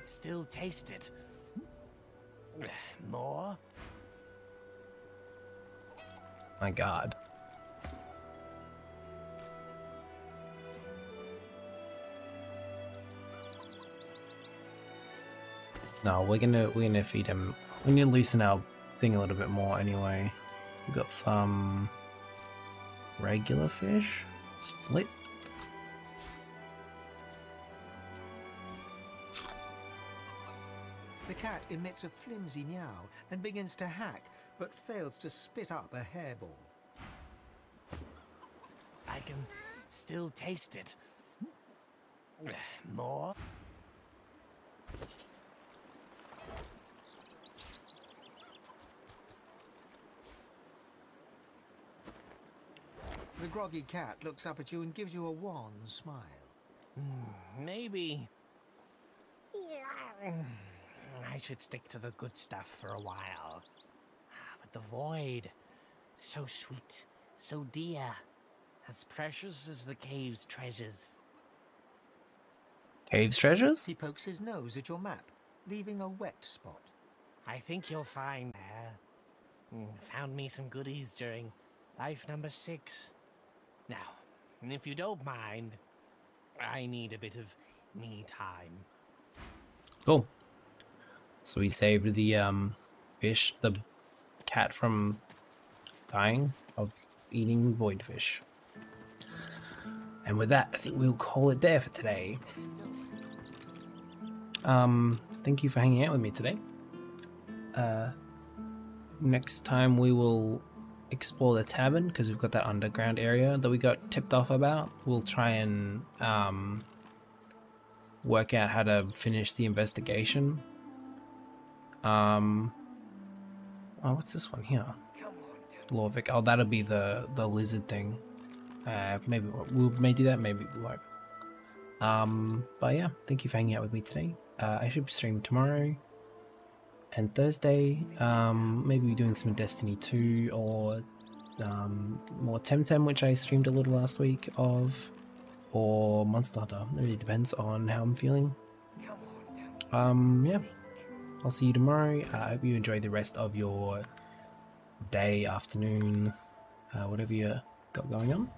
still taste it. More? My god. No, we're gonna feed him. We need to loosen our thing a little bit more anyway. We've got some regular fish. Split. The cat emits a flimsy meow and begins to hack, but fails to spit up a hairball. I can still taste it. More? The groggy cat looks up at you and gives you a wan smile. Maybe I should stick to the good stuff for a while. But the void, so sweet, so dear, as precious as the cave's treasures. Cave's treasures? He pokes his nose at your map, leaving a wet spot. I think you'll find there. Found me some goodies during life number 6. Now, if you don't mind, I need a bit of me time. Cool. So we saved the fish, the cat from dying of eating void fish. And with that, I think we'll call it there for today. Thank you for hanging out with me today. Next time we will explore the tavern, because we've got that underground area that we got tipped off about. We'll try and work out how to finish the investigation. Oh, what's this one here? Lorvik. Oh, that'll be the lizard thing. Maybe we may do that, maybe we won't. But yeah, thank you for hanging out with me today. I should stream tomorrow and Thursday. Maybe we're doing some Destiny 2 or more Temtem, which I streamed a little last week of, or Monster Hunter. It really depends on how I'm feeling. Yeah. I'll see you tomorrow. I hope you enjoy the rest of your day, afternoon, whatever you got going on.